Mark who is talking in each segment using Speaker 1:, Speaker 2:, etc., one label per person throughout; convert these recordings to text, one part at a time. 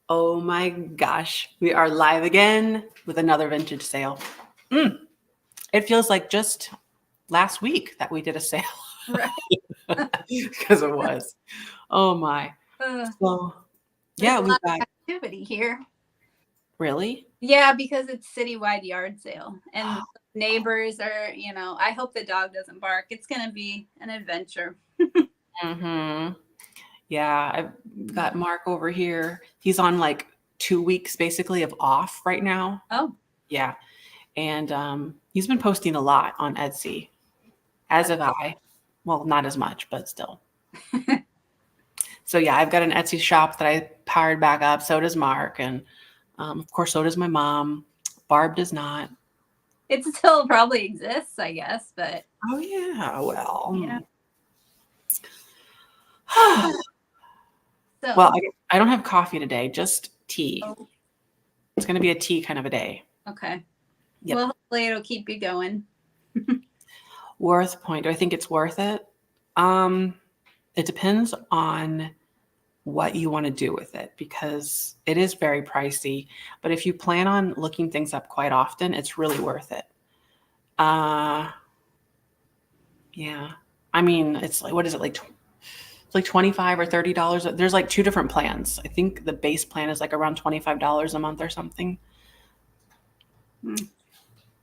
Speaker 1: Oh my gosh. We are live again with another vintage sale. It feels like just last week that we did a sale.
Speaker 2: Right.
Speaker 1: Because it was. Oh my. So
Speaker 2: There's
Speaker 1: yeah,
Speaker 2: a
Speaker 1: we
Speaker 2: lot
Speaker 1: got
Speaker 2: of activity here.
Speaker 1: really?
Speaker 2: Yeah, because it's citywide yard sale and neighbors are, I hope the dog doesn't bark. It's going to be an adventure.
Speaker 1: Mm-hmm. Yeah, I've got Mark over here. He's on like 2 weeks basically of off right now.
Speaker 2: Oh,
Speaker 1: Yeah. And he's been posting a lot on Etsy, as have I. Well, not as much, but still. So yeah, I've got an Etsy shop that I powered back up. So does Mark, and of course, so does my mom. Barb does not.
Speaker 2: it still probably exists, I guess, but
Speaker 1: Oh yeah, well,
Speaker 2: yeah. So,
Speaker 1: well, I don't have coffee today, just tea.
Speaker 2: oh,
Speaker 1: It's going to be a tea kind of a day.
Speaker 2: okay.
Speaker 1: Yep.
Speaker 2: Well, hopefully it'll keep you going.
Speaker 1: Worth point. Do I think it's worth it? It depends on what you want to do with it because it is very pricey. But if you plan on looking things up quite often, it's really worth it. Yeah. I mean, it's like, what is it like? It's like $25 or $30. There's like 2 different plans. I think the base plan is like around $25 a month or something.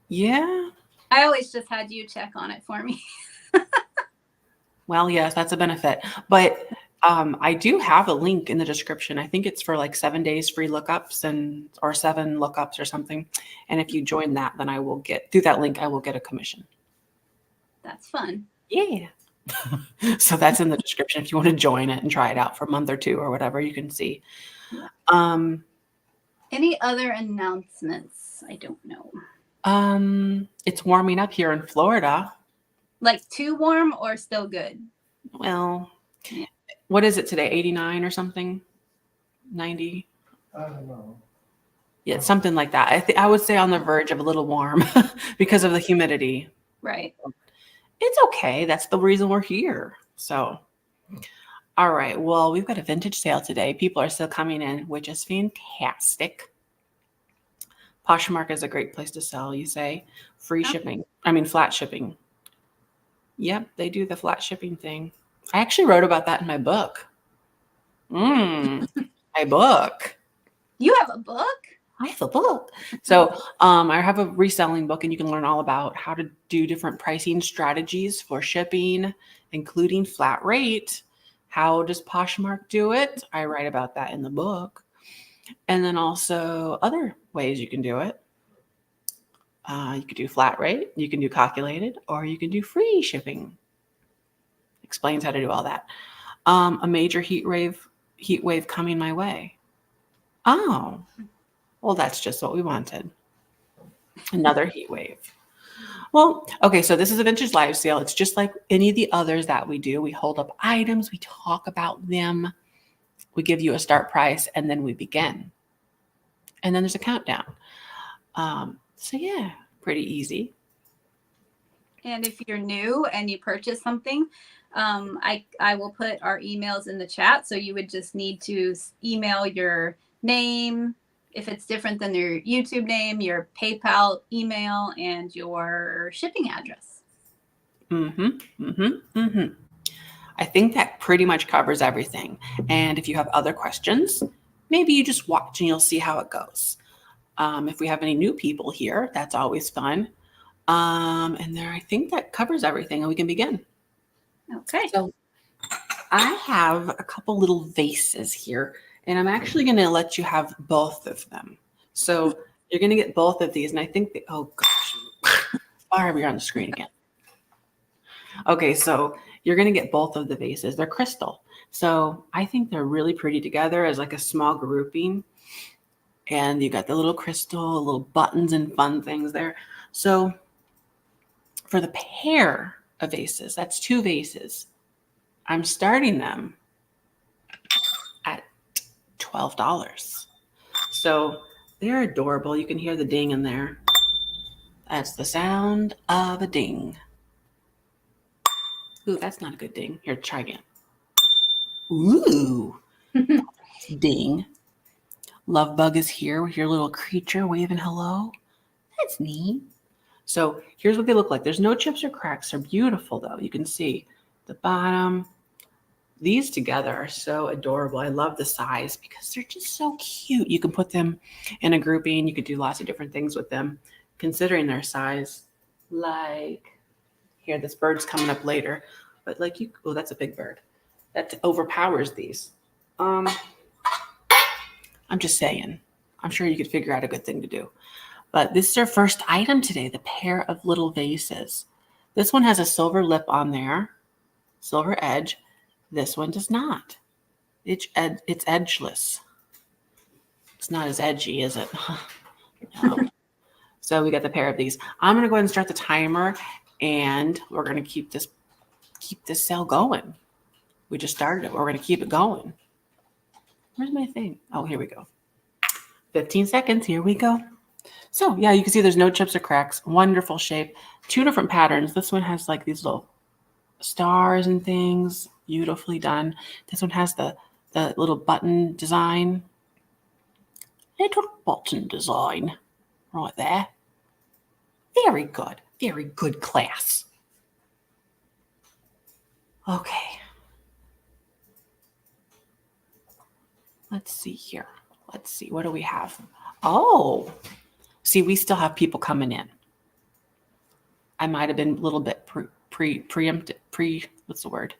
Speaker 1: Yeah.
Speaker 2: I always just had you check on it for me.
Speaker 1: Well, yes, that's a benefit. But I do have a link in the description. I think it's for like 7 days free lookups or 7 lookups or something. And if you join that, then I will get through that link, I will get a commission.
Speaker 2: That's fun.
Speaker 1: Yeah. So that's in the description. If you want to join it and try it out for a month or 2 or whatever, you can see.
Speaker 2: Yeah. Any other announcements? I don't know.
Speaker 1: It's warming up here in Florida.
Speaker 2: Like too warm or still good?
Speaker 1: Well, what is it today? 89 or something? 90?
Speaker 3: I don't know.
Speaker 1: Yeah, something like that. I would say on the verge of a little warm because of the humidity.
Speaker 2: Right.
Speaker 1: It's okay. That's the reason we're here. So, all right. Well, we've got a vintage sale today. People are still coming in, which is fantastic. Poshmark is a great place to sell, you say. Free shipping. I mean, flat shipping. Yep, they do the flat shipping thing. I actually wrote about that in my book. My book.
Speaker 2: You have a book?
Speaker 1: I have a book. So I have a reselling book, and you can learn all about how to do different pricing strategies for shipping, including flat rate. How does Poshmark do it? I write about that in the book. And then also other ways you can do it. You could do flat rate, you can do calculated, or you can do free shipping. Explains how to do all that. A major heat wave coming my way. Oh, well, that's just what we wanted. Another heat wave. Well, okay, so this is a vintage live sale. It's just like any of the others that we do. We hold up items, we talk about them, we give you a start price, and then we begin. And then there's a countdown. So yeah, pretty easy.
Speaker 2: And if you're new and you purchase something, I will put our emails in the chat. So you would just need to email your name, if it's different than your YouTube name, your PayPal email, and your shipping address.
Speaker 1: I think that pretty much covers everything. And if you have other questions, maybe you just watch and you'll see how it goes. If we have any new people here, that's always fun. And there, I think that covers everything, and we can begin.
Speaker 2: Okay.
Speaker 1: So I have a couple little vases here, and I'm actually going to let you have both of them. So you're going to get both of these, and I think oh gosh, Barb, you're on the screen again. Okay, so you're going to get both of the vases. They're crystal. So I think they're really pretty together as like a small grouping. And you got the little crystal, little buttons and fun things there. So for the pair of vases, that's 2 vases, I'm starting them at $12. So they're adorable. You can hear the ding in there. That's the sound of a ding. Ooh, that's not a good ding. Here, try again. Ooh, ding. Love bug is here with your little creature waving hello. That's neat. So here's what they look like. There's no chips or cracks. They're beautiful though. You can see the bottom. These together are so adorable. I love the size because they're just so cute. You can put them in a grouping. You could do lots of different things with them considering their size. Like here, this bird's coming up later, but like oh, that's a big bird. That overpowers these. I'm just saying. I'm sure you could figure out a good thing to do. But this is our first item today, the pair of little vases. This one has a silver lip on there, silver edge. This one does not. It's edgeless. It's not as edgy, is it? No. So we got the pair of these. I'm going to go ahead and start the timer, and we're going to keep this sale going. We just started it. We're going to keep it going. Where's my thing? Oh, here we go. 15 seconds. Here we go. So yeah, you can see there's no chips or cracks. Wonderful shape. 2 different patterns. This one has like these little stars and things. Beautifully done. This one has the little button design. Little button design. Right there. Very good. Very good class. Okay. Let's see here. Let's see. What do we have? Oh. See, we still have people coming in. I might have been a little bit preempted. What's the word?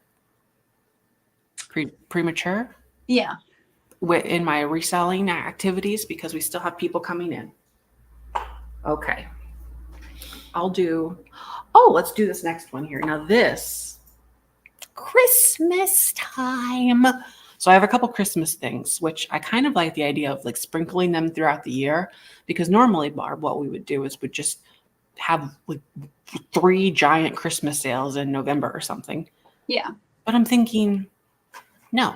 Speaker 1: Premature?
Speaker 2: Yeah.
Speaker 1: In my reselling activities because we still have people coming in. Okay. Let's do this next one here. Now this, Christmas time. So I have a couple Christmas things, which I kind of like the idea of like sprinkling them throughout the year because normally, Barb, what we would do is we'd just have like 3 giant Christmas sales in November or something.
Speaker 2: Yeah.
Speaker 1: But I'm thinking, no,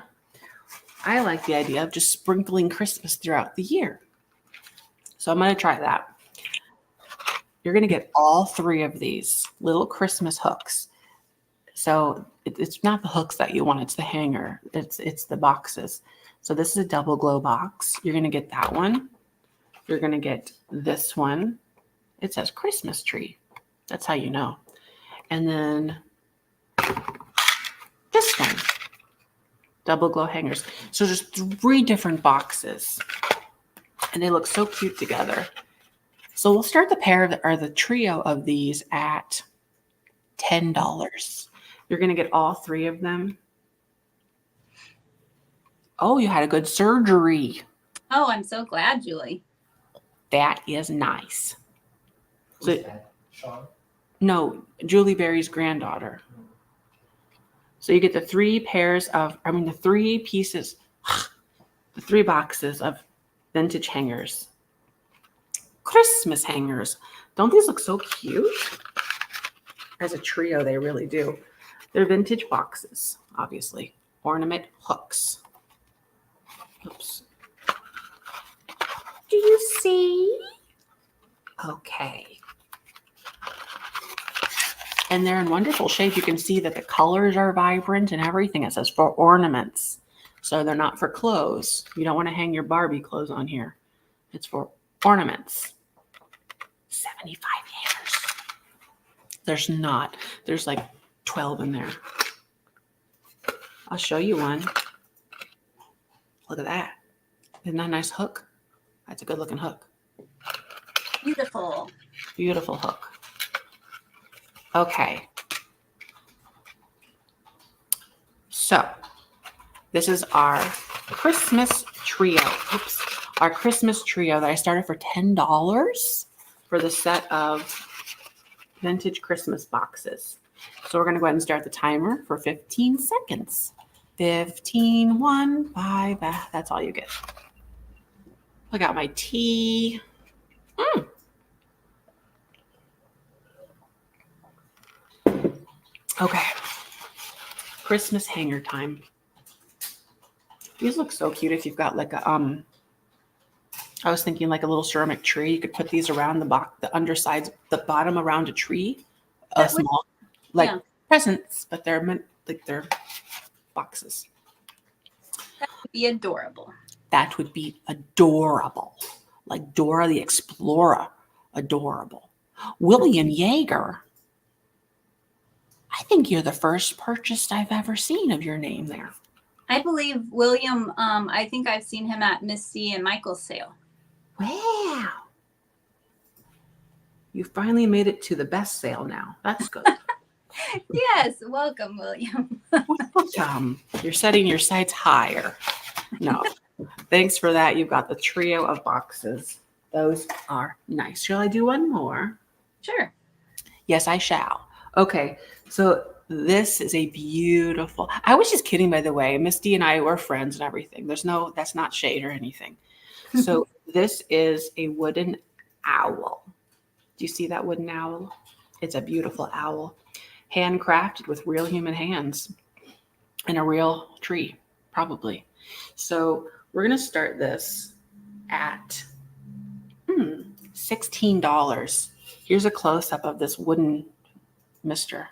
Speaker 1: I like the idea of just sprinkling Christmas throughout the year. So I'm going to try that. You're going to get all 3 of these little Christmas hooks. So it's not the hooks that you want. It's the hanger. It's the boxes. So this is a double glow box. You're going to get that one. You're going to get this one. It says Christmas tree. That's how you know. And then this one. Double glow hangers. So there's 3 different boxes. And they look so cute together. So we'll start the pair or the trio of these at $10. You're going to get all 3 of them. Oh, you had a good surgery.
Speaker 2: Oh, I'm so glad, Julie.
Speaker 1: That is nice.
Speaker 3: Who's that? Sean?
Speaker 1: No, Julie Berry's granddaughter. So you get the 3 pieces, the 3 boxes of vintage hangers. Christmas hangers. Don't these look so cute? As a trio, they really do. They're vintage boxes, obviously. Ornament hooks. Oops. Do you see? Okay. And they're in wonderful shape. You can see that the colors are vibrant and everything. It says for ornaments. So they're not for clothes. You don't want to hang your Barbie clothes on here. It's for ornaments. 75 hangers. There's not. There's like 12 in there. I'll show you one. Look at that. Isn't that a nice hook? That's a good looking hook.
Speaker 2: Beautiful.
Speaker 1: Beautiful hook. Okay. So this is our Christmas trio. Oops. Our Christmas trio that I started for $10 for the set of vintage Christmas boxes. So we're going to go ahead and start the timer for 15 seconds. 15, 1, 5. That's all you get. I got my tea. Okay. Christmas hanger time. These look so cute if you've got like a I was thinking like a little ceramic tree. You could put these around the box, the undersides, the bottom around a tree. Small, like presents, but they're meant like they're boxes.
Speaker 2: That would be adorable.
Speaker 1: that would be adorable. Like Dora the Explorer. Adorable. William Yeager. I think you're the first purchase I've ever seen of your name there.
Speaker 2: I believe William, I think I've seen him at Miss C and Michael's sale.
Speaker 1: Wow. You finally made it to the best sale now. That's good.
Speaker 2: Yes, welcome, William.
Speaker 1: Welcome. You're setting your sights higher. No, thanks for that. You've got the trio of boxes. Those are nice. Shall I do one more?
Speaker 2: Sure.
Speaker 1: Yes, I shall. Okay, so this is a beautiful. I was just kidding, by the way. Misty and I were friends and everything. That's not shade or anything. So this is a wooden owl. Do you see that wooden owl? It's a beautiful owl, handcrafted with real human hands and a real tree, probably. So we're gonna start this at $16. Here's a close-up of this wooden mister.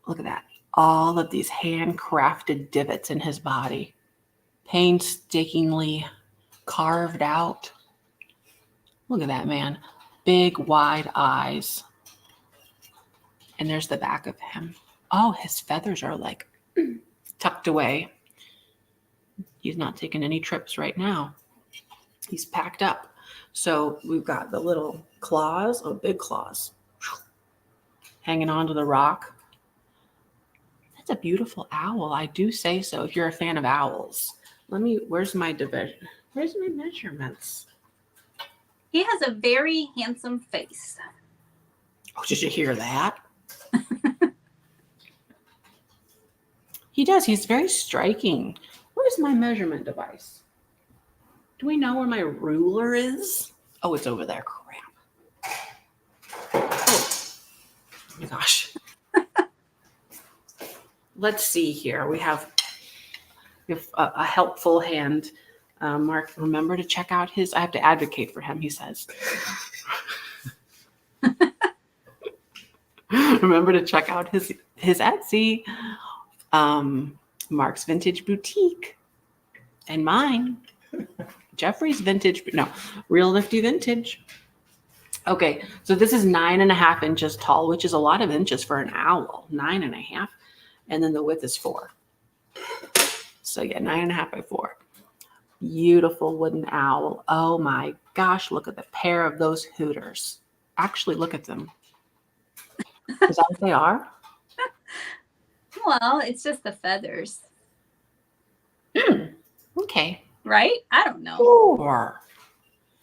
Speaker 1: Look at that. All of these handcrafted divots in his body, painstakingly carved out. Look at that, man. Big, wide eyes. And there's the back of him. Oh, his feathers are like tucked away. He's not taking any trips right now. He's packed up. So we've got the little claws, big claws, hanging onto the rock. That's a beautiful owl. I do say so. If you're a fan of owls, where's my division? Where's my measurements?
Speaker 2: He has a very handsome face.
Speaker 1: Oh, did you hear that? He does. He's very striking. Where's my measurement device? Do we know where my ruler is? Oh, it's over there. Crap. Oh my gosh. Let's see here. We have a helpful hand. Mark, remember to check out I have to advocate for him, he says. Remember to check out his Etsy, Mark's Vintage Boutique, and mine, Jeffrey's Vintage, Real Nifty Vintage. Okay, so this is 9.5 inches tall, which is a lot of inches for an owl, 9.5, and then the width is 4. So yeah, 9.5 by 4. Beautiful wooden owl. Oh my gosh, look at the pair of those hooters. Actually, look at them. Is that what they are?
Speaker 2: Well, it's just the feathers.
Speaker 1: Okay.
Speaker 2: Right? I don't know.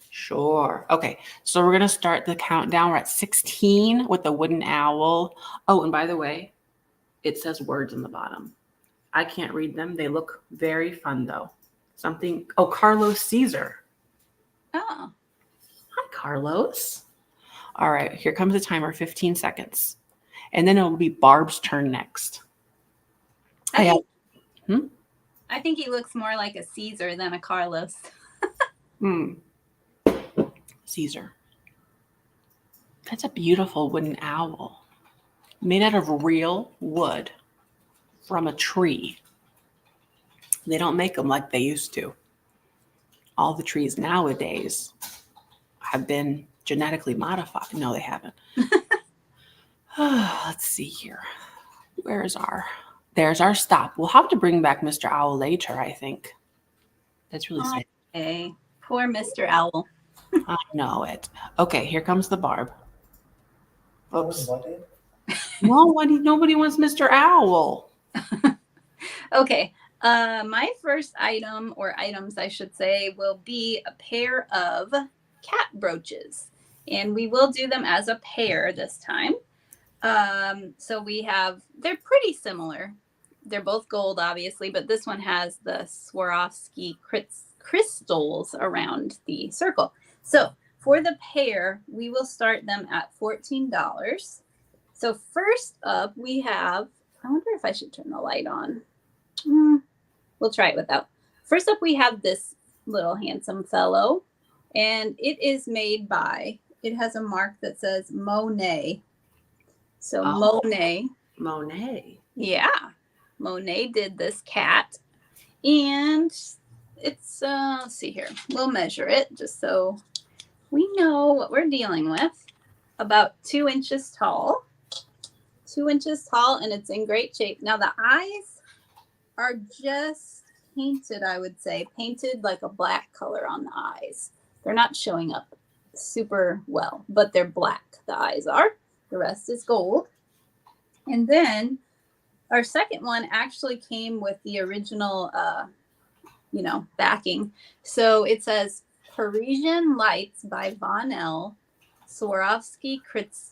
Speaker 1: Sure. Okay. So we're going to start the countdown. We're at 16 with the wooden owl. Oh, and by the way, it says words on the bottom. I can't read them. They look very fun, though. Carlos Caesar.
Speaker 2: Oh.
Speaker 1: Hi, Carlos. All right. Here comes the timer, 15 seconds. And then it'll be Barb's turn next.
Speaker 2: I think he looks more like a Caesar than a Carlos.
Speaker 1: Caesar. That's a beautiful wooden owl. Made out of real wood from a tree. They don't make them like they used to. All the trees nowadays have been genetically modified. No, they haven't. Let's see here. There's our stop. We'll have to bring back Mr. Owl later, I think. That's really sad.
Speaker 2: Okay. Poor Mr. Owl.
Speaker 1: I know it. Okay, here comes the Barb. Oops. Nobody wants Mr. Owl.
Speaker 2: Okay. My first item, or items I should say, will be a pair of cat brooches. And we will do them as a pair this time. So they're pretty similar. They're both gold, obviously, but this one has the Swarovski crystals around the circle. So for the pair, we will start them at $14. So first up, we have, I wonder if I should turn the light on. We'll try it without. First up, we have this little handsome fellow, and it is made by, it has a mark that says Monae. So Monae. Yeah. Monae did this cat. And it's let's see here. We'll measure it just so we know what we're dealing with. About 2 inches tall. 2 inches tall, and it's in great shape. Now the eyes are just painted, I would say, painted like a black color on the eyes. They're not showing up super well, but they're black. The eyes are. The rest is gold. And then our second one actually came with the original, backing. So it says Parisian Lights by Von L. Swarovski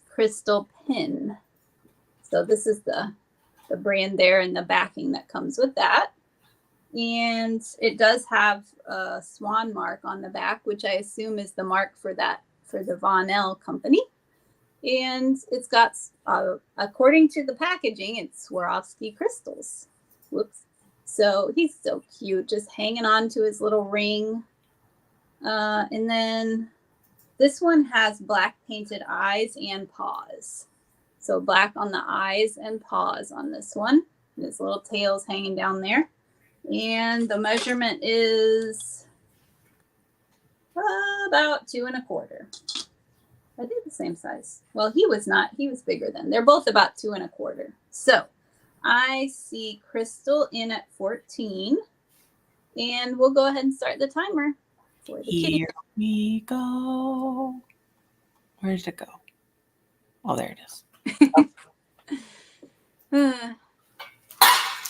Speaker 2: Crystal Pin. So this is the brand there and the backing that comes with that. And it does have a swan mark on the back, which I assume is the mark for the Von L company. And it's got, according to the packaging, it's Swarovski crystals. Whoops. So he's so cute, just hanging on to his little ring. And then this one has black painted eyes and paws. So black on the eyes and paws on this one. His little tail's hanging down there. And the measurement is about 2 1/4. Are they the same size? Well, he was not. He was bigger than. They're both about 2 1/4. So I see Crystal in at 14. And we'll go ahead and start the timer for the kitty.
Speaker 1: Here we go. Where did it go? Oh, there it is.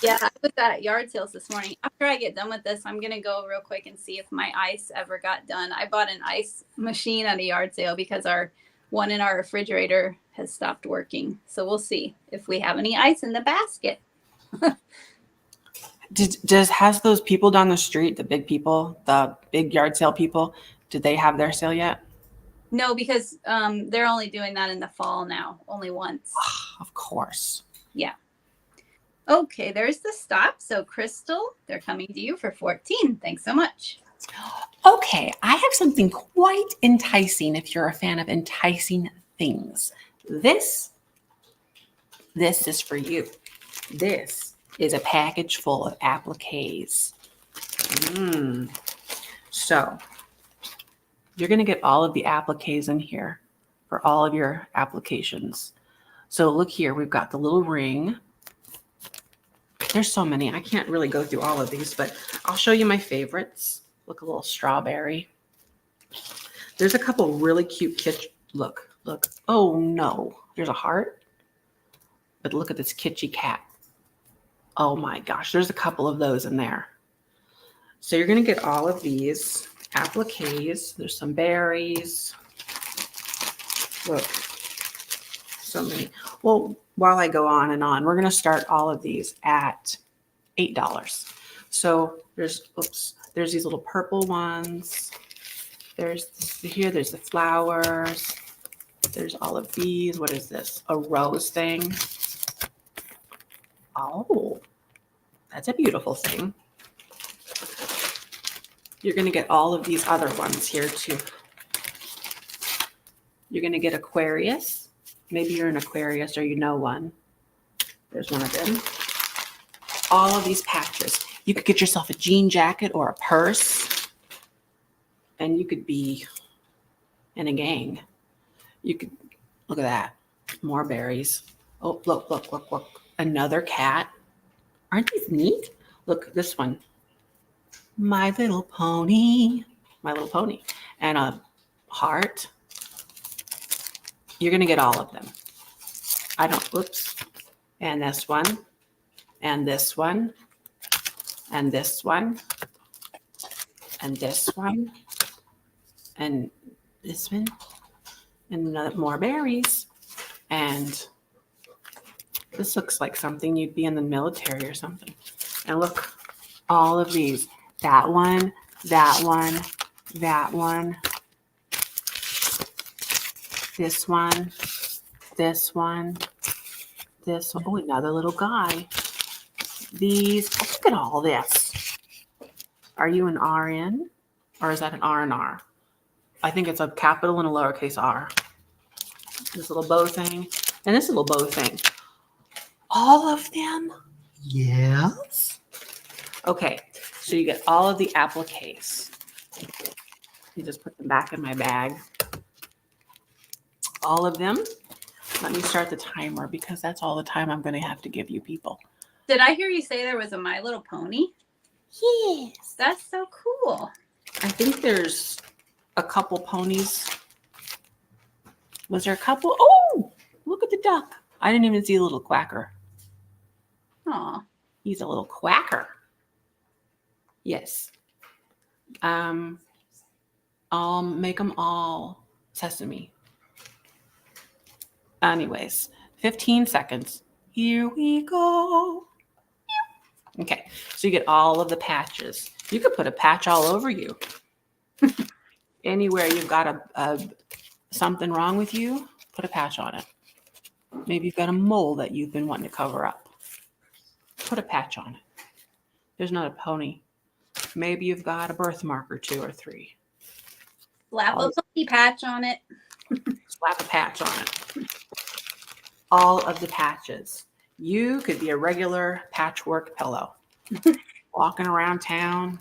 Speaker 2: Yeah, I was at yard sales this morning. After I get done with this, I'm going to go real quick and see if my ice ever got done. I bought an ice machine at a yard sale because our one in our refrigerator has stopped working. So we'll see if we have any ice in the basket.
Speaker 1: Has those people down the street, the big people, the big yard sale people, did they have their sale yet?
Speaker 2: No, because they're only doing that in the fall now, only once.
Speaker 1: Of course.
Speaker 2: Yeah. Okay, there's the stop. So Crystal, they're coming to you for 14. Thanks so much.
Speaker 1: Okay, I have something quite enticing if you're a fan of enticing things. This is for you. This is a package full of appliques. So you're going to get all of the appliques in here for all of your applications. So look here, we've got the little ring. There's so many. I can't really go through all of these, but I'll show you my favorites. Look, a little strawberry. There's a couple really cute kitsch. Look. Oh no, there's a heart. But look at this kitschy cat. Oh my gosh, there's a couple of those in there. So you're going to get all of these appliques. There's some berries. Look, so many. Well, while I go on and on, we're going to start all of these at $8. So there's these little purple ones. There's the flowers. There's all of these. What is this? A rose thing. Oh, that's a beautiful thing. You're going to get all of these other ones here too. You're going to get Aquarius. Maybe you're an Aquarius or you know one. There's one of them. All of these patches. You could get yourself a jean jacket or a purse. And you could be in a gang. You could, look at that. More berries. Oh, look. Another cat. Aren't these neat? Look, this one. My Little Pony. My Little Pony. And a heart. You're going to get all of them. And this one. And this one. And this one. And this one. And this one. And more berries. And this looks like something you'd be in the military or something. And look, all of these. That one, that one, that one. This one, this one, this one. Oh, another little guy. These. Oh, look at all this. Are you an RN? Or is that an R&R? I think it's a capital and a lowercase r. This little bow thing. And this little bow thing. All of them? Yes. Okay. So you get all of the appliques. You just put them back in my bag. All of them. Let me start the timer because that's all the time I'm going to have to give you people.
Speaker 2: Did I hear you say there was a My Little Pony?
Speaker 1: Yes.
Speaker 2: That's so cool.
Speaker 1: I think there's a couple ponies. Was there a couple? Oh, look at the duck. I didn't even see a little quacker.
Speaker 2: Aw.
Speaker 1: He's a little quacker. Yes. I'll make them all sesame. Anyways, 15 seconds. Here we go. Okay, so you get all of the patches. You could put a patch all over you. Anywhere you've got a something wrong with you, put a patch on it. Maybe you've got a mole that you've been wanting to cover up. Put a patch on it. There's not a pony. Maybe you've got a birthmark or 2 or 3.
Speaker 2: Slap a pony patch on it.
Speaker 1: Slap a patch on it. All of the patches. You could be a regular patchwork pillow. Walking around town.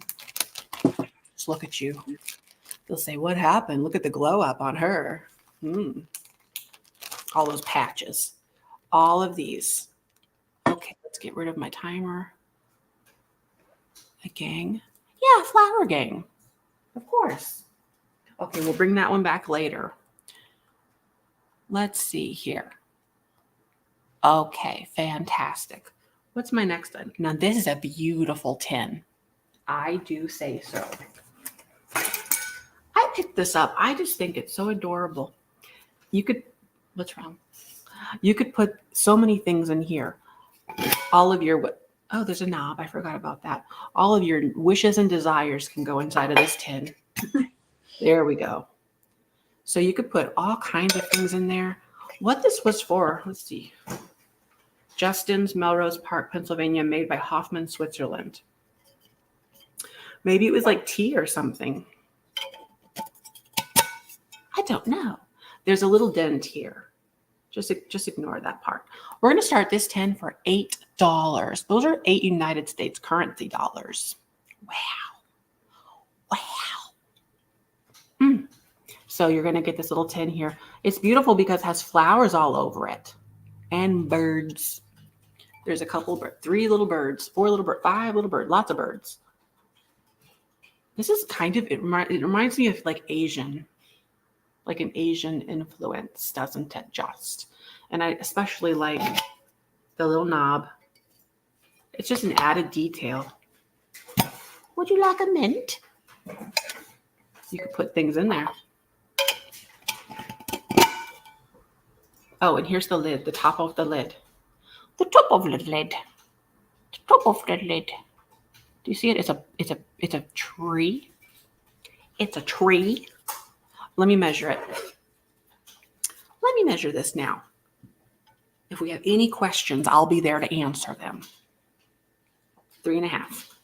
Speaker 1: Just look at you. They'll say, what happened? Look at the glow up on her. All those patches. All of these. Okay, let's get rid of my timer. A gang. Yeah, flower gang. Of course. Okay, we'll bring that one back later. Let's see here. Okay, fantastic. What's my next one? Now, this is a beautiful tin. I do say so. I picked this up. I just think it's so adorable. You could, what's wrong? You could put so many things in here. All of your, oh, there's a knob. I forgot about that. All of your wishes and desires can go inside of this tin. There we go. So you could put all kinds of things in there. What this was for, let's see. Justin's, Melrose Park, Pennsylvania, made by Hoffman, Switzerland. Maybe it was like tea or something. I don't know. There's a little dent here. Just ignore that part. We're going to start this tin for $8. Those are 8 United States currency dollars. Wow. Wow. So you're going to get this little tin here. It's beautiful because it has flowers all over it and birds. There's a couple, 3 little birds, 4 little birds, 5 little birds, lots of birds. This is kind of, it reminds me of like Asian, like an Asian influence, doesn't it just? And I especially like the little knob. It's just an added detail. Would you like a mint? You could put things in there. Oh, and here's the lid, the top of the lid. The top of the lid. The top of the lid. Do you see it? It's a tree. It's a tree. Let me measure it. Let me measure this now. If we have any questions, I'll be there to answer them. 3.5.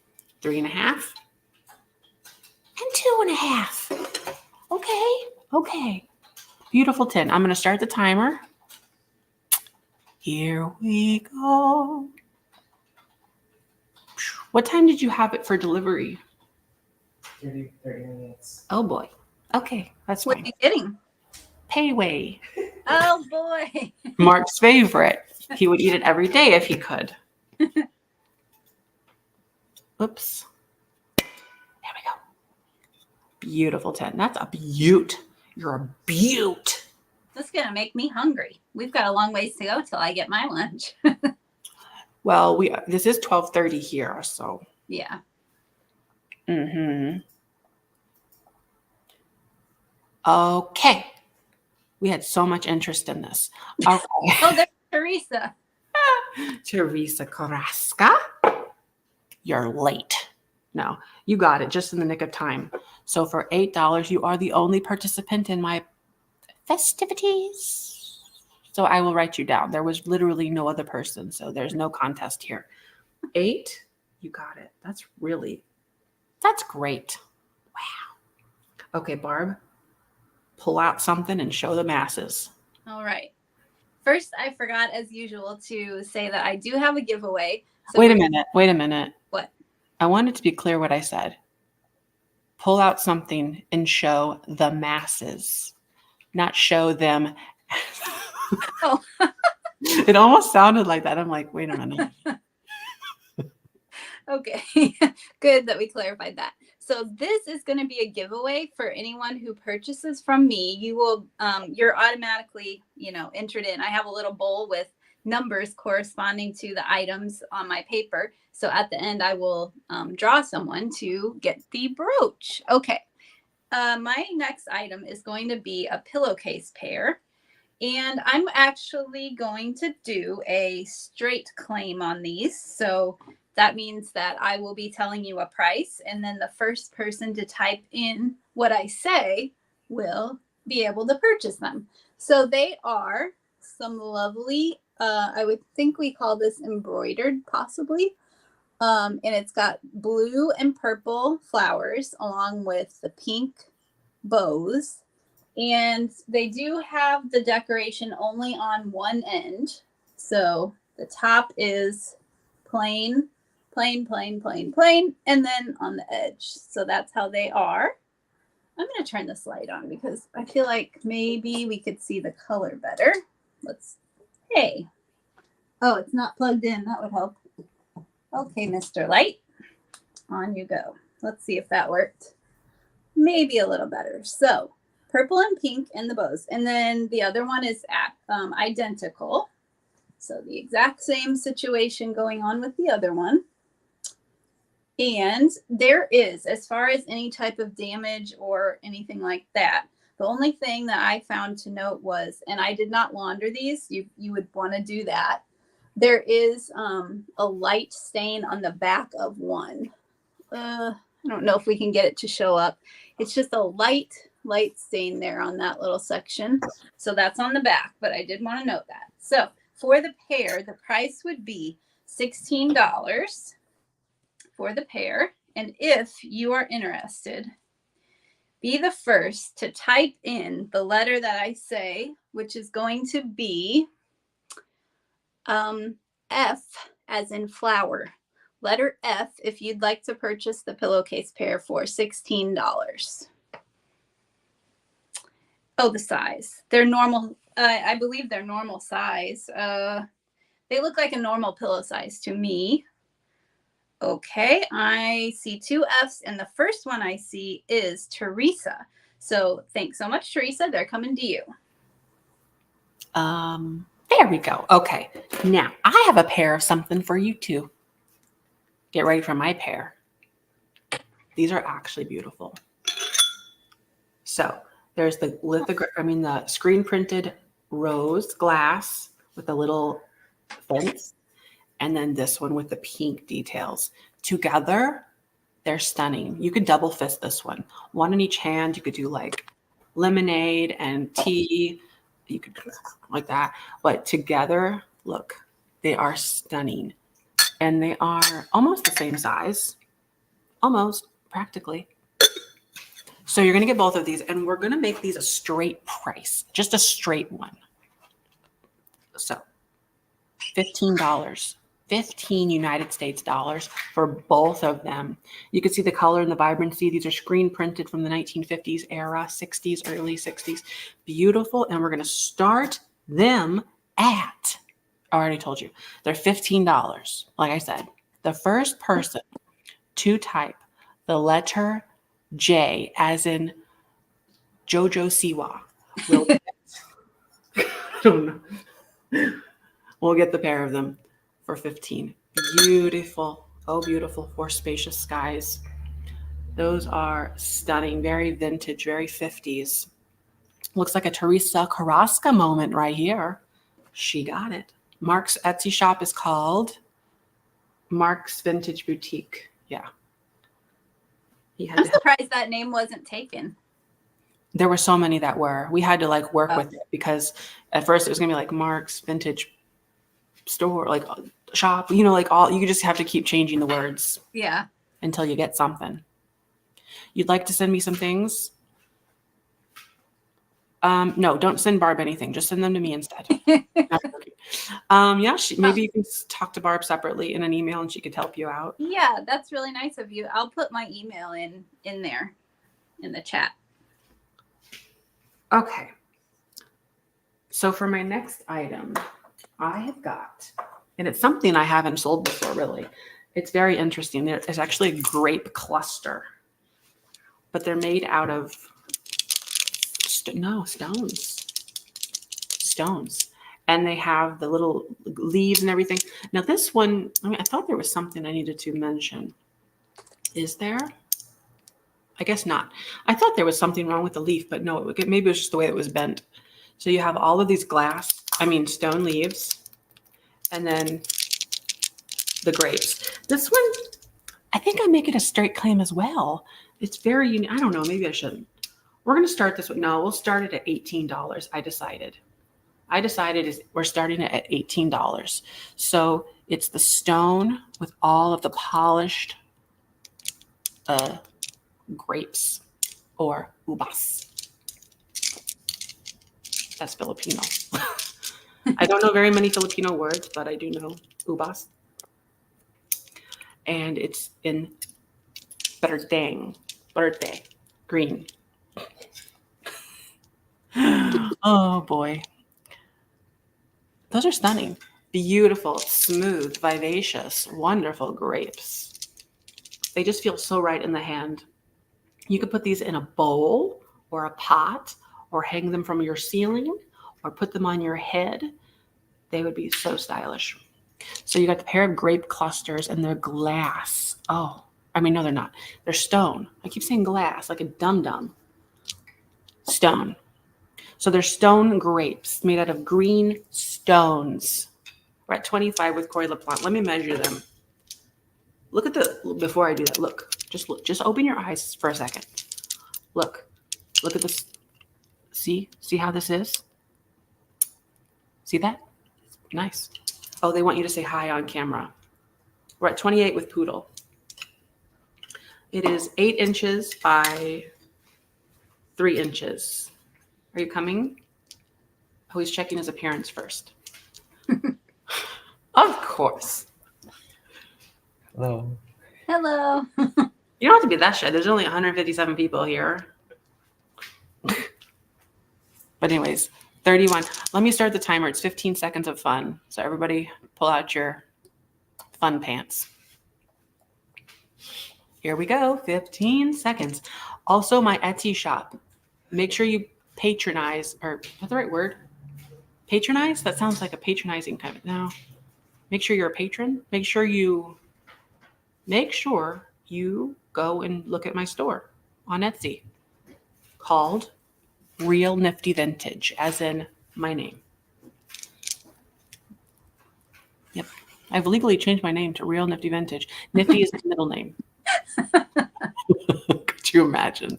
Speaker 1: 3.5. And 2.5. Okay. Okay. Beautiful tin. I'm going to start the timer. Here we go. What time did you have it for delivery?
Speaker 3: 30 minutes.
Speaker 1: Oh boy. Okay, that's
Speaker 2: What are
Speaker 1: fine.
Speaker 2: you getting?
Speaker 1: Payway.
Speaker 2: Oh boy.
Speaker 1: Mark's favorite. He would eat it every day if he could. Oops. There we go. Beautiful tin. That's a beaut. You're a beaut.
Speaker 2: That's going to make me hungry. We've got a long ways to go till I get my lunch.
Speaker 1: Well, this is 12:30 here, so.
Speaker 2: Yeah.
Speaker 1: Okay. We had so much interest in this. Okay.
Speaker 2: Oh, there's Teresa.
Speaker 1: Teresa Carrasca. You're late. No, you got it just in the nick of time. So for $8, you are the only participant in my festivities. So I will write you down. There was literally no other person, so there's no contest here. 8, you got it. That's great. Wow. Okay, Barb, pull out something and show the masses.
Speaker 2: All right. First, I forgot, as usual, to say that I do have a giveaway. So
Speaker 1: Wait a minute.
Speaker 2: What?
Speaker 1: I wanted to be clear what I said. Pull out something and show the masses, not show them.
Speaker 2: Oh.
Speaker 1: It almost sounded like that. I'm like, wait a minute.
Speaker 2: Okay, good that we clarified that. So this is going to be a giveaway for anyone who purchases from me. You will, you're automatically, entered in. I have a little bowl with numbers corresponding to the items on my paper. So at the end, I will draw someone to get the brooch. Okay, my next item is going to be a pillowcase pair. And I'm actually going to do a straight claim on these. So that means that I will be telling you a price, and then the first person to type in what I say will be able to purchase them. So they are some lovely, I would think we call this embroidered possibly. And it's got blue and purple flowers along with the pink bows. And they do have the decoration only on one end. So the top is plain, and then on the edge. So that's how they are. I'm going to turn this light on because I feel like maybe we could see the color better. Hey. Oh, it's not plugged in. That would help. Okay, Mr. Light. On you go. Let's see if that worked. Maybe a little better. So purple and pink and the bows. And then the other one is identical. So the exact same situation going on with the other one. And there is, as far as any type of damage or anything like that, the only thing that I found to note was, and I did not launder these, you would want to do that. There is a light stain on the back of one. I don't know if we can get it to show up. It's just a light stain there on that little section. So that's on the back, but I did want to note that. So for the pair, the price would be $16 for the pair. And if you are interested, be the first to type in the letter that I say, which is going to be F as in flower. Letter F if you'd like to purchase the pillowcase pair for $16. Oh, the size. They're normal. I believe they're normal size. They look like a normal pillow size to me. Okay, I see two Fs, and the first one I see is Teresa. So thanks so much, Teresa. They're coming to you.
Speaker 1: There we go. Okay, now I have a pair of something for you too. Get ready for my pair. These are actually beautiful. So there's the the screen printed rose glass with a little fence. And then this one with the pink details. Together, they're stunning. You could double fist this one. One in each hand. You could do like lemonade and tea. You could like that. But together, look, they are stunning. And they are almost the same size. Almost, practically. So you're going to get both of these. And we're going to make these a straight price. Just a straight one. So $15. 15 United States dollars for both of them. You can see the color and the vibrancy. These are screen printed from the 1950s era, 60s, early 60s. Beautiful. And we're going to start them at, I already told you, they're $15. Like I said, the first person to type the letter J as in Jojo Siwa will get, I don't know. We'll get the pair of them for 15. Beautiful. Oh, beautiful. For spacious skies. Those are stunning. Very vintage, very 50s. Looks like a Teresa Carrasca moment right here. She got it. Mark's Etsy shop is called Mark's Vintage Boutique. Yeah.
Speaker 2: I'm surprised that name wasn't taken.
Speaker 1: There were so many that were. We had to like work with it because at first it was going to be like Mark's Vintage store, like shop, like all, you just have to keep changing the words.
Speaker 2: Yeah.
Speaker 1: Until you get something. You'd like to send me some things? No, don't send Barb anything. Just send them to me instead. Yeah, maybe you can talk to Barb separately in an email and she could help you out.
Speaker 2: Yeah, that's really nice of you. I'll put my email in there in the chat.
Speaker 1: Okay. So for my next item, I have got, and it's something I haven't sold before, really. It's very interesting. It's actually a grape cluster, but they're made out of stones. And they have the little leaves and everything. Now this one, I thought there was something I needed to mention. Is there? I guess not. I thought there was something wrong with the leaf, but no, maybe it was just the way it was bent. So you have all of these stone leaves, and then the grapes. This one, I think I make it a straight claim as well. It's very unique. I don't know. Maybe I shouldn't. We're going to start this with, no, we'll start it at $18. I decided we're starting it at $18. So it's the stone with all of the polished grapes or uvas. That's Filipino. I don't know very many Filipino words, but I do know uvas. And it's in verde, green. Oh boy. Those are stunning. Beautiful, smooth, vivacious, wonderful grapes. They just feel so right in the hand. You could put these in a bowl or a pot or hang them from your ceiling or put them on your head. They would be so stylish. So you got the pair of grape clusters and they're glass. Oh, no, they're not. They're stone. I keep saying glass like a dum-dum. Stone. So they're stone grapes made out of green stones. We're at 25 with Corey LaPlante. Let me measure them. Look at before I do that, look. Just open your eyes for a second. Look at this. See how this is? See that? Nice. Oh, they want you to say hi on camera. We're at 28 with Poodle. It is 8 inches by 3 inches. Are you coming? Oh, he's checking his appearance first. Of course.
Speaker 3: Hello.
Speaker 2: Hello.
Speaker 1: You don't have to be that shy. There's only 157 people here. But anyways, 31. Let me start the timer. It's 15 seconds of fun. So everybody pull out your fun pants. Here we go. 15 seconds. Also, my Etsy shop. Make sure you patronize, or what's the right word? Patronize? That sounds like a patronizing kind of. No. Make sure you're a patron. Make sure you go and look at my store on Etsy called Real Nifty Vintage, as in my name. Yep. I've legally changed my name to Real Nifty Vintage. Nifty is my middle name. Could you imagine?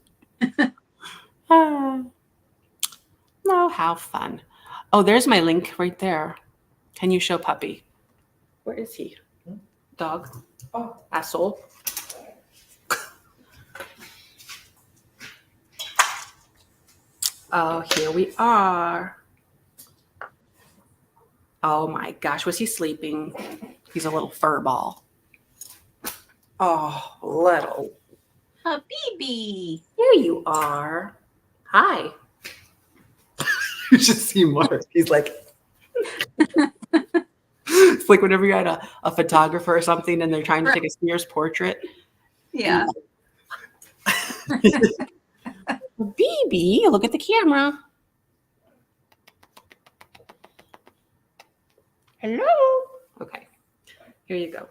Speaker 1: Oh, how fun. Oh, there's my link right there. Can you show Puppy? Where is he? Dog?
Speaker 3: Oh.
Speaker 1: Asshole. Oh, here we are. Oh my gosh, was he sleeping? He's a little fur ball. Oh, little.
Speaker 2: A baby.
Speaker 1: Here you are. Hi. You should see Mark. He's like, it's like whenever you're at a photographer or something and they're trying to take a Sears portrait.
Speaker 2: Yeah.
Speaker 1: Baby, look at the camera. Hello. Okay, here you go.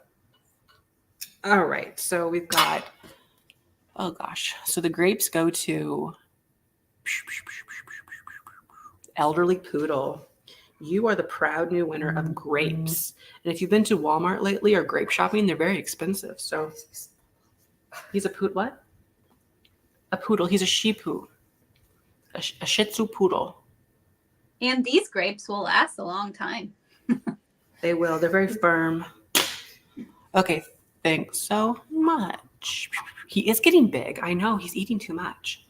Speaker 1: All right, so we've got, oh gosh. So the grapes go to Elderly Poodle. You are the proud new winner of grapes. And if you've been to Walmart lately or grape shopping, they're very expensive. So he's a poodle. What? A poodle. He's a shih-poo. A shih tzu poodle.
Speaker 2: And these grapes will last a long time.
Speaker 1: They will. They're very firm. Okay. Thanks so much. He is getting big. I know. He's eating too much.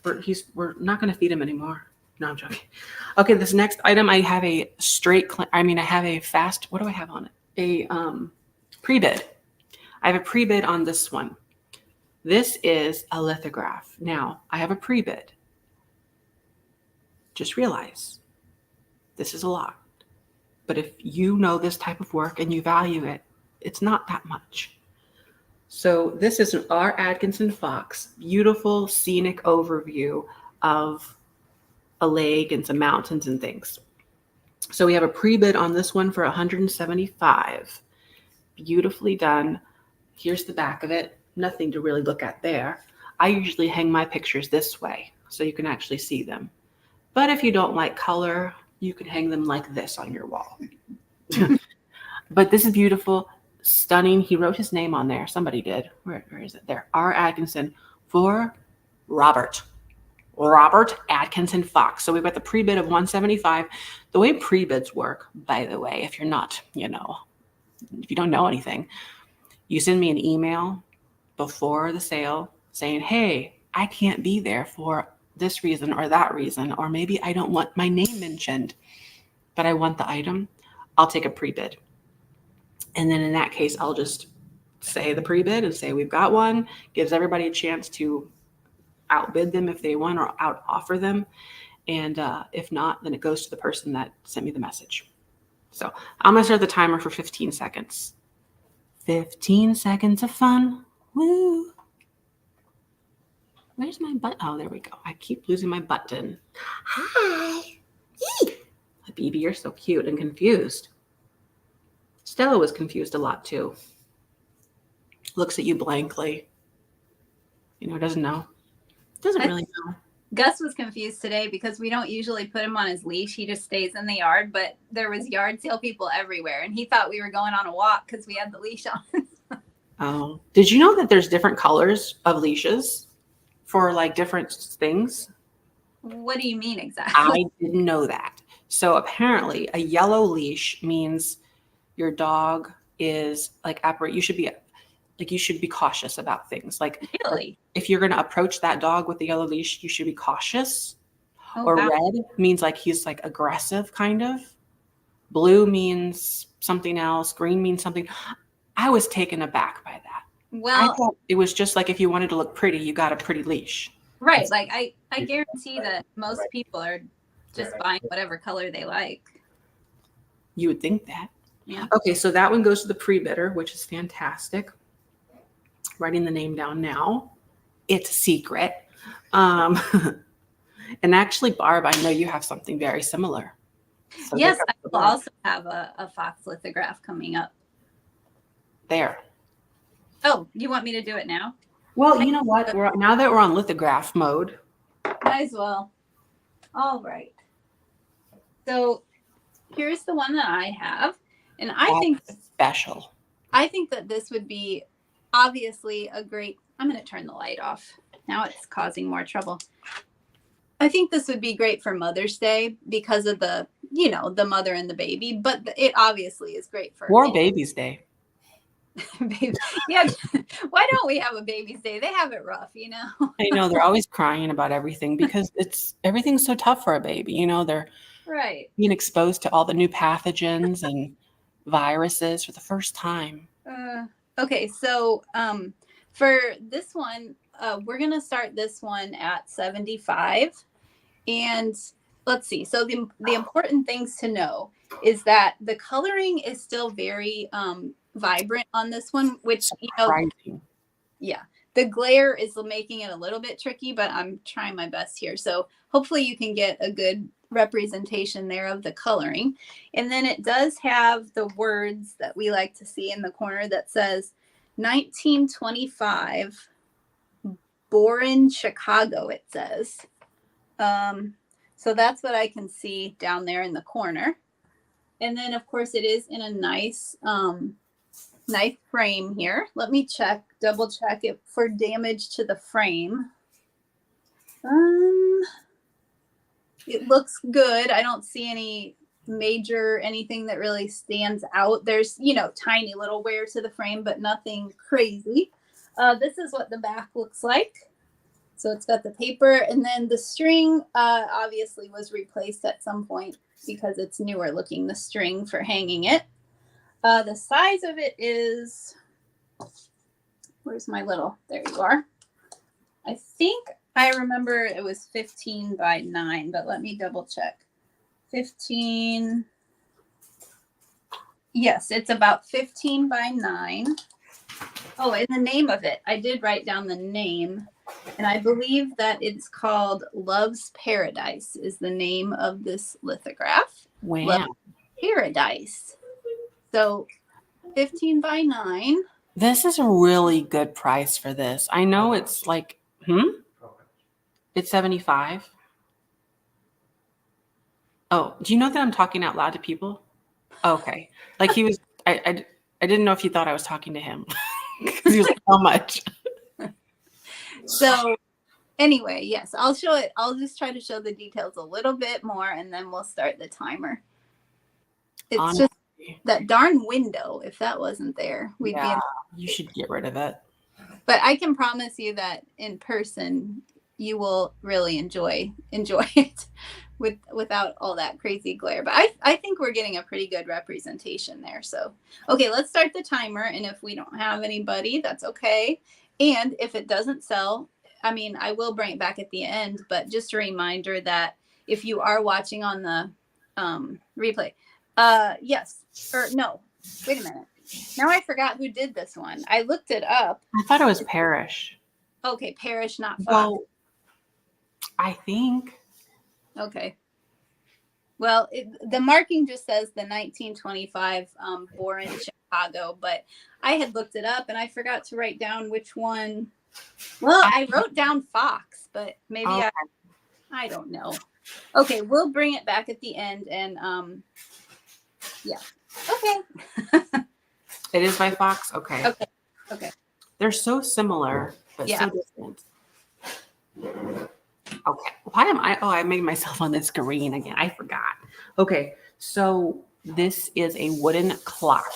Speaker 1: We're not going to feed him anymore. No, I'm joking. Okay, this next item, I have a I have a fast, what do I have on it? A pre-bid. I have a pre-bid on this one. This is a lithograph. Now, I have a pre-bid. Just realize this is a lot. But if you know this type of work and you value it, it's not that much. So this is our Atkinson Fox, beautiful scenic overview of a lake and some mountains and things. So we have a pre-bid on this one for $175. Beautifully done. Here's the back of it. Nothing to really look at there. I usually hang my pictures this way so you can actually see them. But if you don't like color, you can hang them like this on your wall. But this is beautiful, stunning. He wrote his name on there. Somebody did. Where is it? There. R. Atkinson for Robert Atkinson Fox. So we've got the pre-bid of $175. The way pre-bids work, by the way, if you're not, if you don't know anything, you send me an email before the sale saying, hey, I can't be there for this reason or that reason, or maybe I don't want my name mentioned, but I want the item. I'll take a pre-bid. And then in that case, I'll just say the pre-bid and say we've got one, gives everybody a chance to outbid them if they want or out offer them. And if not, then it goes to the person that sent me the message. So I'm going to start the timer for 15 seconds. 15 seconds of fun. Woo. Where's my button? Oh, there we go. I keep losing my button. Hi. Yee. BB, you're so cute and confused. Stella was confused a lot too. Looks at you blankly. Doesn't know. Doesn't really know.
Speaker 2: Gus was confused today because we don't usually put him on his leash. He just stays in the yard, but there was yard sale people everywhere. And he thought we were going on a walk because we had the leash on.
Speaker 1: Oh, did you know that there's different colors of leashes for like different things?
Speaker 2: What do you mean exactly?
Speaker 1: I didn't know that. So apparently a yellow leash means your dog is like you should be cautious about things. Like,
Speaker 2: Really?
Speaker 1: if you're going to approach that dog with the yellow leash, you should be cautious.
Speaker 2: Oh,
Speaker 1: Or
Speaker 2: wow.
Speaker 1: red means like he's like aggressive kind of. Blue means something else. Green means something. I was taken aback by that.
Speaker 2: Well,
Speaker 1: I thought it was just like if you wanted to look pretty, you got a pretty leash.
Speaker 2: right. Like I guarantee that most people are just buying whatever color they like.
Speaker 1: You would think that.
Speaker 2: Yeah.
Speaker 1: Okay, so that one goes to the pre-bidder, which is fantastic. Writing the name down now. It's secret. And actually, Barb, I know you have something very similar. So
Speaker 2: Yes, I will also have a Fox lithograph coming up.
Speaker 1: There.
Speaker 2: Oh, you want me to do it now?
Speaker 1: Well, you know what? Now that we're on lithograph mode.
Speaker 2: Might as well. All right. So here's the one that I have. And I think
Speaker 1: special.
Speaker 2: I think that this would be obviously a great, I'm going to turn the light off. Now it's causing more trouble. I think this would be great for Mother's Day because of the mother and the baby, but it obviously is great for
Speaker 1: Baby's Day.
Speaker 2: baby. Yeah. Why don't we have a baby's day? They have it rough,
Speaker 1: I know they're always crying about everything because everything's so tough for a baby. They're
Speaker 2: right.
Speaker 1: Being exposed to all the new pathogens and viruses for the first time.
Speaker 2: Okay. So, for this one, we're going to start this one at 75. And let's see. So the important things to know is that the coloring is still very vibrant on this one, which, yeah, the glare is making it a little bit tricky, but I'm trying my best here. So hopefully you can get a good representation there of the coloring. And then it does have the words that we like to see in the corner that says 1925 Boren, Chicago, it says. So that's what I can see down there in the corner. And then of course it is in a nice frame here. Let me double check it for damage to the frame. It looks good. I don't see any anything that really stands out. There's, tiny little wear to the frame, but nothing crazy. This is what the back looks like. So it's got the paper, and then the string obviously was replaced at some point because it's newer looking, the string for hanging it. The size of it is, where's my little, there you are. I think I remember it was 15 by 9, but let me double check. 15. Yes, it's about 15 by 9. Oh, and the name of it, I did write down the name, and I believe that it's called Love's Paradise is the name of this lithograph.
Speaker 1: Wow.
Speaker 2: Love's Paradise. So 15 by 9.
Speaker 1: This is a really good price for this. I know it's like, it's 75. Oh, do you know that I'm talking out loud to people? Okay. Like he was, I didn't know if you thought I was talking to him because he was like, how much?
Speaker 2: So anyway, yes, I'll show it. I'll just try to show the details a little bit more, and then we'll start the timer. It's
Speaker 1: Honestly,
Speaker 2: just that darn window. If that wasn't there, we'd be in.
Speaker 1: You should get rid of it.
Speaker 2: But I can promise you that in person, you will really enjoy it without all that crazy glare. But I think we're getting a pretty good representation there. So, okay, let's start the timer. And if we don't have anybody, that's okay. And if it doesn't sell, I mean, I will bring it back at the end. But just a reminder that if you are watching on the replay, yes, or no, wait a minute. Now I forgot who did this one. I looked it up.
Speaker 1: I thought it was Parrish.
Speaker 2: Okay, Parrish, not Fox.
Speaker 1: Well, I think.
Speaker 2: Okay. Well, the marking just says the 1925 born in Chicago, but I had looked it up and I forgot to write down which one. Well, I wrote down Fox, but maybe I don't know. Okay, we'll bring it back at the end and yeah. Okay.
Speaker 1: It is by Fox? Okay.
Speaker 2: Okay.
Speaker 1: They're so similar, but
Speaker 2: Yeah.
Speaker 1: so different. Okay. Why am I? Oh, I made myself on this green again. I forgot. Okay. So this is a wooden clock.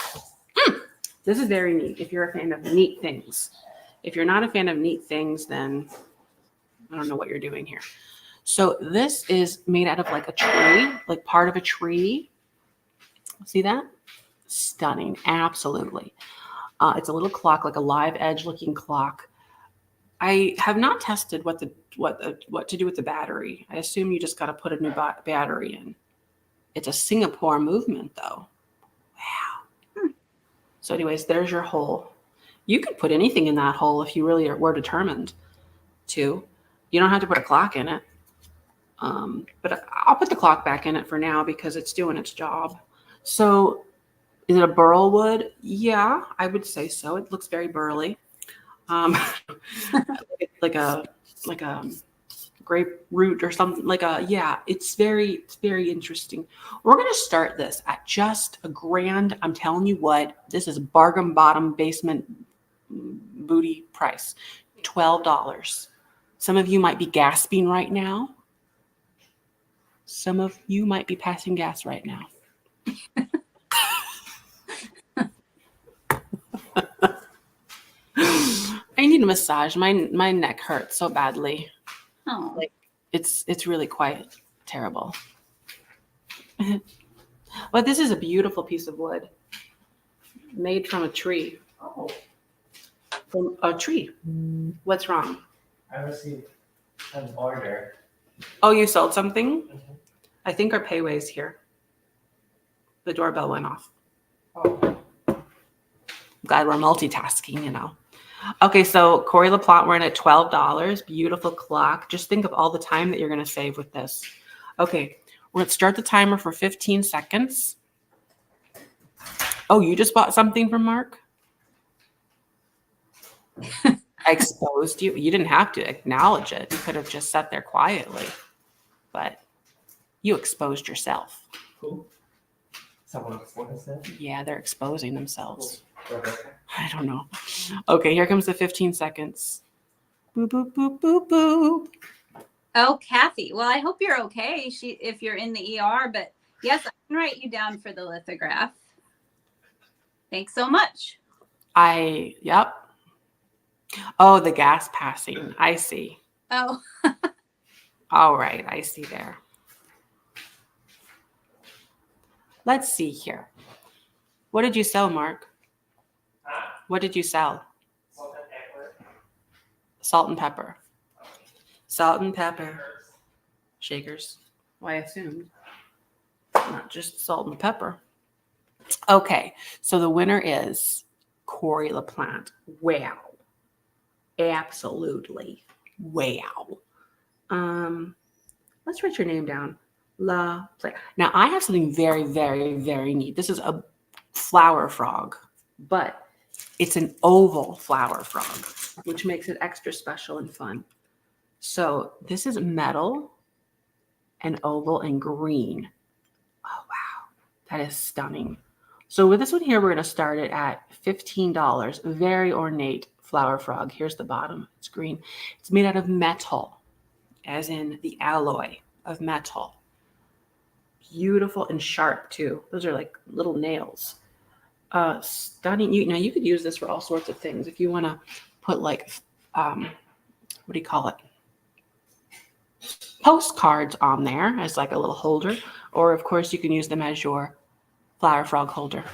Speaker 1: This is very neat if you're a fan of neat things. If you're not a fan of neat things, then I don't know what you're doing here. So this is made out of like a tree, like part of a tree. See that? Stunning. Absolutely. It's a little clock, like a live edge looking clock. I have not tested what to do with the battery. I assume you just got to put a new battery in. It's a Singapore movement though. Wow. So anyways, there's your hole. You could put anything in that hole if you really were determined to. You don't have to put a clock in it. But I'll put the clock back in it for now because it's doing its job. So is it a Burlwood? Yeah, I would say so. It looks very burly. like a grape root or something it's very interesting. We're going to start this at just a grand. I'm telling you what, this is bargain bottom basement booty price, $12. Some of you might be gasping right now. Some of you might be passing gas right now. I need a massage. My neck hurts so badly.
Speaker 2: Oh.
Speaker 1: Like it's really quite terrible. But this is a beautiful piece of wood made from a tree.
Speaker 3: Oh,
Speaker 1: From a tree. What's wrong?
Speaker 3: I received an order.
Speaker 1: Oh, you sold something?
Speaker 3: Mhm.
Speaker 1: I think our payway's here. The doorbell went off.
Speaker 3: Oh,
Speaker 1: Glad we're multitasking, you know. Okay, so Corey LaPlante, we're in at $12. Beautiful clock. Just think of all the time that you're going to save with this. Okay, we're going to start the timer for 15 seconds. Oh, you just bought something from Mark? I exposed you. You didn't have to acknowledge it. You could have just sat there quietly. But you exposed yourself.
Speaker 3: who? Someone what is that?
Speaker 1: Yeah, they're exposing themselves.
Speaker 3: Rebecca?
Speaker 1: I don't know. Okay, here comes the 15 seconds. Boop, boop, boop, boop, boop.
Speaker 2: Oh, Kathy. Well, I hope you're okay. If you're in the ER, but yes, I can write you down for the lithograph. Thanks so much.
Speaker 1: Yep. Oh, the gas passing. I see.
Speaker 2: Oh,
Speaker 1: All right, I see there. Let's see here. What did you sell, Mark?
Speaker 3: Huh?
Speaker 1: What did you sell?
Speaker 3: Salt and pepper.
Speaker 1: Salt and pepper.
Speaker 3: Okay.
Speaker 1: Salt and pepper.
Speaker 3: Peppers.
Speaker 1: Shakers. Well, I assumed. Not just salt and pepper. Okay, so the winner is Corey LaPlante. Wow. Absolutely. Wow. Let's write your name down. LaPlante. Now I have something very, very, very neat. This is a flower frog, but it's an oval flower frog, which makes it extra special and fun. So this is metal and oval and green. Oh, wow. That is stunning. So with this one here, we're going to start it at $15. Very ornate flower frog. Here's the bottom. It's green. It's made out of metal, as in the alloy of metal. Beautiful and sharp too. Those are like little nails. Stunning. Now you could use this for all sorts of things. If you want to put like, what do you call it? Postcards on there as like a little holder. Or of course you can use them as your flower frog holder.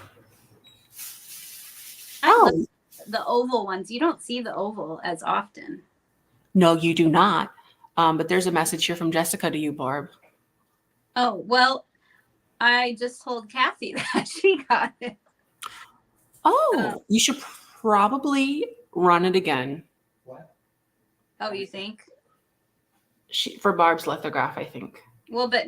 Speaker 2: I love the oval ones. You don't see the oval as often.
Speaker 1: No, you do not. But there's a message here from Jessica to you, Barb.
Speaker 2: Oh, well, I just told Kathy that she got it.
Speaker 1: Oh, you should probably run it again.
Speaker 3: What?
Speaker 2: Oh, you think?
Speaker 1: For Barb's lithograph, I think.
Speaker 2: Well, but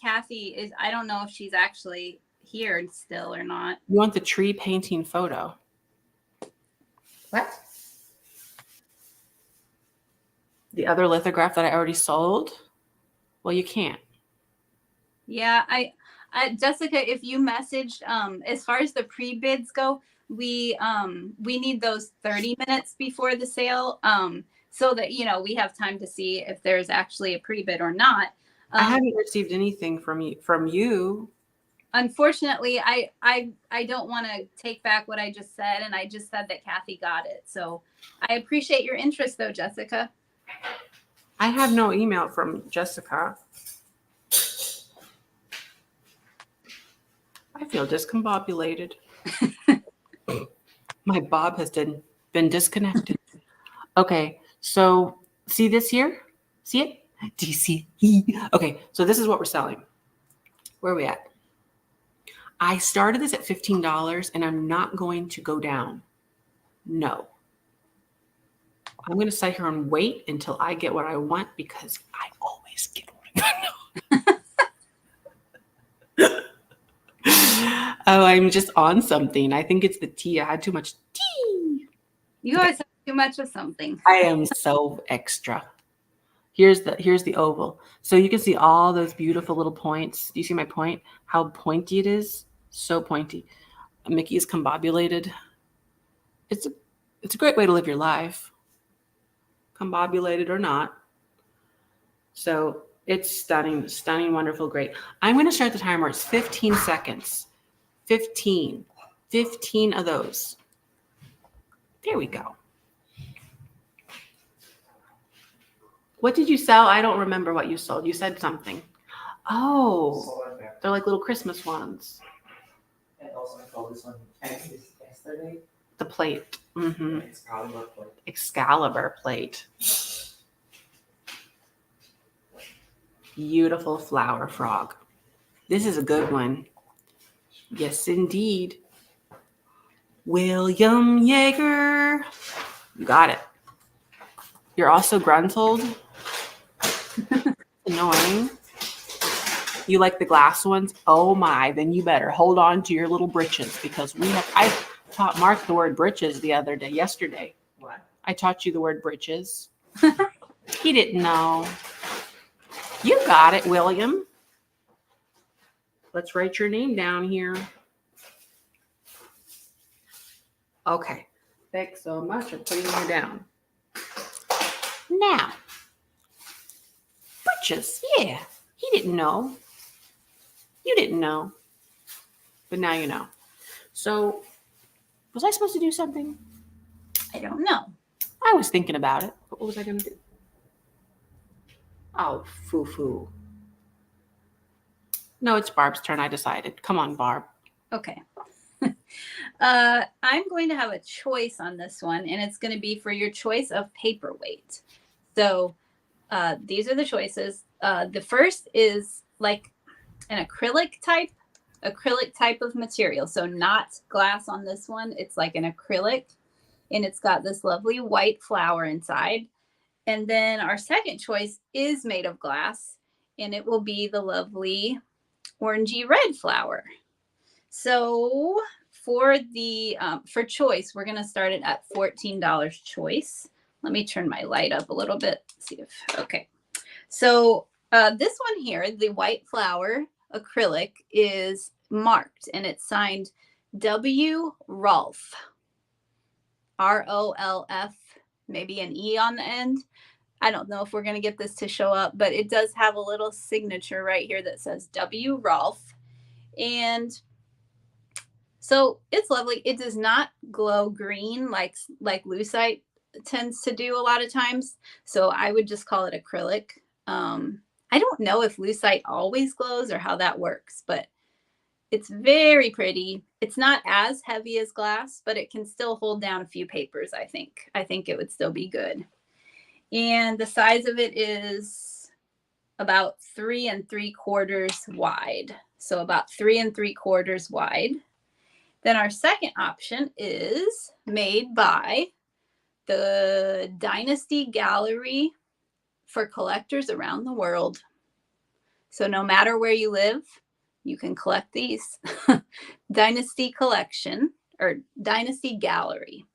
Speaker 2: Kathy is, I don't know if she's actually here still or not.
Speaker 1: You want the tree painting photo.
Speaker 3: What?
Speaker 1: The other lithograph that I already sold? Well, you can't.
Speaker 2: Yeah, I Jessica, if you messaged, as far as the pre-bids go, we need those 30 minutes before the sale, so that, you know, we have time to see if there's actually a pre-bid or not.
Speaker 1: I haven't received anything from you.
Speaker 2: Unfortunately, I don't want to take back what I just said, and I just said that Kathy got it. So I appreciate your interest, though, Jessica.
Speaker 1: I have no email from Jessica. I feel discombobulated. My bob has been disconnected. Okay, so see this here? See it? Do you see it? Okay, so this is what we're selling. Where are we at? I started this at $15 and I'm not going to go down. No. I'm going to sit here and wait until I get what I want, because I always get what I want. Oh, I'm just on something. I think it's the tea. I had too much tea.
Speaker 2: You always have too much of something.
Speaker 1: I am so extra. Here's the oval. So you can see all those beautiful little points. Do you see my point? How pointy it is? So pointy. Mickey is combobulated. It's a great way to live your life. Combobulated or not. So it's stunning, stunning, wonderful, great. I'm going to start the timer. It's 15 seconds. 15 of those. There we go. What did you sell? I don't remember what you sold. You said something. Oh,
Speaker 3: Salt and pepper.
Speaker 1: they're like little Christmas ones.
Speaker 3: And also I called this one yesterday.
Speaker 1: The plate. Mm-hmm.
Speaker 3: It's probably not like
Speaker 1: Excalibur plate. Beautiful flower frog. This is a good one. Yes, indeed. William Yeager. You got it. You're also gruntled. Annoying. You like the glass ones? Oh my, then you better hold on to your little britches, because I taught Mark the word britches yesterday.
Speaker 3: what?
Speaker 1: I taught you the word britches. He didn't know. You got it, William. Let's write your name down here. Okay. Thanks so much for putting you down. Now, britches. Yeah. He didn't know. You didn't know. But now you know. So, was I supposed to do something?
Speaker 2: I don't know.
Speaker 1: I was thinking about it. But what was I going to do? Oh, foo-foo. No, it's Barb's turn, I decided. Come on, Barb.
Speaker 2: Okay. I'm going to have a choice on this one, and it's going to be for your choice of paperweight. So these are the choices. The first is like an acrylic type of material. So not glass on this one. It's like an acrylic, and it's got this lovely white flower inside. And then our second choice is made of glass, and it will be the lovely orangey red flower. So for the for choice, we're going to start it at $14 choice. Let me turn my light up a little bit. See if okay. So this one here, the white flower acrylic, is marked, and it's signed W. Rolf. ROLF, maybe an E on the end. I don't know if we're going to get this to show up, but it does have a little signature right here that says W. Rolf. And so it's lovely. It does not glow green like lucite tends to do a lot of times. So I would just call it acrylic. I don't know if lucite always glows or how that works, but it's very pretty. It's not as heavy as glass, but it can still hold down a few papers, I think. I think it would still be good. And the size of it is about 3 3/4 wide. So about 3 3/4 wide. Then our second option is made by the Dynasty Gallery for collectors around the world. So no matter where you live, you can collect these. Dynasty Collection or Dynasty Gallery.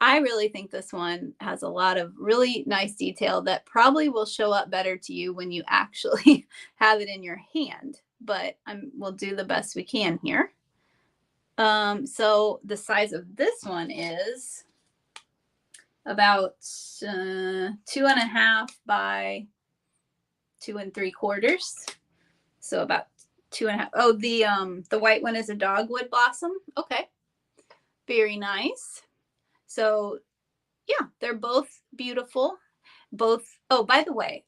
Speaker 2: I really think this one has a lot of really nice detail that probably will show up better to you when you actually have it in your hand, but we'll do the best we can here. So the size of this one is about 2.5 by 2 3/4. So about 2.5. Oh, the white one is a dogwood blossom. Okay. Very nice. So yeah, they're both beautiful. Oh, by the way,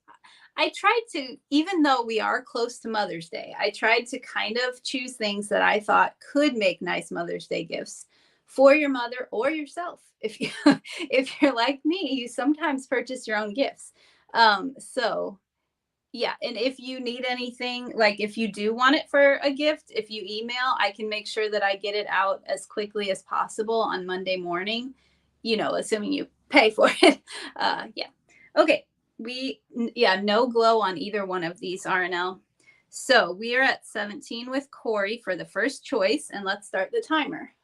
Speaker 2: I tried to, even though we are close to Mother's Day, I tried to kind of choose things that I thought could make nice Mother's Day gifts for your mother or yourself. If you're like me, you sometimes purchase your own gifts. So yeah, and if you need anything, like if you do want it for a gift, if you email, I can make sure that I get it out as quickly as possible on Monday morning, assuming you pay for it. Yeah. Okay. No glow on either one of these, RNL. So we are at 17 with Corey for the first choice, and let's start the timer.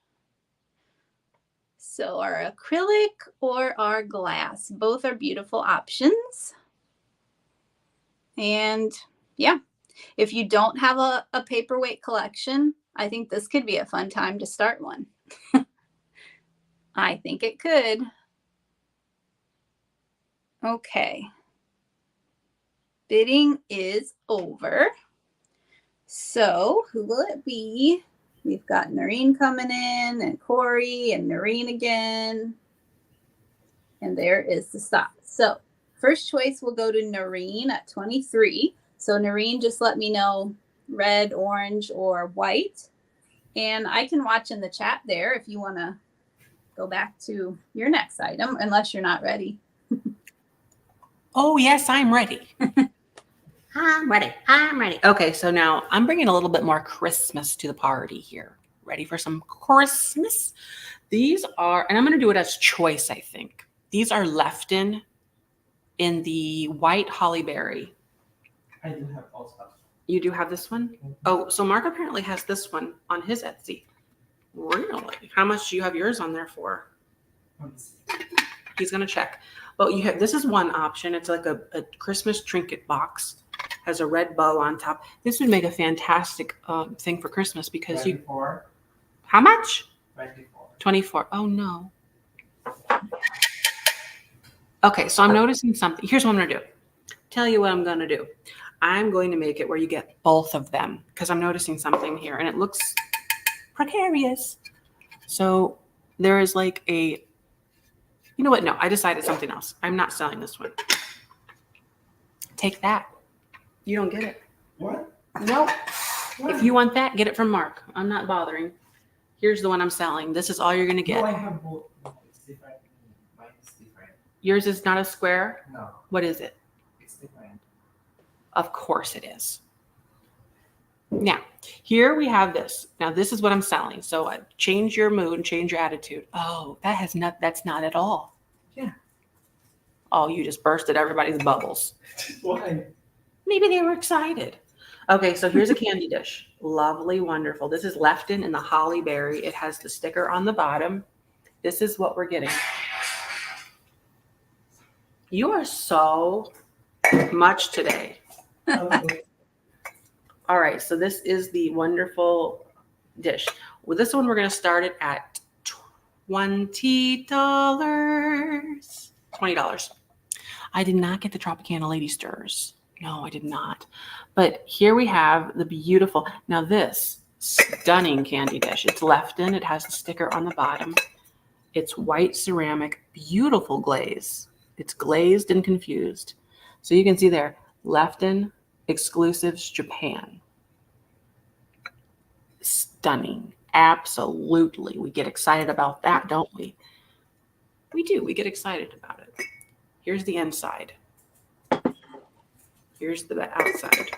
Speaker 2: So our acrylic or our glass, both are beautiful options. And yeah, if you don't have a paperweight collection, I think this could be a fun time to start one. I think it could. Okay. Bidding is over. So who will it be? We've got Noreen coming in and Corey and Noreen again. And there is the stop. So first choice will go to Noreen at 23. So Noreen, just let me know red, orange, or white. And I can watch in the chat there if you want to go back to your next item, unless you're not ready.
Speaker 1: Oh, yes, I'm ready. I'm ready. Okay, so now I'm bringing a little bit more Christmas to the party here. Ready for some Christmas? These are, and I'm going to do it as choice, I think. These are Lefton in the white hollyberry.
Speaker 3: I do have also.
Speaker 1: You do have this one?
Speaker 3: Mm-hmm.
Speaker 1: Oh, so Mark apparently has this one on his Etsy. Really? How much do you have yours on there for? He's going to check. Well, you have, this is one option. It's like a Christmas trinket box. Has a red bow on top. This would make a fantastic thing for Christmas because
Speaker 3: 24.
Speaker 1: How much?
Speaker 3: 24.
Speaker 1: 24. Oh, no. Okay, so I'm noticing something. Here's what I'm going to do. Tell you what I'm going to do. I'm going to make it where you get both of them because I'm noticing something here and it looks precarious. So there is like a, you know what? No, I decided something else. I'm not selling this one. Take that. You don't get it.
Speaker 3: What?
Speaker 1: Nope. If you want that, get it from Mark. I'm not bothering. Here's the one I'm selling. This is all you're gonna
Speaker 3: No,
Speaker 1: get.
Speaker 3: I have both. No, it's different. Mine is different.
Speaker 1: Yours is not a square.
Speaker 3: No,
Speaker 1: What is it?
Speaker 3: it's different.
Speaker 1: Of course it is. Now, here we have this. Now, this is what I'm selling. So change your mood and change your attitude. Oh, that's not at all.
Speaker 3: Yeah.
Speaker 1: Oh, you just bursted everybody's bubbles.
Speaker 3: Why?
Speaker 1: Maybe they were excited. Okay, so here's a candy dish. Lovely, wonderful. This is Lefton in the holly berry. It has the sticker on the bottom. This is what we're getting. You are so much today.
Speaker 3: Okay.
Speaker 1: All right, so this is the wonderful dish. With this one, we're going to start it at $20. $20. I did not get the Tropicana Lady Stirs. No, I did not. But here we have the beautiful, now this stunning candy dish. It's Lefton. It has the sticker on the bottom. It's white ceramic, beautiful glaze. It's glazed and confused. So you can see there, Lefton Exclusives Japan. Stunning. Absolutely. We get excited about that, don't we? We do. We get excited about it. Here's the inside. Here's the outside.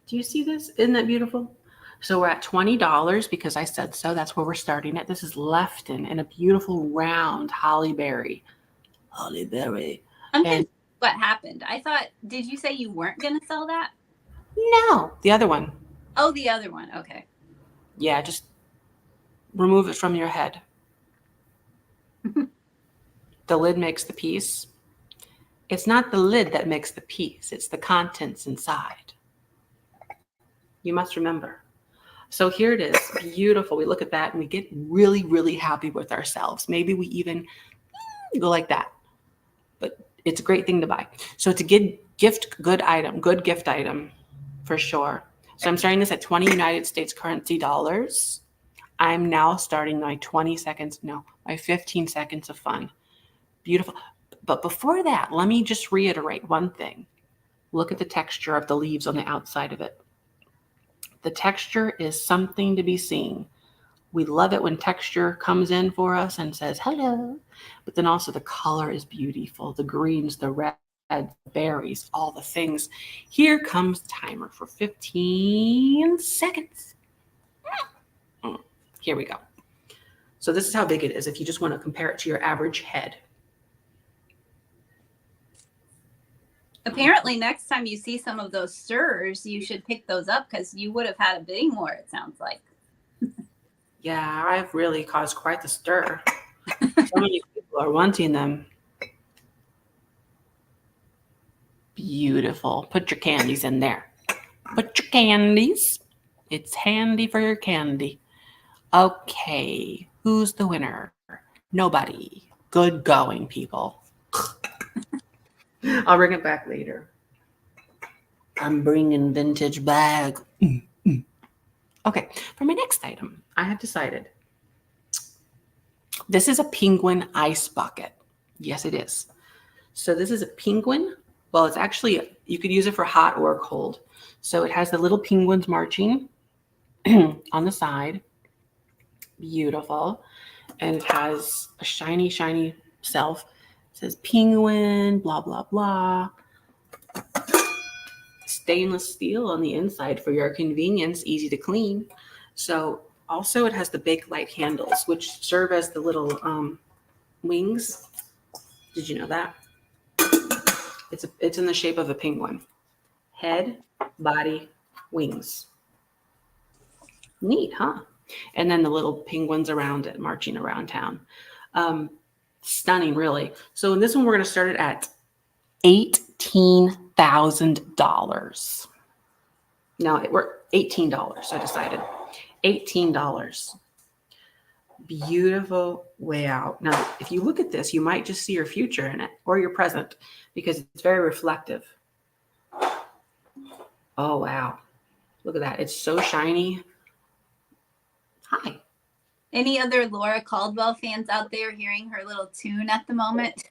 Speaker 1: Do you see this? Isn't that beautiful? So we're at $20 because I said so. That's where we're starting at. This is Lefton in a beautiful round holly berry. Holly berry.
Speaker 2: I'm
Speaker 1: And
Speaker 2: confused what happened. I thought, did you say you weren't going to sell that?
Speaker 1: no, the other one.
Speaker 2: Oh, the other one. Okay.
Speaker 1: Yeah, just remove it from your head. The lid makes the piece. It's not the lid that makes the piece. It's the contents inside. You must remember. So here it is. Beautiful. We look at that and we get really, really happy with ourselves. Maybe we even go like that. But it's a great thing to buy. So it's a good gift item for sure. So I'm starting this at 20 United States currency dollars. I'm now starting my 15 seconds of fun. Beautiful. But before that, let me just reiterate one thing. Look at the texture of the leaves on the outside of it. The texture is something to be seen. We love it when texture comes in for us and says hello. But then also the color is beautiful. The greens, the reds, the berries, all the things. Here comes the timer for 15 seconds. Here we go. So this is how big it is if you just want to compare it to your average head.
Speaker 2: Apparently, next time you see some of those stirrers, you should pick those up because you would have had a bidding war, it sounds like.
Speaker 1: Yeah, I've really caused quite the stir. So many people are wanting them. Beautiful. Put your candies in there. Put your candies. It's handy for your candy. Okay, who's the winner? Nobody. Good going, people. I'll bring it back later. I'm bringing vintage bag. Okay, for my next item, I have decided. This is a penguin ice bucket. Yes, it is. So this is a penguin. Well, it's actually, you could use it for hot or cold. So it has the little penguins marching on the side. Beautiful. And it has a shiny, shiny self. It says penguin, blah, blah, blah. Stainless steel on the inside for your convenience, easy to clean. So also it has the bake light handles, which serve as the little wings. Did you know that? It's in the shape of a penguin. Head, body, wings. Neat, huh? And then the little penguins around it, marching around town. Stunning, really. So in this one, we're going to start it at $18,000. No, we're $18. I decided $18. Beautiful way out. Now, if you look at this, you might just see your future in it or your present because it's very reflective. Oh, wow. Look at that. It's so shiny. Hi.
Speaker 2: Any other Laura Caldwell fans out there hearing her little tune at the moment?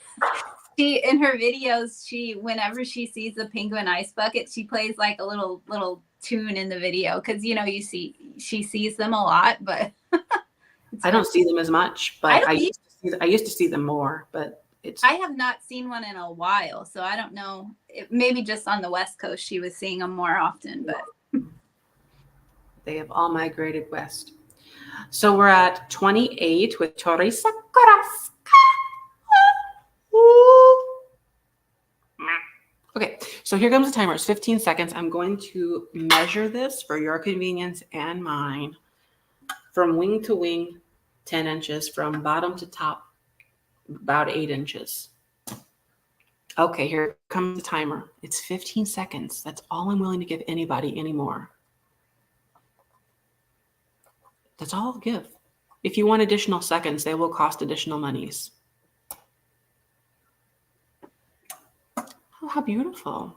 Speaker 2: She in her videos, whenever she sees the penguin ice bucket, she plays like a little tune in the video because she sees them a lot, but
Speaker 1: I don't see them as much, but
Speaker 2: don't
Speaker 1: I used to see them more, but
Speaker 2: I have not seen one in a while, so I don't know. Maybe just on the West Coast she was seeing them more often, but
Speaker 1: they have all migrated west. So we're at 28 with Teresa Carrasca. Okay, so here comes the timer. It's 15 seconds. I'm going to measure this for your convenience and mine. From wing to wing, 10 inches. From bottom to top, about 8 inches. Okay, here comes the timer. It's 15 seconds. That's all I'm willing to give anybody anymore. That's all I'll give. If you want additional seconds, they will cost additional monies. Oh, how beautiful.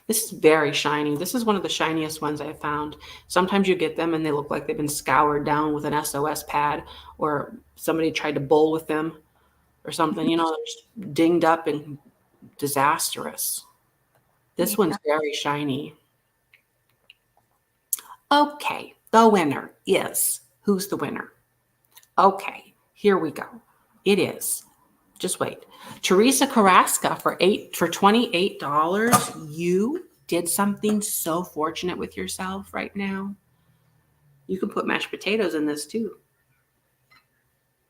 Speaker 1: This is very shiny. This is one of the shiniest ones I've found. Sometimes you get them and they look like they've been scoured down with an SOS pad, or somebody tried to bowl with them or something. You know, they're just dinged up and disastrous. This one's very shiny. Okay, the winner is, who's the winner? Okay, here we go. It is, just wait, Teresa Carrasca for $28. You did something so fortunate with yourself right now. You can put mashed potatoes in this too.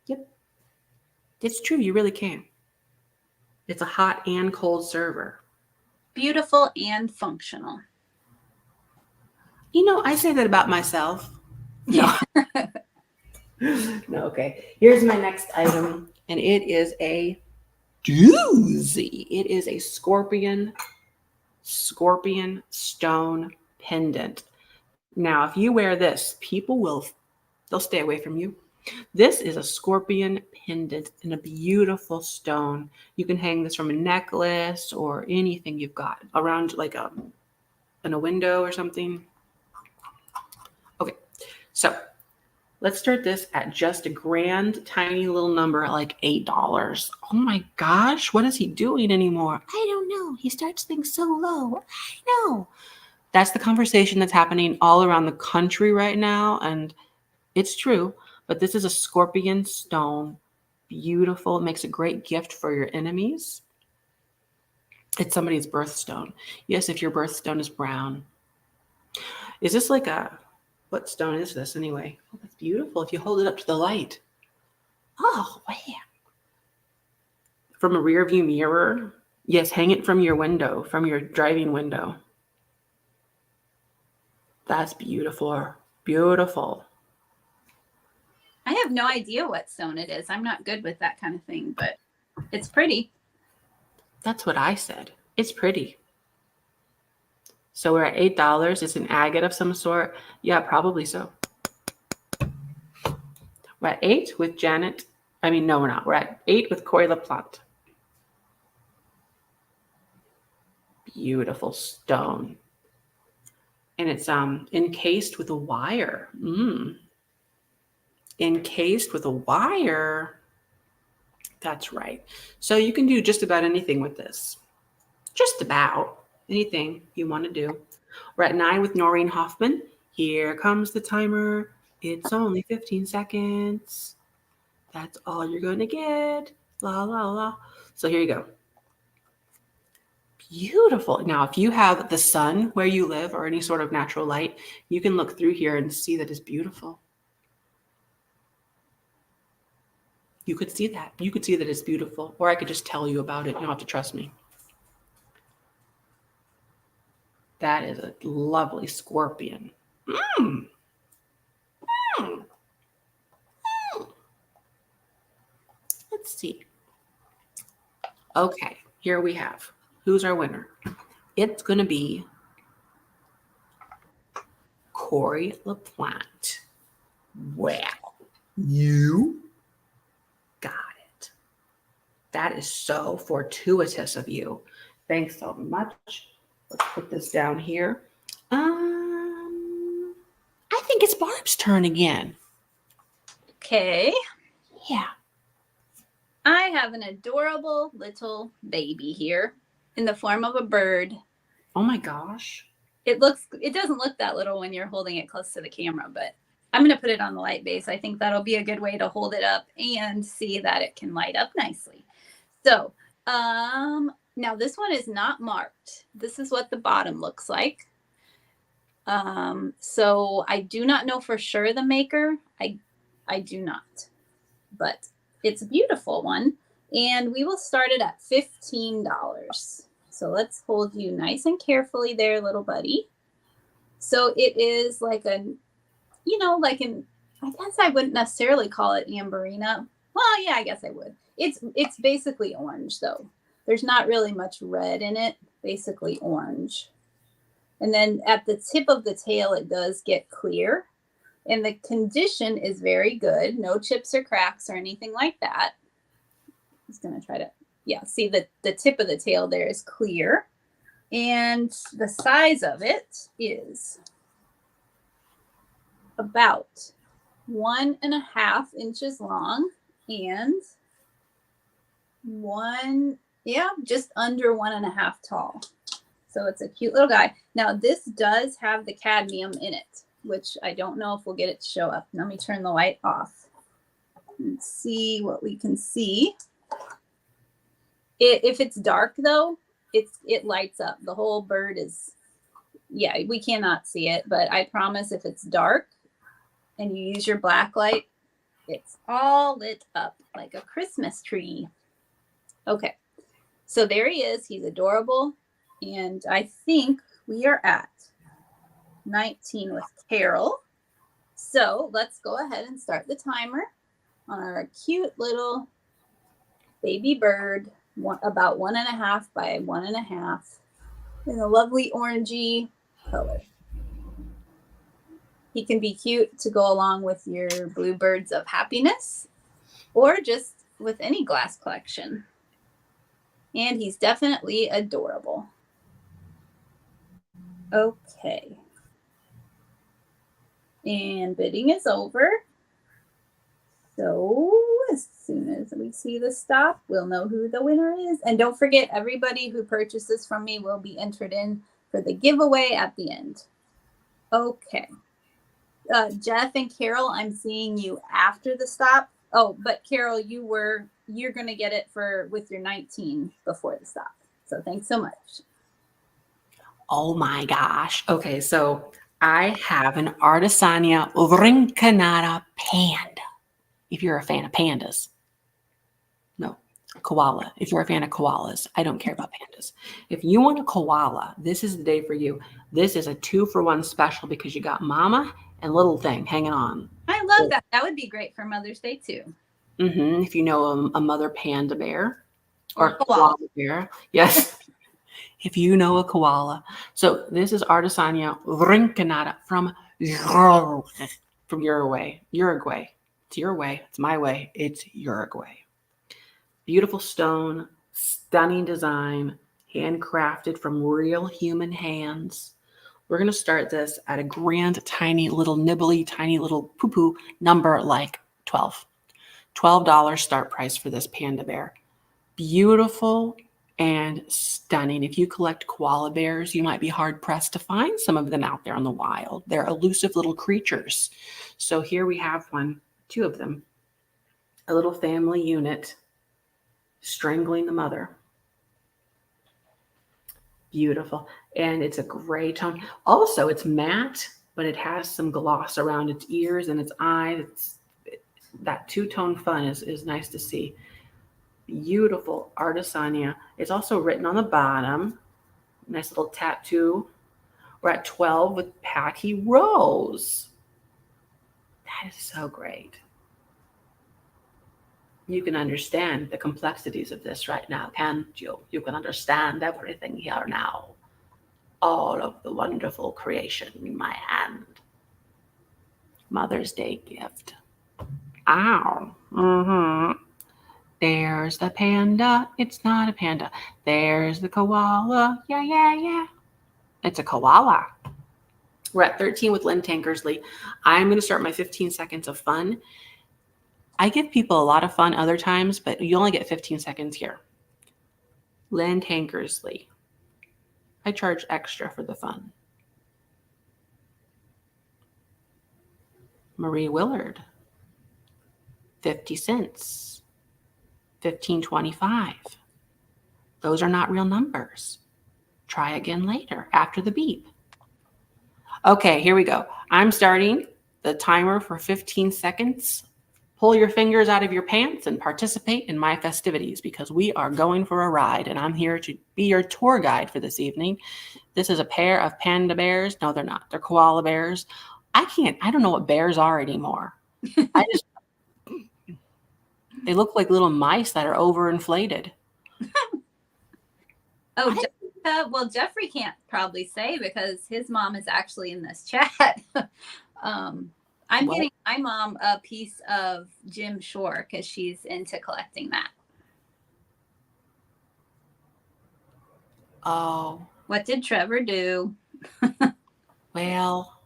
Speaker 1: Yep, it's true. You really can. It's a hot and cold server.
Speaker 2: beautiful and functional.
Speaker 1: You know, I say that about myself. No. No, okay. Here's my next item, and it is a doozy. It is a scorpion stone pendant. Now, if you wear this, they'll stay away from you. This is a scorpion pendant in a beautiful stone. You can hang this from a necklace or anything you've got around, like in a window or something. Okay, so let's start this at just a grand tiny little number at like $8. Oh my gosh, what is he doing anymore? I don't know. He starts things so low. I know. That's the conversation that's happening all around the country right now, and it's true. But this is a scorpion stone. Beautiful. It makes a great gift for your enemies. It's somebody's birthstone. Yes, if your birthstone is brown. Is this like what stone is this anyway? Oh, that's beautiful. If you hold it up to the light. Oh, wow. From a rear view mirror. Yes, hang it from your window, from your driving window. That's beautiful. Beautiful.
Speaker 2: I have no idea what stone it is. I'm not good with that kind of thing, but it's pretty.
Speaker 1: That's what I said. It's pretty. So we're at $8. It's an agate of some sort. Yeah, probably so. We're at 8 with Janet. I mean, no, we're not. We're at 8 with Koala Plant. Beautiful stone. And it's encased with a wire. Encased with a wire. That's right. So you can do just about anything with this. Just about anything you want to do. We're at 9 with Noreen Hoffman. Here comes the timer. It's only 15 seconds. That's all you're going to get. La, la, la. So here you go. Beautiful. Now, if you have the sun where you live or any sort of natural light, you can look through here and see that it's beautiful. You could see that. You could see that it's beautiful. Or I could just tell you about it. You don't have to trust me. That is a lovely scorpion. Let's see. Okay, here we have. Who's our winner? It's going to be Corey LaPlante. Well, you got it. That is so fortuitous of you. Thanks so much. Let's put this down here. I think it's Barb's turn again.
Speaker 2: Okay.
Speaker 1: Yeah.
Speaker 2: I have an adorable little baby here in the form of a bird.
Speaker 1: Oh my gosh.
Speaker 2: It doesn't look that little when you're holding it close to the camera, but I'm going to put it on the light base. I think that'll be a good way to hold it up and see that it can light up nicely. So, now this one is not marked. This is what the bottom looks like. So I do not know for sure the maker. I do not, but it's a beautiful one. And we will start it at $15. So let's hold you nice and carefully there, little buddy. So it is like I guess I wouldn't necessarily call it Amberina. Well, yeah, I guess I would. It's basically orange though. There's not really much red in it, basically orange. And then at the tip of the tail, it does get clear. And the condition is very good. No chips or cracks or anything like that. I'm just going to try to, see the tip of the tail there is clear. And the size of it is about 1.5 inches long and just under 1.5 tall. So it's a cute little guy. Now this does have the cadmium in it, which I don't know if we'll get it to show up. Let me turn the light off and see what we can see. If it's dark though, it lights up. The whole bird is, we cannot see it, but I promise if it's dark and you use your black light, it's all lit up like a Christmas tree. Okay, so there he is. He's adorable. And I think we are at 19 with Carol. So let's go ahead and start the timer on our cute little baby bird, about 1.5 by 1.5 in a lovely orangey color. He can be cute to go along with your bluebirds of happiness or just with any glass collection. And he's definitely adorable. Okay. And bidding is over. So as soon as we see the stop, we'll know who the winner is. And don't forget, everybody who purchases from me will be entered in for the giveaway at the end. Okay. Jeff and Carol, I'm seeing you after the stop. Oh, but Carol, you're going to get it with your 19 before the stop. So thanks so much.
Speaker 1: Oh my gosh. Okay, so I have an Artesania Rinconata panda. If you're a fan of pandas. No, koala. If you're a fan of koalas. I don't care about pandas. If you want a koala, this is the day for you. This is a 2-for-1 special because you got mama and little thing hanging on.
Speaker 2: I love that. That would be great for Mother's Day too.
Speaker 1: If you know a mother panda bear or
Speaker 2: a koala
Speaker 1: bear. Yes. If you know a koala. So this is Artesania Rinconata from Uruguay. It's your way. It's my way. It's Uruguay. Beautiful stone, stunning design, handcrafted from real human hands. We're going to start this at a grand, tiny little nibbly, tiny little poo-poo number like 12. $12 start price for this panda bear. Beautiful and stunning. If you collect koala bears, you might be hard pressed to find some of them out there in the wild. They're elusive little creatures. So here we have two of them, a little family unit strangling the mother. Beautiful. And it's a gray tone. Also, it's matte, but it has some gloss around its ears and its eyes. That two-tone fun is nice to see. Beautiful Artesania. It's also written on the bottom. Nice little tattoo. We're at 12 with Patty Rose. That is so great. You can understand the complexities of this right now, can't you? You can understand everything here now. All of the wonderful creation in my hand. Mother's Day gift. Ow. There's the panda. It's not a panda. There's the koala. Yeah. It's a koala. We're at 13 with Lynn Tankersley. I'm going to start my 15 seconds of fun. I give people a lot of fun other times, but you only get 15 seconds here. Lynn Tankersley. I charge extra for the fun. Marie Willard. 50 cents. 15.25. Those are not real numbers. Try again later after the beep. Okay, here we go. I'm starting the timer for 15 seconds. Pull your fingers out of your pants and participate in my festivities because we are going for a ride and I'm here to be your tour guide for this evening. This is a pair of panda bears. No, they're not. They're koala bears. I don't know what bears are anymore. They look like little mice that are overinflated.
Speaker 2: Oh, Jessica, well, Jeffrey can't probably say because his mom is actually in this chat. I'm getting my mom a piece of Jim Shore because she's into collecting that.
Speaker 1: Oh.
Speaker 2: What did Trevor do?
Speaker 1: Well.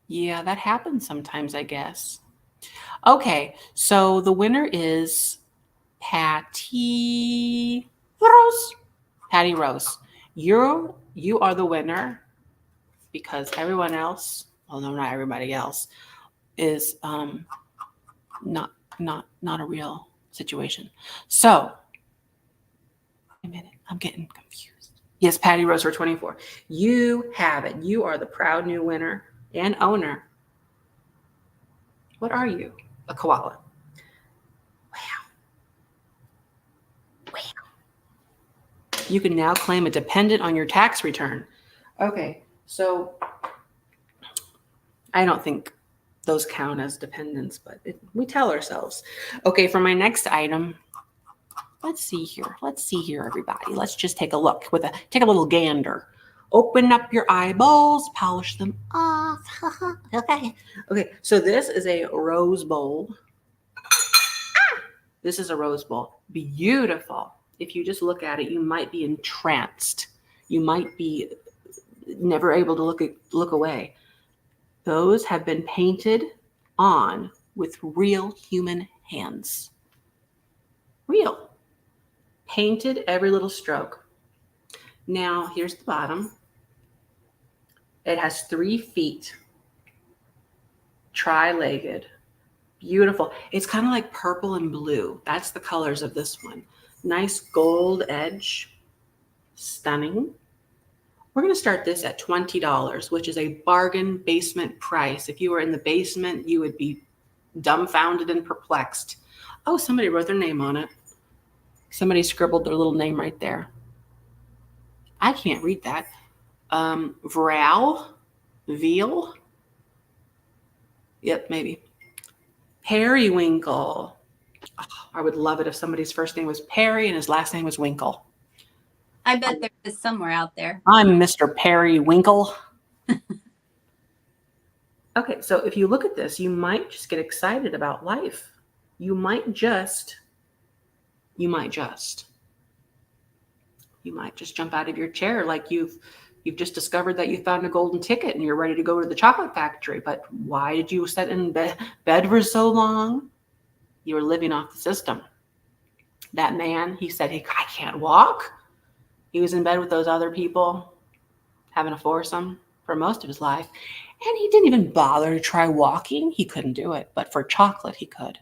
Speaker 1: Yeah, that happens sometimes, I guess. Okay, so the winner is Patty Rose. Patty Rose. You are the winner because everyone else, well, no, not everybody else, is not a real situation. So, wait a minute, I'm getting confused. Yes, Patty Rose for 24. You have it. You are the proud new winner and owner. What are you? A koala. Wow. You can now claim a dependent on your tax return. Okay, so I don't think those count as dependents, but we tell ourselves. Okay, for my next item, let's see here. Everybody. Let's just take a look take a little gander. Open up your eyeballs, polish them off. Okay. So this is a rose bowl. This is a rose bowl. Beautiful. If you just look at it, you might be entranced. You might be never able to look away. Those have been painted on with real human hands. Real. Painted every little stroke. Now, here's the bottom. It has 3 feet. Tri-legged. Beautiful. It's kind of like purple and blue. That's the colors of this one. Nice gold edge. Stunning. We're going to start this at $20, which is a bargain basement price. If you were in the basement, you would be dumbfounded and perplexed. Oh, somebody wrote their name on it. Somebody scribbled their little name right there. I can't read that. Veal. Yep, maybe. Periwinkle. Oh, I would love it if somebody's first name was Perry and his last name was Winkle.
Speaker 2: I bet there is somewhere out there.
Speaker 1: I'm Mr. Periwinkle. Okay, so if you look at this, you might just get excited about life. You might just jump out of your chair like you've just discovered that you found a golden ticket and you're ready to go to the chocolate factory. But why did you sit in bed for so long? You were living off the system. That man, he said, "Hey, I can't walk." He was in bed with those other people, having a foursome for most of his life. And he didn't even bother to try walking. He couldn't do it. But for chocolate, he could.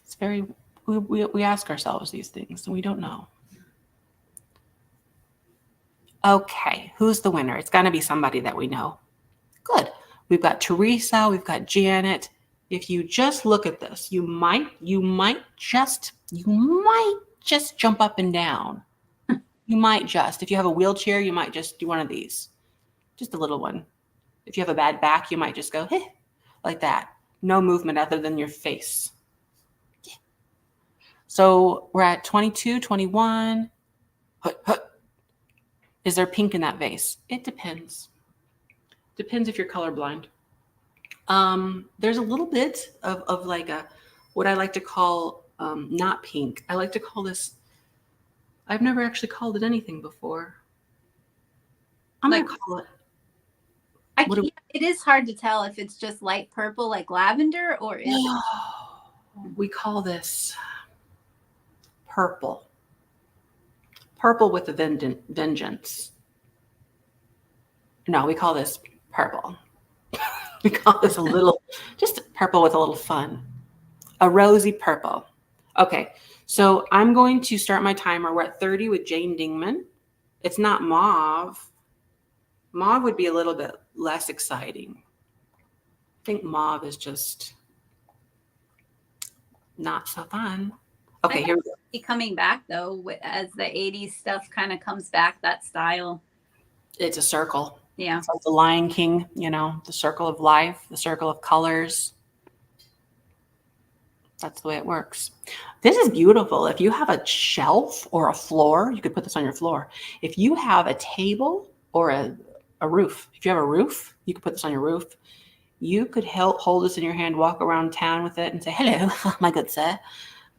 Speaker 1: It's very, we ask ourselves these things and we don't know. Okay, who's the winner? It's going to be somebody that we know. Good. We've got Teresa, we've got Janet. If you just look at this, you might just jump up and down. You might just. If you have a wheelchair, you might just do one of these. Just a little one. If you have a bad back, you might just go, hey, like that. No movement other than your face. Yeah. So we're at 22, 21. Is there pink in that vase? It depends. Depends if you're colorblind. There's a little bit of like what I like to call not pink. I like to call this, I've never actually called it anything before. I'm
Speaker 2: Like-
Speaker 1: gonna call it.
Speaker 2: I
Speaker 1: What do-
Speaker 2: can't, it is hard to tell if it's just light purple like lavender or is it
Speaker 1: We call this purple. Purple with a vengeance. No, we call this purple. We call this a little, just purple with a little fun. A rosy purple. Okay, so I'm going to start my timer. We're at 30 with Jane Dingman. It's not mauve. Mauve would be a little bit less exciting. I think mauve is just not so fun. Okay, here we go.
Speaker 2: be coming back though as the 80s stuff kind of comes back, that style.
Speaker 1: It's a circle.
Speaker 2: Yeah.
Speaker 1: It's like the Lion King, you know, the circle of life, the circle of colors. That's the way it works. This is beautiful. If you have a shelf or a floor, you could put this on your floor. If you have a table or a roof, if you have a roof, you could put this on your roof. You could hold this in your hand, walk around town with it and say, hello, my good sir.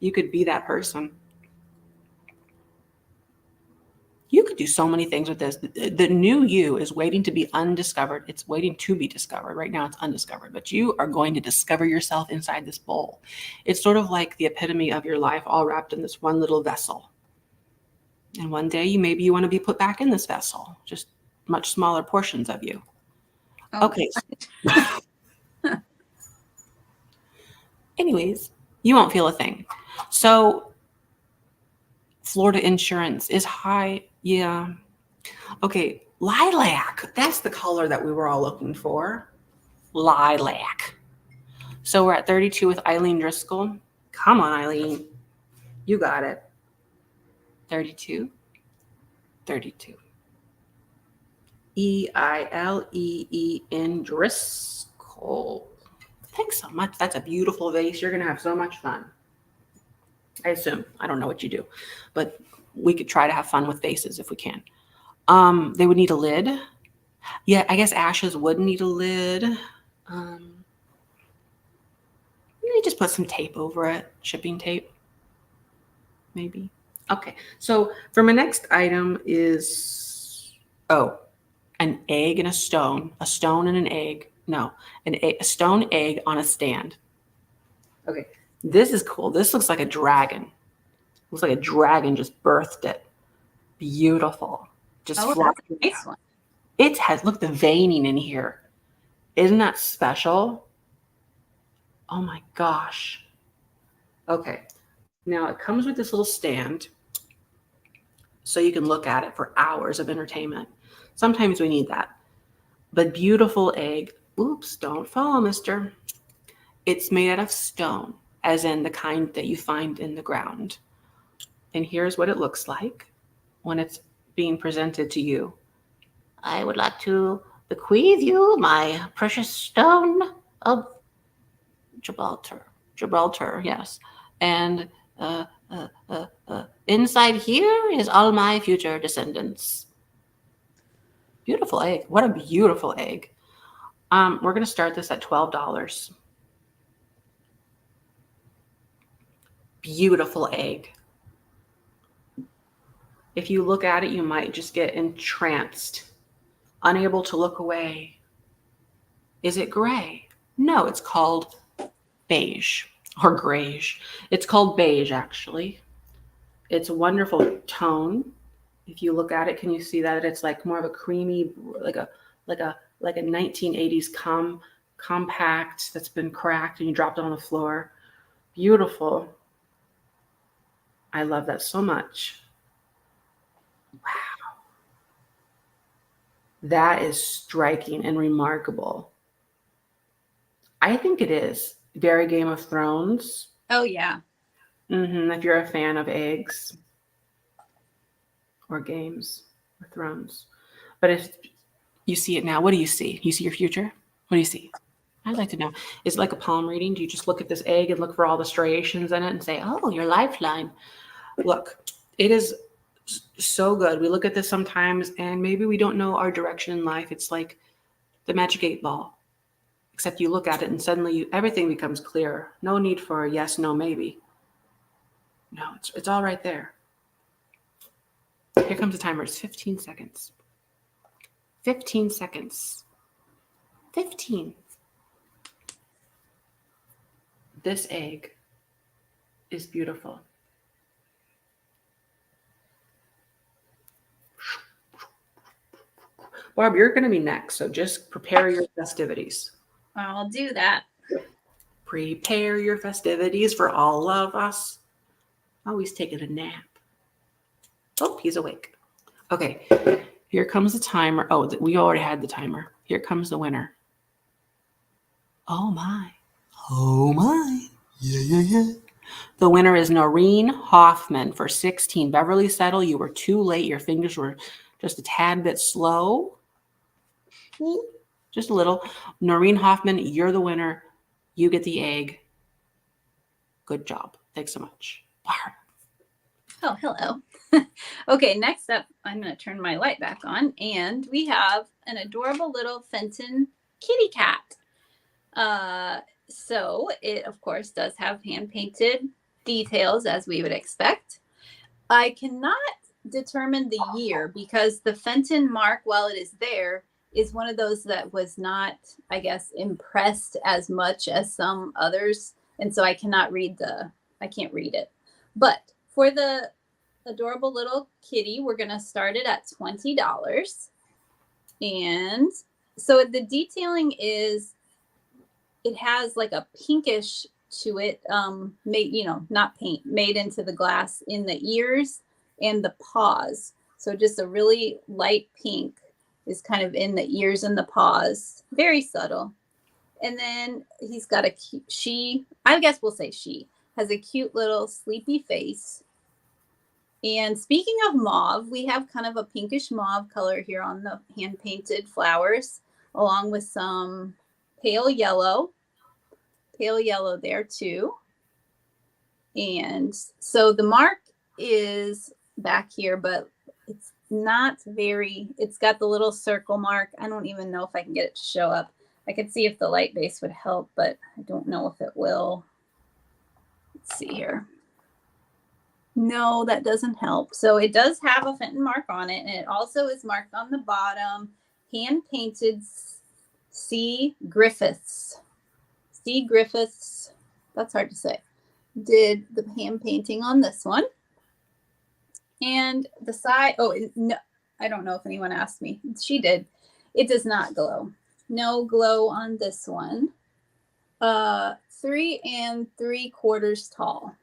Speaker 1: You could be that person. You could do so many things with this. The new you is waiting to be undiscovered. It's waiting to be discovered. Right now it's undiscovered, but you are going to discover yourself inside this bowl. It's sort of like the epitome of your life all wrapped in this one little vessel. And one day maybe you want to be put back in this vessel, just much smaller portions of you.
Speaker 2: Oh,
Speaker 1: Okay. Anyways, you won't feel a thing. So Florida insurance is high. Yeah. Okay. Lilac. That's the color that we were all looking for. Lilac. So we're at 32 with Eileen Driscoll. Come on, Eileen. You got it. 32. 32. Eileen Driscoll. Thanks so much. That's a beautiful vase. You're going to have so much fun. I assume. I don't know what you do, but we could try to have fun with vases if we can. They would need a lid. Yeah, I guess ashes would need a lid. Maybe just put some tape over it, shipping tape, maybe. Okay, so for my next item is, an egg and a stone and an egg. No, a stone egg on a stand. Okay, this is cool. This looks like a dragon. Looks like a dragon just birthed it. Beautiful. Just
Speaker 2: that's
Speaker 1: flopped.
Speaker 2: a nice one.
Speaker 1: It has, look, the veining in here. Isn't that special? Oh my gosh. Okay. Now it comes with this little stand so you can look at it for hours of entertainment. Sometimes we need that. But beautiful egg. Oops, don't fall, mister. It's made out of stone, as in the kind that you find in the ground. And here's what it looks like when it's being presented to you. I would like to bequeath you my precious stone of Gibraltar, yes. And inside here is all my future descendants. Beautiful egg. What a beautiful egg. We're going to start this at $12. Beautiful egg. If you look at it, you might just get entranced, unable to look away. Is it gray? No, it's called beige or grayish. It's called beige, actually. It's a wonderful tone. If you look at it, can you see that it's like more of a creamy, like a 1980s compact that's been cracked and you dropped it on the floor. Beautiful. I love that so much. Wow. That is striking and remarkable. I think it is very Game of Thrones.
Speaker 2: Oh yeah.
Speaker 1: If you're a fan of eggs or games or thrones. But if you see it now, what do you see? You see your future? What do you see? I'd like to know. Is it like a palm reading? Do you just look at this egg and look for all the striations in it and say, oh, your lifeline? Look, it is so good. We look at this sometimes and maybe we don't know our direction in life. It's like the magic 8-ball, except you look at it and suddenly everything becomes clear. No need for a yes, no, maybe. No, it's all right there. Here comes the timer. It's 15 seconds. 15 seconds. 15. This egg is beautiful. Barb, you're going to be next, so just prepare your festivities.
Speaker 2: I'll do that.
Speaker 1: Prepare your festivities for all of us. Oh, he's taking a nap. Oh, he's awake. Okay, here comes the timer. Oh, we already had the timer. Here comes the winner. Oh, my. Oh, my. Yeah. The winner is Noreen Hoffman for 16. Beverly Settle, you were too late. Your fingers were just a tad bit slow. Just a little. Noreen Hoffman, you're the winner. You get the egg. Good job. Thanks so much. Barb.
Speaker 2: Oh, hello. Okay, next up, I'm going to turn my light back on, and we have an adorable little Fenton kitty cat. So it, of course, does have hand-painted details, as we would expect. I cannot determine the year because the Fenton mark, while it is there, is one of those that was not, I guess, impressed as much as some others. And so I can't read it. But for the adorable little kitty, we're going to start it at $20. And so the detailing is, it has like a pinkish to it, made, not paint, made into the glass in the ears and the paws. So just a really light pink is kind of in the ears and the paws. Very subtle. And then he's got she has a cute little sleepy face. And speaking of mauve, we have kind of a pinkish mauve color here on the hand-painted flowers, along with some pale yellow there too. And so the mark is back here, but it's not very, it's got the little circle mark. I don't even know if I can get it to show up. I could see if the light base would help, but I don't know if it will. Let's see here. No, that doesn't help. So it does have a Fenton mark on it, and it also is marked on the bottom, hand-painted C. Griffiths. C. Griffiths, that's hard to say, did the hand painting on this one. And the side, no, I don't know if anyone asked me. She did. It does not glow. No glow on this one. 3 3/4 tall.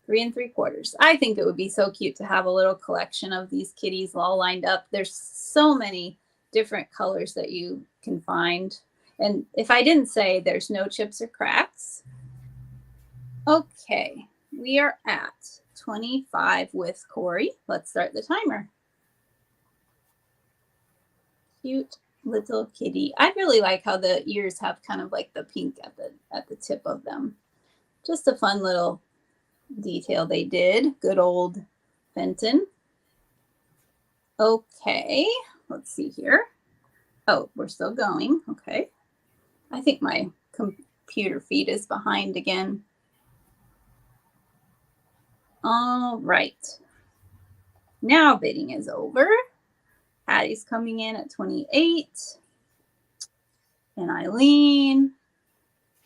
Speaker 2: 3 3/4. I think it would be so cute to have a little collection of these kitties all lined up. There's so many different colors that you can find. And if I didn't say, there's no chips or cracks. Okay, we are at 25 with Corey. Let's start the timer. Cute little kitty. I really like how the ears have kind of like the pink at the tip of them. Just a fun little detail they did. Good old Fenton. Okay, let's see here. Oh, we're still going. Okay. I think my computer feed is behind again. All right. Now bidding is over. Patty's coming in at 28. And Eileen.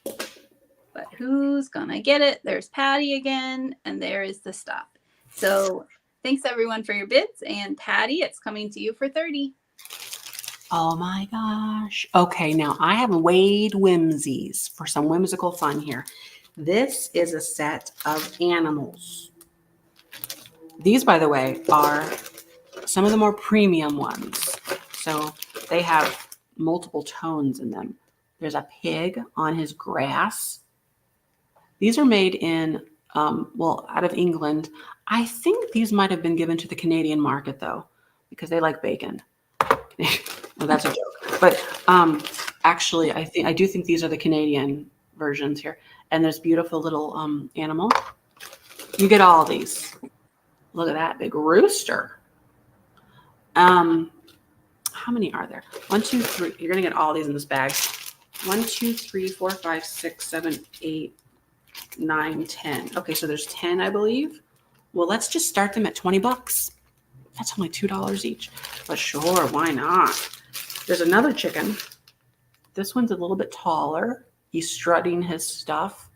Speaker 2: But who's gonna get it? There's Patty again, and there is the stop. So thanks everyone for your bids. And Patty, it's coming to you for 30.
Speaker 1: Oh my gosh. Okay, now I have weighed whimsies for some whimsical fun here. This is a set of animals. These, by the way, are some of the more premium ones. So they have multiple tones in them. There's a pig on his grass. These are made in, out of England. I think these might have been given to the Canadian market, though, because they like bacon. Well, that's a joke. But actually, I do think these are the Canadian versions here. And there's beautiful little animal. You get all these. Look at that big rooster. How many are there? 1, 2, 3. You're gonna get all these in this bag. 1, 2, 3, 4, 5, 6, 7, 8, 9, 10. Okay, so there's 10, I believe. Well, let's just start them at $20. That's only $2 each. But sure, why not? There's another chicken. This one's a little bit taller. He's strutting his stuff.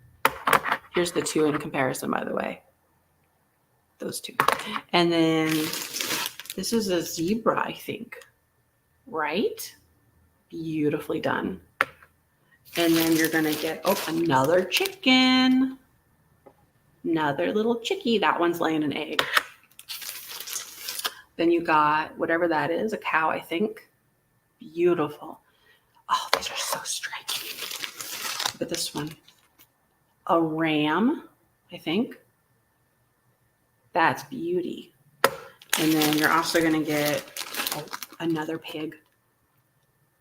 Speaker 1: Here's the two in comparison, by the way. Those two. And then this is a zebra, I think. Right? Beautifully done. And then you're going to get, oh, another chicken. Another little chickie. That one's laying an egg. Then you got whatever that is, a cow, I think. Beautiful. Oh, these are so striking. Look at this one. A ram, I think. That's beauty. And then you're also going to get another pig.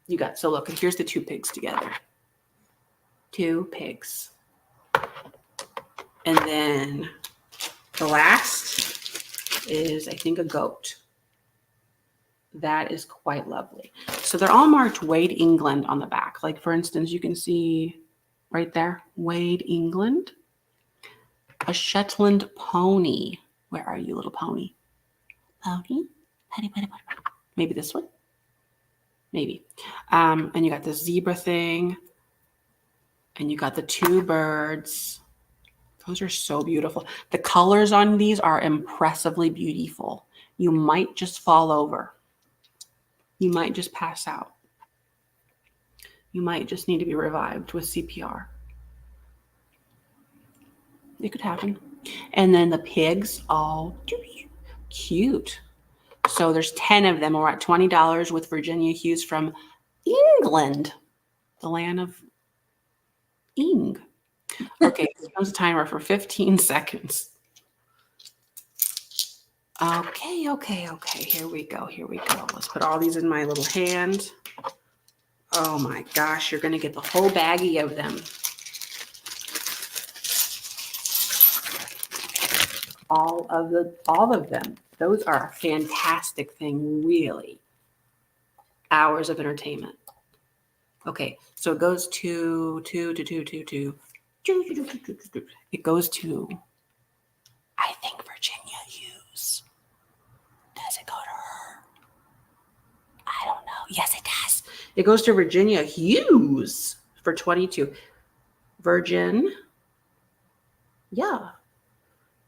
Speaker 1: You got, so look, here's the two pigs together. Two pigs. And then the last is, I think, a goat. That is quite lovely. So they're all marked Wade, England on the back. Like, for instance, you can see right there, Wade, England. A Shetland pony. Where are you, little pony? Pony? Maybe this one? Maybe. And you got the zebra thing. And you got the two birds. Those are so beautiful. The colors on these are impressively beautiful. You might just fall over. You might just pass out. You might just need to be revived with CPR. It could happen. And then the pigs, all cute. So there's 10 of them. We're at $20 with Virginia hues from England, the land of Ing. Okay, here comes a timer for 15 seconds. Okay. Here we go. Let's put all these in my little hand. Oh my gosh, you're gonna get the whole baggie of them. All of them. Those are a fantastic thing, really. Hours of entertainment. Okay, so it goes to it goes to, I think, Virginia Hughes. Does it go to her? I don't know. Yes, it does. It goes to Virginia Hughes for 22. Virgin. Yeah.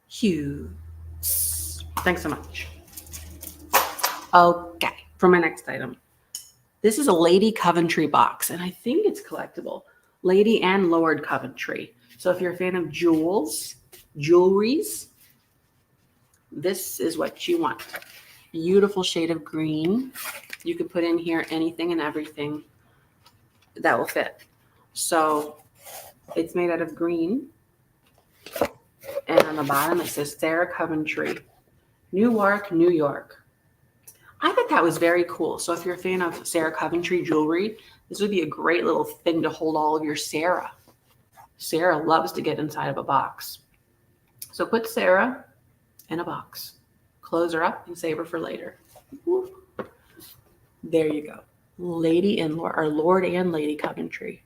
Speaker 1: Hughes. Thanks so much. Okay, for my next item. This is a Lady Coventry box, and I think it's collectible. Lady and Lord Coventry. So if you're a fan of jewelries, this is what you want. Beautiful shade of green. You can put in here anything and everything that will fit. So it's made out of green. And on the bottom, it says Sarah Coventry, Newark, New York. I thought that was very cool. So if you're a fan of Sarah Coventry jewelry, this would be a great little thing to hold all of your Sarah. Sarah loves to get inside of a box. So put Sarah in a box. Close her up and save her for later. Woo. There you go. Lady and Lord, or Lord and Lady Coventry.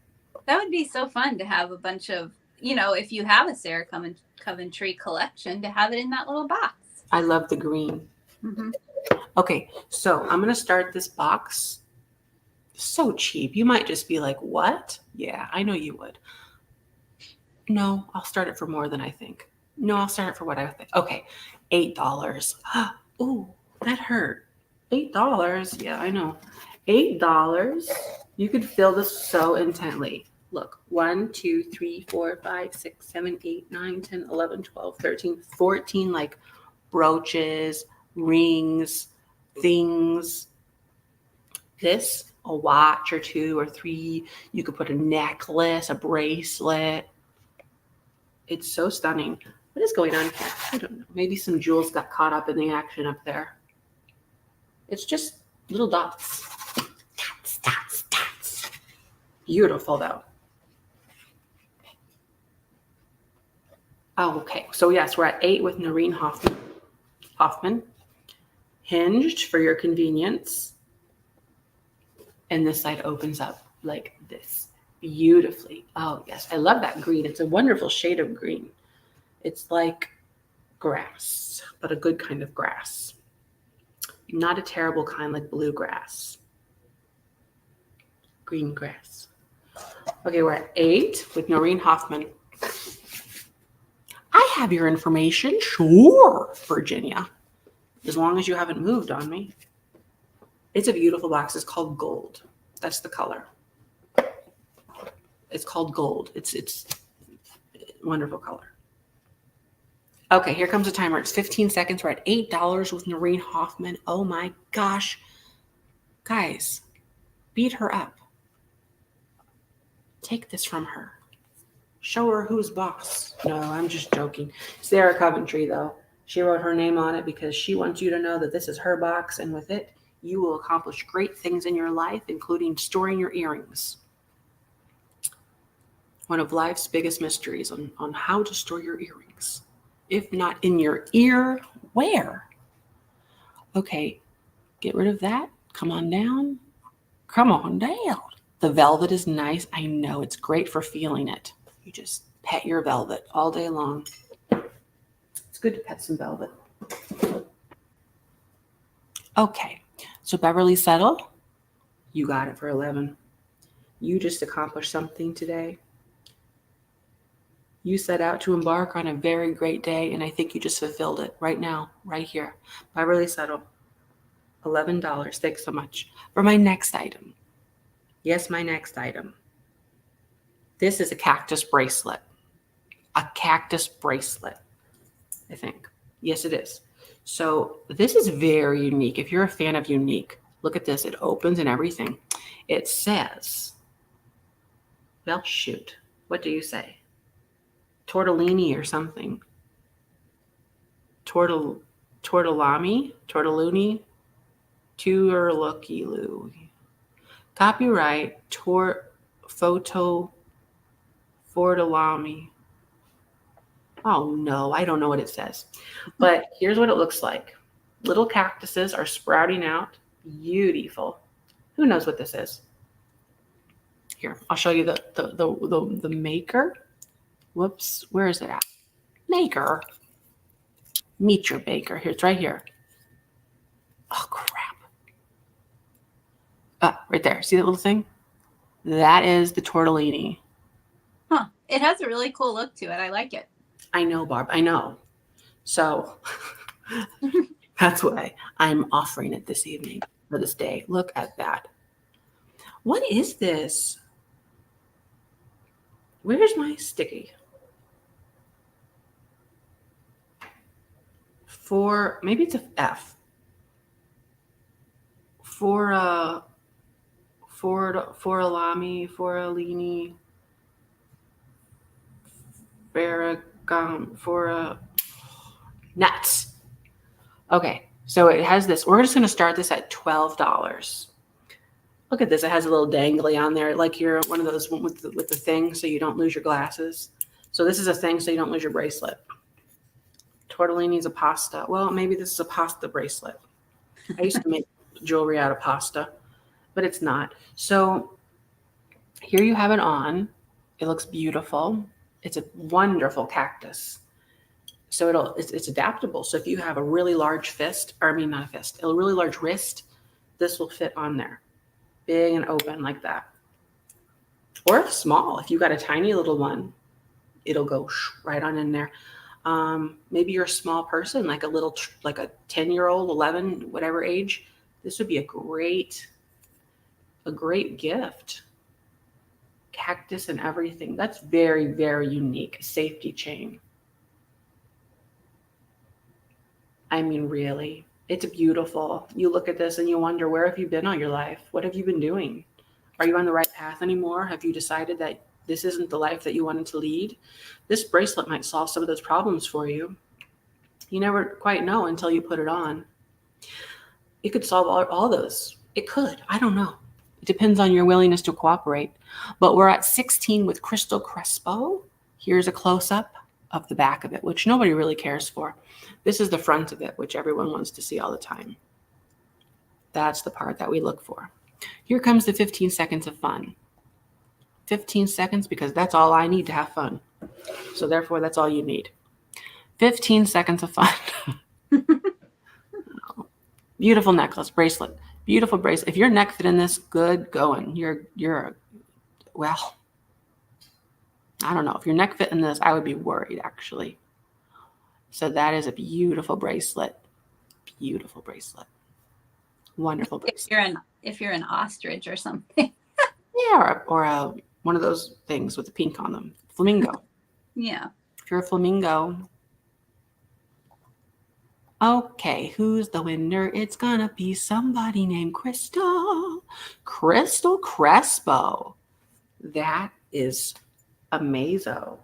Speaker 2: That would be so fun to have a bunch of, if you have a Sarah Coventry collection, to have it in that little box.
Speaker 1: I love the green.
Speaker 2: Mm-hmm.
Speaker 1: Okay, so I'm going to start this box. So cheap. You might just be like, what? Yeah, I know you would. No, I'll start it for more than I think. No, I'll start it for what I think. Okay, $8. Ooh, that hurt. $8. Yeah, I know. $8. You could feel this so intently. Look, 1, 2, 3, 4, 5, 6, 7, 8, 9, 10, 11, 12, 13, 14 like brooches, rings, things. This, a watch or 2 or 3. You could put a necklace, a bracelet. It's so stunning. What is going on here? I don't know. Maybe some jewels got caught up in the action up there. It's just little dots. Dots. Beautiful, though. Oh, okay. So, yes, we're at 8 with Noreen Hoffman. Hinged for your convenience. And this side opens up like this beautifully. Oh, yes. I love that green. It's a wonderful shade of green. It's like grass, but a good kind of grass. Not a terrible kind like bluegrass. Green grass. Okay, we're at 8 with Noreen Hoffman. I have your information. Sure, Virginia. As long as you haven't moved on me. It's a beautiful box. It's called Gold. That's the color. It's called Gold. It's a wonderful color. Okay, here comes the timer. It's 15 seconds. We're at $8 with Noreen Hoffman. Oh my gosh. Guys, beat her up. Take this from her. Show her who's boss. No, I'm just joking. Sarah Coventry, though. She wrote her name on it because she wants you to know that this is her box, and with it, you will accomplish great things in your life, including storing your earrings. One of life's biggest mysteries on how to store your earrings. If not in your ear, where? Okay, get rid of that. Come on down. Come on down. The velvet is nice. I know it's great for feeling it. You just pet your velvet all day long. It's good to pet some velvet. Okay, so Beverly Settle, you got it for 11. You just accomplished something today. You set out to embark on a very great day, and I think you just fulfilled it right now, right here. Beverly Settle, $11. Thanks so much. For my next item. Yes, my next item. This is a cactus bracelet. A cactus bracelet, I think. Yes, it is. So this is very unique. If you're a fan of unique, look at this. It opens and everything. It says, well, shoot. What do you say? Tortellini or something. Tortellini, Turlucky-loo. Copyright Photo Fortellami. Oh no, I don't know what it says. But here's what it looks like. Little cactuses are sprouting out. Beautiful. Who knows what this is? Here, I'll show you the maker. Whoops, where is it at? Maker. Meet your baker. Here, it's right here. Oh crap. Right there. See that little thing? That is the tortellini.
Speaker 2: Huh. It has a really cool look to it. I like it.
Speaker 1: I know, Barb. I know. So that's why I'm offering it this evening for this day. Look at that. What is this? Where's my sticky? Maybe it's a F. Forellini, nuts. Okay, so it has this. We're just going to start this at $12. Look at this. It has a little dangly on there, like you're one of those with the thing, so you don't lose your glasses. So this is a thing, so you don't lose your bracelet. Tortellini is a pasta. Well, maybe this is a pasta bracelet. I used to make jewelry out of pasta, but it's not. So here you have it on. It looks beautiful. It's a wonderful cactus. So it's adaptable. So if you have a really large fist, or I mean not a fist, a really large wrist, this will fit on there. Big and open like that. Or if small, if you've got a tiny little one, it'll go right on in there. Maybe you're a small person, like a 10-year-old, 11, whatever age. This would be a great gift. Cactus and everything. That's very, very unique. Safety chain. I mean, really, it's beautiful. You look at this and you wonder, where have you been all your life? What have you been doing? Are you on the right path anymore? Have you decided that this isn't the life that you wanted to lead? This bracelet might solve some of those problems for you. You never quite know until you put it on. It could solve all those. It could. I don't know. It depends on your willingness to cooperate. But we're at 16 with Crystal Crespo. Here's a close-up of the back of it, which nobody really cares for. This is the front of it, which everyone wants to see all the time. That's the part that we look for. Here comes the 15 seconds of fun. 15 seconds, because that's all I need to have fun. So therefore, that's all you need. 15 seconds of fun. Beautiful necklace, bracelet, beautiful bracelet. If your neck fit in this, good going. You're well, I don't know. If your neck fit in this, I would be worried actually. So that is a beautiful bracelet. Beautiful bracelet. Wonderful bracelet.
Speaker 2: If you're an ostrich or something.
Speaker 1: Yeah, or one of those things with the pink on them. Flamingo.
Speaker 2: Yeah.
Speaker 1: If you're a flamingo. Okay, who's the winner? It's gonna be somebody named Crystal. Crystal Crespo. That is amazing.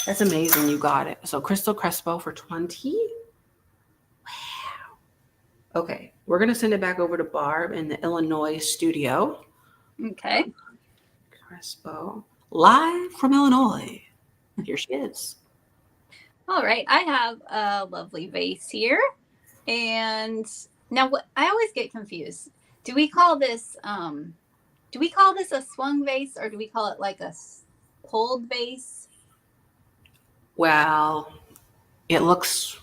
Speaker 1: That's amazing you got it. So Crystal Crespo for 20. Wow. Okay, we're gonna send it back over to Barb in the Illinois studio.
Speaker 2: Okay.
Speaker 1: Crespo, live from Illinois. Here she is.
Speaker 2: All right. I have a lovely vase here. And now I always get confused. Do we call this a swung vase, or do we call it like a pulled vase?
Speaker 1: Well, it looks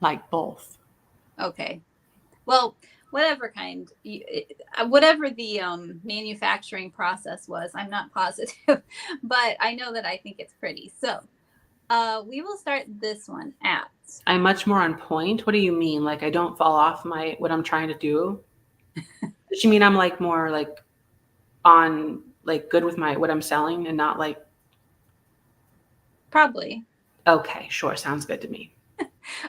Speaker 1: like both.
Speaker 2: Okay. Well, whatever kind, whatever the manufacturing process was, I'm not positive, but I know that I think it's pretty. So we will start this one at.
Speaker 1: I'm much more on point. What do you mean? Like I don't fall off what I'm trying to do? Does she mean I'm like more like on like good with what I'm selling and not like?
Speaker 2: Probably.
Speaker 1: Okay, sure. Sounds good to me.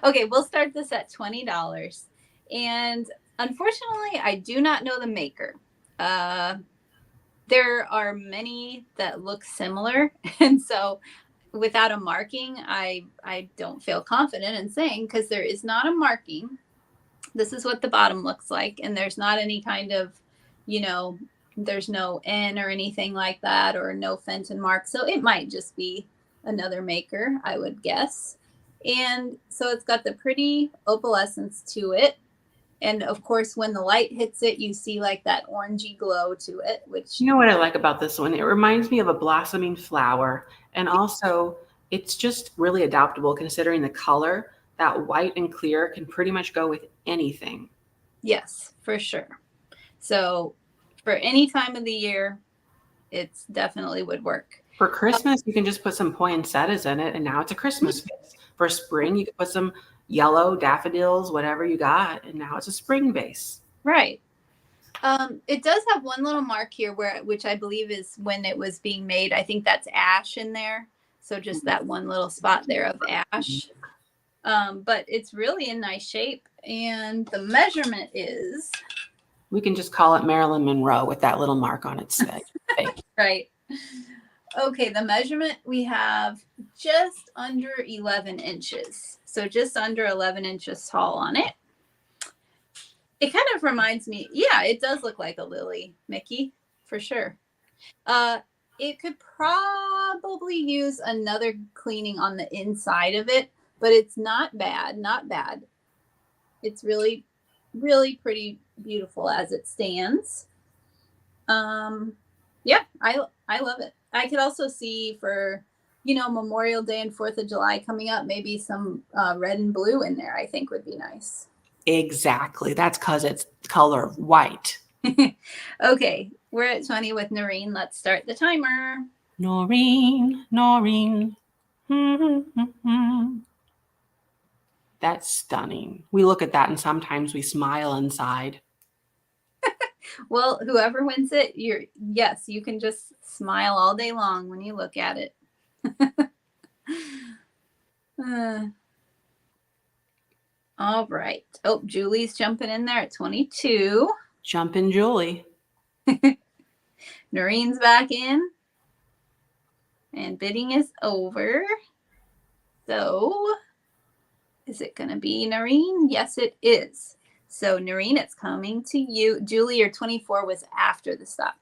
Speaker 2: Okay, we'll start this at $20. And unfortunately, I do not know the maker. There are many that look similar. And so without a marking, I don't feel confident in saying, because there is not a marking. This is what the bottom looks like. And there's not any kind of, there's no N or anything like that, or no Fenton mark. So it might just be another maker, I would guess. And so it's got the pretty opalescence to it. And of course, when the light hits it, you see like that orangey glow to it, which...
Speaker 1: You know what I like about this one? It reminds me of a blossoming flower. And also, it's just really adaptable considering the color. That white and clear can pretty much go with anything.
Speaker 2: Yes, for sure. So for any time of the year, it's definitely would work.
Speaker 1: For Christmas, you can just put some poinsettias in it, and now it's a Christmas vase. For spring, you can put some yellow daffodils, whatever you got, and now it's a spring vase.
Speaker 2: Right. It does have one little mark here which I believe is when it was being made. I think that's ash in there. So just that one little spot there of ash. But it's really in nice shape. And the measurement is...
Speaker 1: We can just call it Marilyn Monroe with that little mark on its face.
Speaker 2: Right. Okay, the measurement, we have just under 11 inches. So just under 11 inches tall on it. It kind of reminds me, yeah, it does look like a lily, Mickey, for sure. It could probably use another cleaning on the inside of it, but it's not bad, not bad. It's really, really pretty beautiful as it stands. Yeah, I love it. I could also see for, Memorial Day and 4th of July coming up, maybe some red and blue in there, I think would be nice.
Speaker 1: Exactly. That's because it's color white.
Speaker 2: Okay, we're at 20 with Noreen. Let's start the timer.
Speaker 1: Noreen. That's stunning. We look at that and sometimes we smile inside.
Speaker 2: Well, whoever wins it, yes, you can just smile all day long when you look at it. All right. Oh, Julie's jumping in there at 22.
Speaker 1: Jumping Julie.
Speaker 2: Noreen's back in. And bidding is over. So, is it going to be Noreen? Yes, it is. So, Noreen, it's coming to you. Julie, your 24 was after the stop.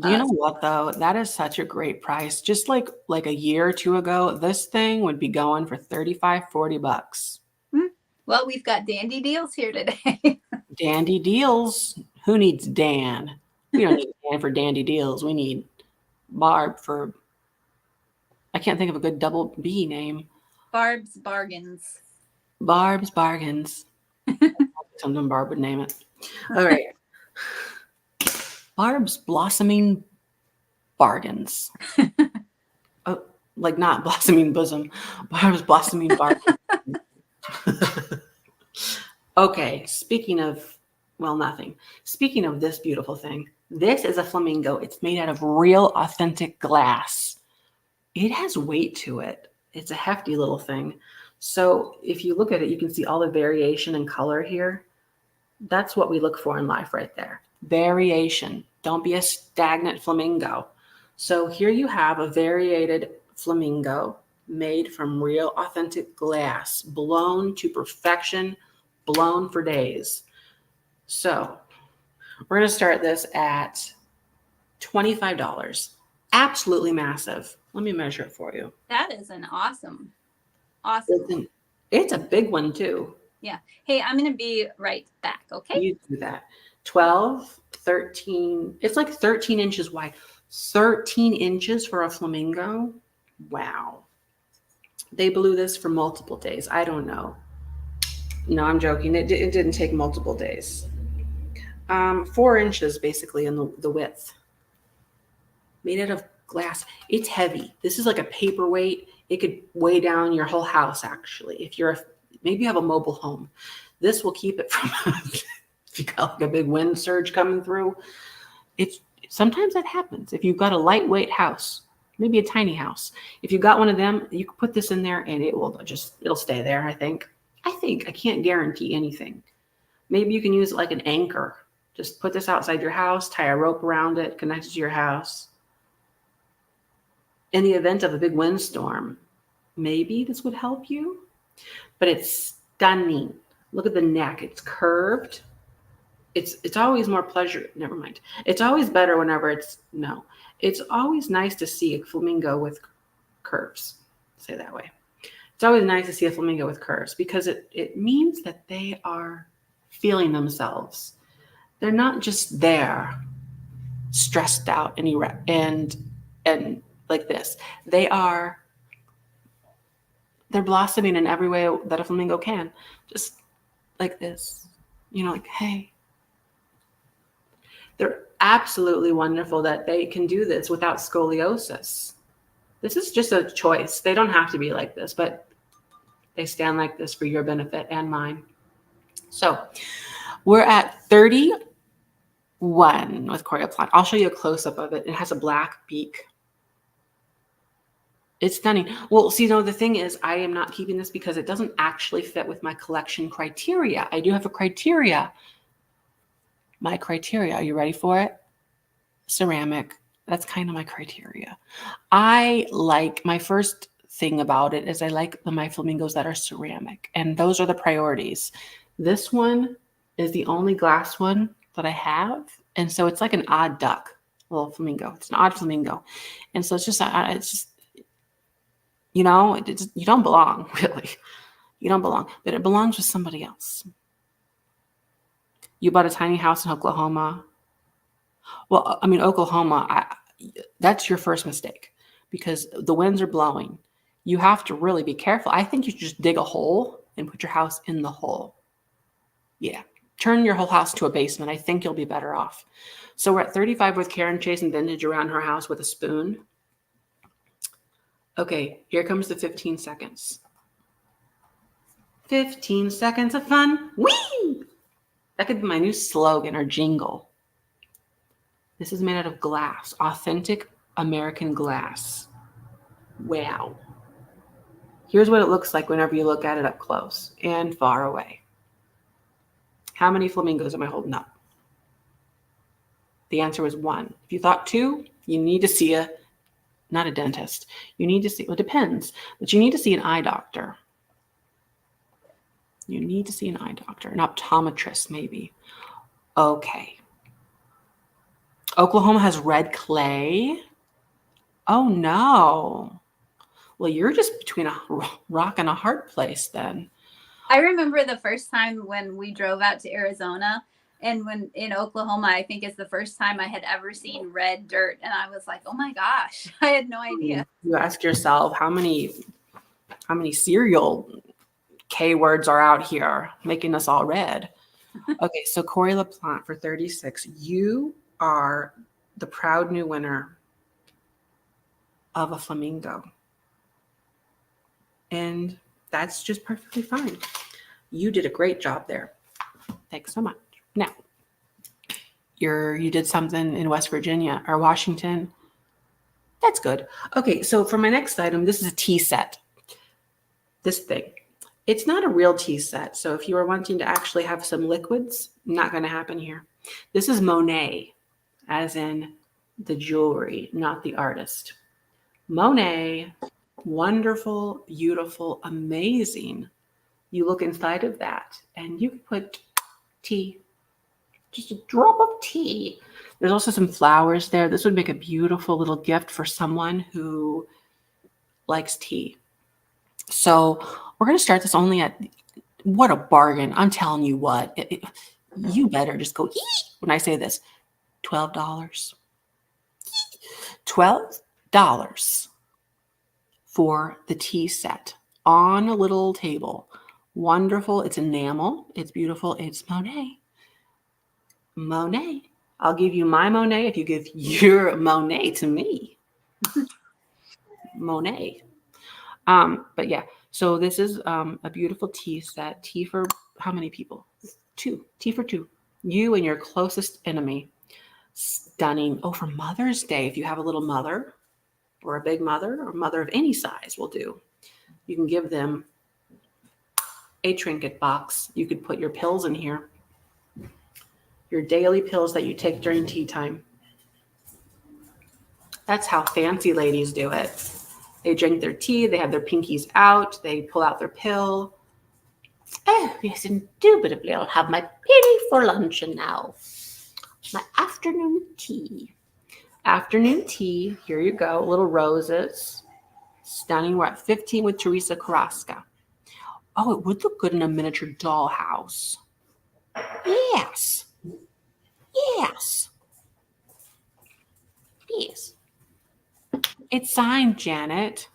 Speaker 1: Do you know what, though? That is such a great price. Just like a year or two ago, this thing would be going for $35-$40.
Speaker 2: Well, we've got dandy deals here today.
Speaker 1: Dandy deals. Who needs Dan? We don't need Dan for dandy deals. We need Barb for... I can't think of a good double B name.
Speaker 2: Barb's Bargains.
Speaker 1: Barb's Bargains. Something Barb would name it. All right. Barb's blossoming bargains. Oh, like not blossoming bosom. Barb's blossoming bargains. Okay, speaking of, well, nothing. Speaking of this beautiful thing, this is a flamingo. It's made out of real authentic glass. It has weight to it. It's a hefty little thing. So if you look at it, you can see all the variation in color here. That's what we look for in life right there. Variation. Don't be a stagnant flamingo. So here you have a variated flamingo made from real authentic glass, blown to perfection, blown for days. So we're going to start this at $25. Absolutely massive. Let me measure it for you.
Speaker 2: That is an awesome.
Speaker 1: It's a big one too.
Speaker 2: Yeah. Hey, I'm going to be right back. Okay.
Speaker 1: You do that. 12, 13. It's like 13 inches wide. 13 inches for a flamingo. Wow. They blew this for multiple days. I don't know. No, I'm joking. It didn't take multiple days. 4 inches basically in the width. Made out of glass. It's heavy. This is like a paperweight. It could weigh down your whole house actually. If you're maybe you have a mobile home. This will keep it from if you got like a big wind surge coming through. It's sometimes that happens. If you've got a lightweight house, maybe a tiny house. If you've got one of them, you can put this in there and it'll stay there, I think. I can't guarantee anything. Maybe you can use it like an anchor. Just put this outside your house, tie a rope around it, connect it to your house. In the event of a big windstorm, maybe this would help you. But it's stunning. Look at the neck. It's curved. It's always more pleasure. Never mind. It's always better whenever it's always nice to see a flamingo with curves. Say that way. It's always nice to see a flamingo with curves because it means that they are feeling themselves. They're not just there, stressed out and like this. They're blossoming in every way that a flamingo can. Just like this. Like, hey. They're absolutely wonderful that they can do this without scoliosis. This is just a choice. They don't have to be like this, but they stand like this for your benefit and mine. So we're at 31 with Koala plant. I'll show you a close-up of it. It has a black beak. It's stunning. Well, see, the thing is, I am not keeping this because it doesn't actually fit with my collection criteria. I do have a criteria. My criteria. Are you ready for it? Ceramic. That's kind of my criteria. My first thing about it is I like my flamingos that are ceramic, and those are the priorities. This one is the only glass one that I have, and so it's like an odd duck, little flamingo. It's an odd flamingo, and so it's just you don't belong, really. You don't belong, but it belongs with somebody else. You bought a tiny house in Oklahoma. Well, Oklahoma, that's your first mistake because the winds are blowing. You have to really be careful. I think you should just dig a hole and put your house in the hole. Yeah. Turn your whole house to a basement. I think you'll be better off. So we're at 35 with Karen chasing vintage around her house with a spoon. Okay, here comes the 15 seconds. 15 seconds of fun. Whee! That could be my new slogan or jingle. This is made out of glass, authentic American glass. Wow. Here's what it looks like whenever you look at it up close and far away. How many flamingos am I holding up? The answer was 1. If you thought 2, you need to see not a dentist. You need to see, well, it depends, but you need to see an eye doctor. You need to see an eye doctor, an optometrist maybe. Okay. Oklahoma has red clay. Oh no. Well, you're just between a rock and a hard place then.
Speaker 2: I remember the first time when we drove out to Arizona, and when in Oklahoma, I think it's the first time I had ever seen red dirt. And I was like, oh my gosh, I had no idea.
Speaker 1: You ask yourself, how many cereal K words are out here making us all red? Okay, so Corey LaPlante for 36. You are the proud new winner of a flamingo. And that's just perfectly fine. You did a great job there. Thanks so much. Now, you did something in West Virginia or Washington. That's good. Okay, so for my next item, this is a tea set. This thing. It's not a real tea set. So if you are wanting to actually have some liquids, not going to happen here. This is Monae, as in the jewelry, not the artist. Monae, wonderful, beautiful, amazing. You look inside of that and you can put tea, just a drop of tea. There's also some flowers there. This would make a beautiful little gift for someone who likes tea. So we're going to start this only at, what a bargain. I'm telling you what, you better just go eat when I say this. $12. $12 for the tea set on a little table. Wonderful. It's enamel. It's beautiful. It's Monae. Monae. I'll give you my Monae if you give your Monae to me. Monae. But yeah, so this is a beautiful tea set. Tea for how many people? 2. Tea for 2. You and your closest enemy. Stunning. Oh, for Mother's Day, if you have a little mother or a big mother or mother of any size will do. You can give them a trinket box. You could put your pills in here. Your daily pills that you take during tea time. That's how fancy ladies do it. They drink their tea, they have their pinkies out, they pull out their pill. Oh, yes, indubitably, I'll have my penny for luncheon now. My afternoon tea. Afternoon tea, here you go, little roses. Stunning, we're at 15 with Teresa Carrasca. Oh, it would look good in a miniature dollhouse. Yes. Yes. Yes. It's signed, Janet.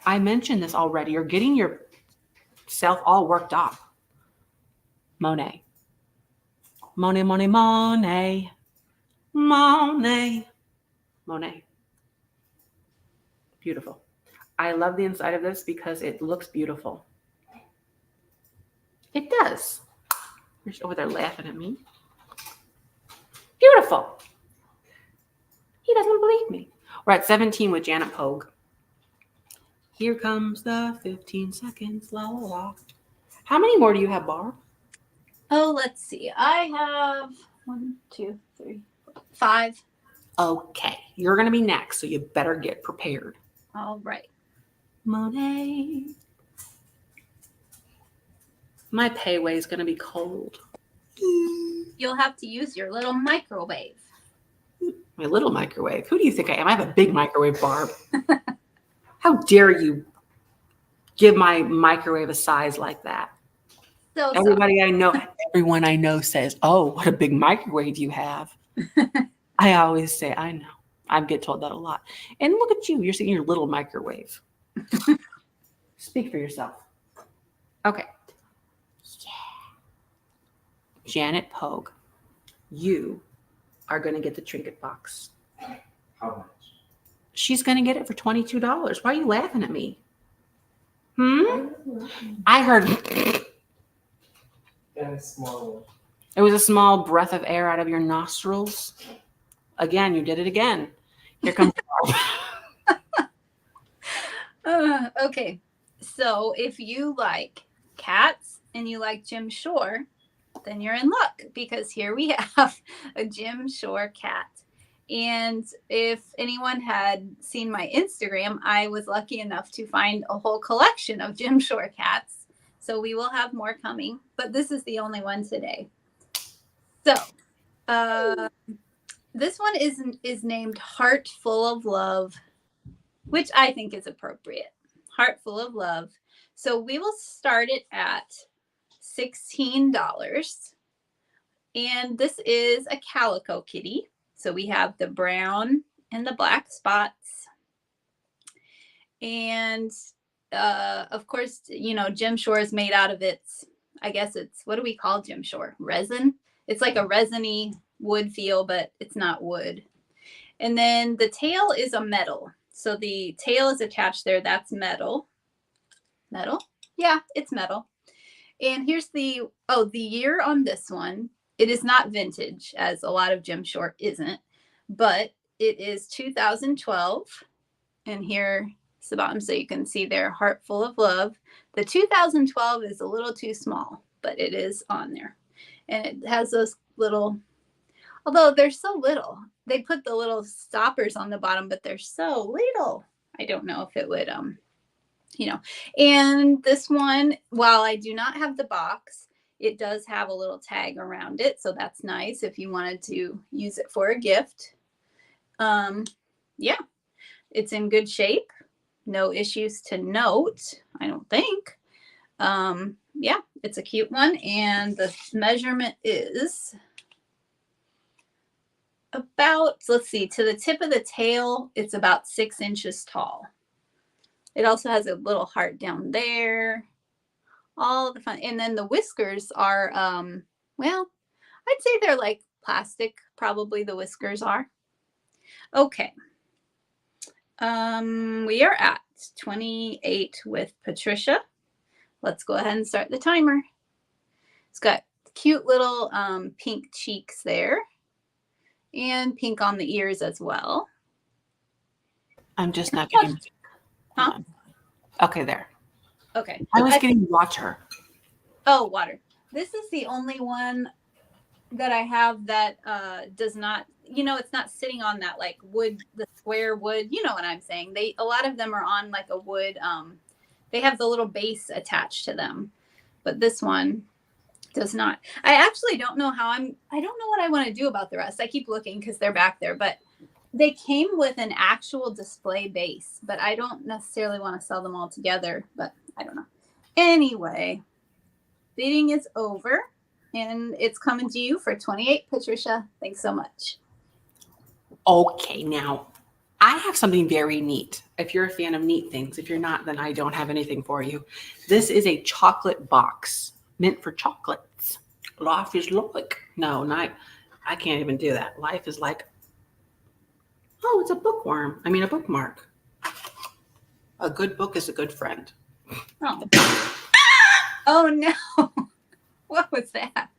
Speaker 1: I mentioned this already. You're getting yourself all worked up. Monae. Monae, Monae, Monae. Monae. Monae. Beautiful. I love the inside of this because it looks beautiful. It does. You're over there laughing at me. Beautiful. He doesn't believe me. We're at 17 with Janet Pogue. Here comes the 15 seconds. La la la. How many more do you have, Barb?
Speaker 2: Oh, let's see. I have 1, 2, 3, 4, 5.
Speaker 1: Okay. You're going to be next, so you better get prepared.
Speaker 2: All right.
Speaker 1: Monae. My payway is going to be cold.
Speaker 2: You'll have to use your little microwave.
Speaker 1: My little microwave. Who do you think I am? I have a big microwave, Barb. How dare you give my microwave a size like that?
Speaker 2: So
Speaker 1: Everyone I know says, oh, what a big microwave you have. I always say, I know. I get told that a lot. And look at you. You're seeing your little microwave. Speak for yourself. Okay. Yeah. Janet Pogue, you are going to get the trinket box.
Speaker 3: How much?
Speaker 1: She's going to get it for $22. Why are you laughing at me? I heard
Speaker 3: That is small.
Speaker 1: it was a small breath of air out of your nostrils. Again, you did it again. Here comes
Speaker 2: okay. So if you like cats and you like Jim Shore, then you're in luck because here we have a Jim Shore cat. And if anyone had seen my Instagram, I was lucky enough to find a whole collection of Jim Shore cats. So we will have more coming, but this is the only one today. So this one is named Heart Full of Love, which I think is appropriate. Heart Full of Love. So we will start it at $16. And this is a calico kitty. So we have the brown and the black spots. And of course, you know, Jim Shore is made out of its I guess it's, what do we call gem short? Resin. It's like a resiny wood feel, but it's not wood. And then the tail is a metal. So the tail is attached there. That's metal. Metal? Yeah, it's metal. And here's the year on this one. It is not vintage, as a lot of gem short isn't, but it is 2012. And here's the bottom, so you can see their heart full of love. The 2012 is a little too small, but it is on there. And it has those little, although they're so little, they put the little stoppers on the bottom, but they're so little. I don't know if it would, you know. And this one, while I do not have the box, it does have a little tag around it. So that's nice if you wanted to use it for a gift. Yeah, it's in good shape. No issues to note, I don't think. Yeah, it's a cute one. And the measurement is about, let's see, to the tip of the tail, it's about 6 inches tall. It also has a little heart down there. All the fun. And then the whiskers are, well, I'd say they're like plastic, probably the whiskers are. Okay. We are at 28 with Patricia. Let's go ahead and start the timer. It's got cute little pink cheeks there and pink on the ears as well.
Speaker 1: I'm just not getting.
Speaker 2: Huh?
Speaker 1: Okay, there.
Speaker 2: Okay.
Speaker 1: I was getting water.
Speaker 2: Oh, water. This is the only one that I have that does not, you know, it's not sitting on that like wood, the square wood. You know what I'm saying? A lot of them are on like a wood. They have the little base attached to them, but this one does not. I actually don't know I don't know what I want to do about the rest. I keep looking because they're back there, but they came with an actual display base, but I don't necessarily want to sell them all together, but I don't know. Anyway, bidding is over and it's coming to you for 28, Patricia. Thanks so much.
Speaker 1: Okay, now I have something very neat. If you're a fan of neat things, if you're not, then I don't have anything for you. This is a chocolate box meant for chocolates. Life is like, no, not, I can't even do that. Life is like, oh, it's a bookworm. I mean, a bookmark. A good book is a good friend.
Speaker 2: Oh, oh no. What was that?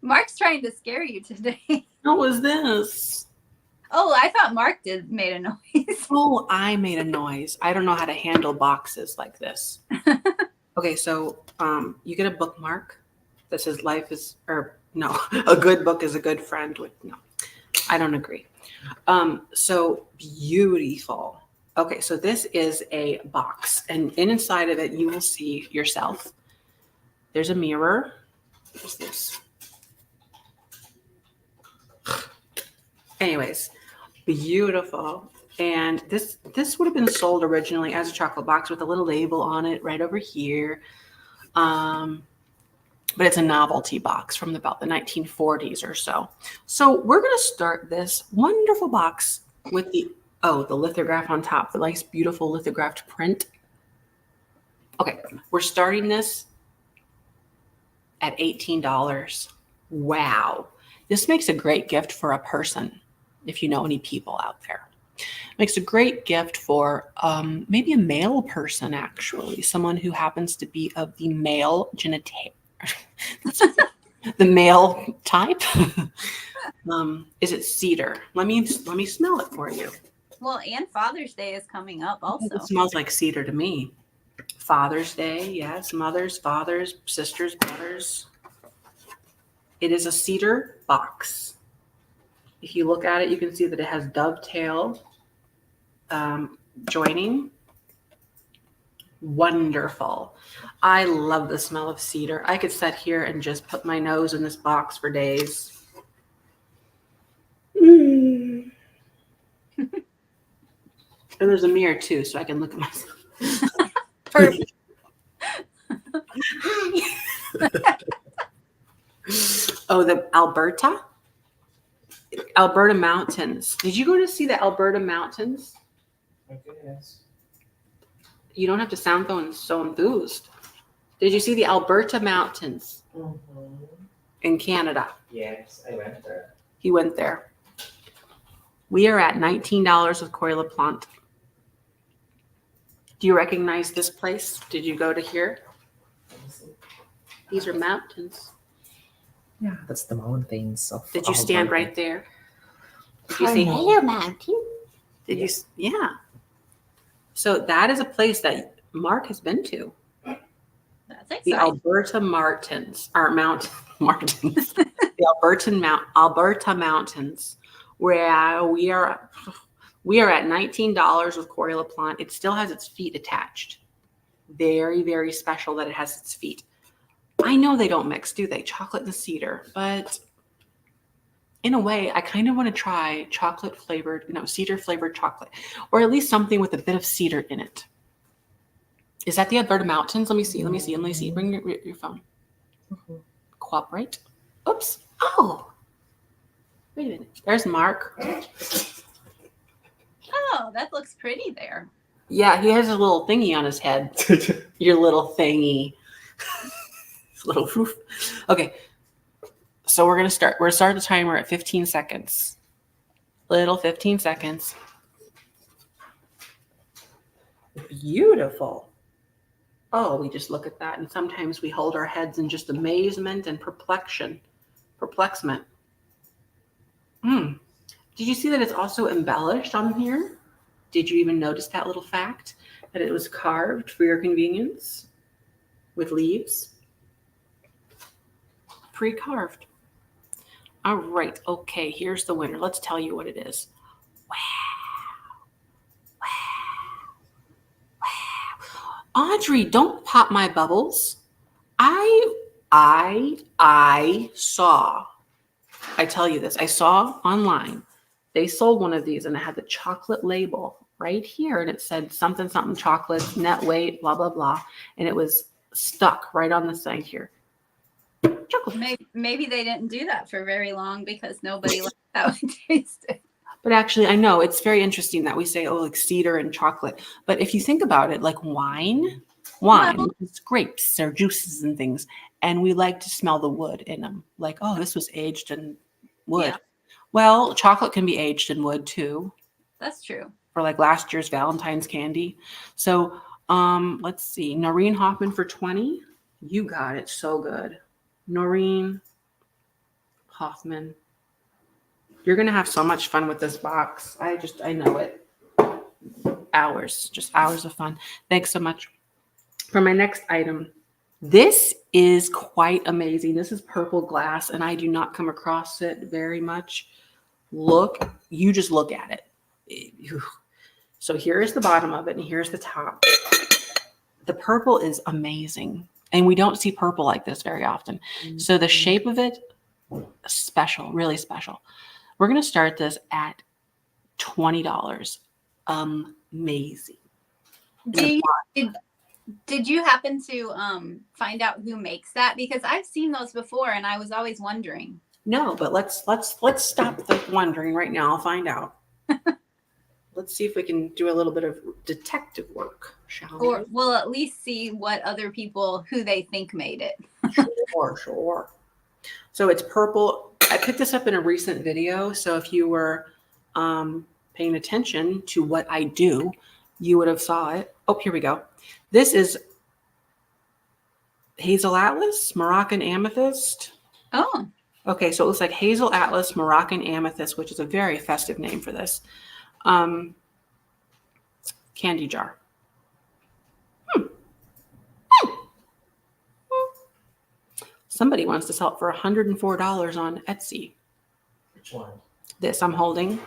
Speaker 2: Mark's trying to scare you today.
Speaker 1: What was this?
Speaker 2: Oh, I thought Mark made a noise.
Speaker 1: Oh, I made a noise. I don't know how to handle boxes like this. Okay, so you get a bookmark that says life is, or no, a good book is a good friend. No, I don't agree. So beautiful. Okay, so this is a box, and inside of it, you will see yourself. There's a mirror. What's this? Anyways, beautiful. And this would have been sold originally as a chocolate box with a little label on it right over here. But it's a novelty box from about the 1940s or so. So we're going to start this wonderful box with the lithograph on top, the nice, beautiful lithographed print. Okay, we're starting this at $18. Wow. This makes a great gift for a person, if you know any people out there. Makes a great gift for maybe a male person, actually, someone who happens to be of the male genital. The male type. Is it cedar? Let me smell it for you.
Speaker 2: Well, and Father's Day is coming up also.
Speaker 1: It smells like cedar to me. Father's Day, yes. Mothers, fathers, sisters, brothers. It is a cedar box. If you look at it, you can see that it has dovetail joining. Wonderful. I love the smell of cedar. I could sit here and just put my nose in this box for days. And there's a mirror too, so I can look at myself.
Speaker 2: Perfect.
Speaker 1: Oh, the Alberta Mountains. Did you go to see the Alberta Mountains?
Speaker 3: Okay, yes.
Speaker 1: You don't have to sound so enthused. Did you see the Alberta Mountains
Speaker 3: Mm-hmm.
Speaker 1: in Canada?
Speaker 3: Yes, I went there.
Speaker 1: He went there. We are at $19 with Koala plant. Do you recognize this place? Did you go to here?
Speaker 3: Let me see.
Speaker 1: These are mountains.
Speaker 3: Yeah, that's the mountains of.
Speaker 1: Did you stand
Speaker 3: Alberta.
Speaker 1: right there? Did you
Speaker 3: I
Speaker 1: say,
Speaker 3: know.
Speaker 1: hello, mountain? Did you?
Speaker 3: Yes.
Speaker 1: Yeah. So that is a place that Mark has been to.
Speaker 2: That's
Speaker 1: The
Speaker 2: exciting.
Speaker 1: Alberta Martins, or Mount Martins. The Alberta Mountains, where we are at $19 with Koala plant. It still has its feet attached. Very, very special that it has its feet. I know they don't mix, do they? Chocolate and cedar, but in a way, I kind of want to try cedar flavored chocolate, or at least something with a bit of cedar in it. Is that the Alberta Mountains? Let me see. Bring your phone.
Speaker 3: Mhm.
Speaker 1: Cooperate. Oops. Oh. Wait a minute. There's Mark.
Speaker 2: Oh, that looks pretty there.
Speaker 1: Yeah, he has a little thingy on his head. Your little thingy. Little poof. Okay. So we're gonna start the timer at 15 seconds. Little 15 seconds. Beautiful. Oh, we just look at that, and sometimes we hold our heads in just amazement and perplexment. Did you see that it's also embellished on here? Did you even notice that little fact? That it was carved for your convenience with leaves? Pre-carved. All right. Okay, here's the winner. Let's tell you what it is. Wow. Audrey, don't pop my bubbles. I saw, I tell you this, I saw online, they sold one of these and it had the chocolate label right here. And it said something chocolate, net weight, blah, blah, blah. And it was stuck right on the side here. Chocolate.
Speaker 2: Maybe they didn't do that for very long because nobody liked how it tasted.
Speaker 1: But actually, I know it's very interesting that we say, oh, like cedar and chocolate. But if you think about it, like wine, it's grapes or juices and things. And we like to smell the wood in them. Like, oh, this was aged in wood.
Speaker 2: Yeah.
Speaker 1: Well, chocolate can be aged in wood too.
Speaker 2: That's true.
Speaker 1: For like last year's Valentine's candy. So let's see. Noreen Hoffman for 20. You got it. So good. Noreen Hoffman. You're going to have so much fun with this box. I know it. Just hours of fun. Thanks so much. For my next item, this is quite amazing. This is purple glass, and I do not come across it very much. You just look at it. So here's the bottom of it, and here's the top. The purple is amazing, and we don't see purple like this very often. So the shape of it, special, really special. We're going to start this at $20. Amazing.
Speaker 2: Did you happen to find out who makes that? Because I've seen those before and I was always wondering.
Speaker 1: No, but let's stop the wondering right now. I'll find out. Let's see if we can do a little bit of detective work, shall we?
Speaker 2: Or we'll at least see what other people who they think made it.
Speaker 1: Sure. So it's purple. I picked this up in a recent video. So if you were paying attention to what I do, you would have saw it. Oh, here we go. This is Hazel Atlas, Moroccan Amethyst.
Speaker 2: Oh.
Speaker 1: Okay, so it looks like Hazel Atlas, Moroccan Amethyst, which is a very festive name for this. Candy jar. Somebody wants to sell it for $104 on Etsy.
Speaker 3: Which one?
Speaker 1: This I'm holding.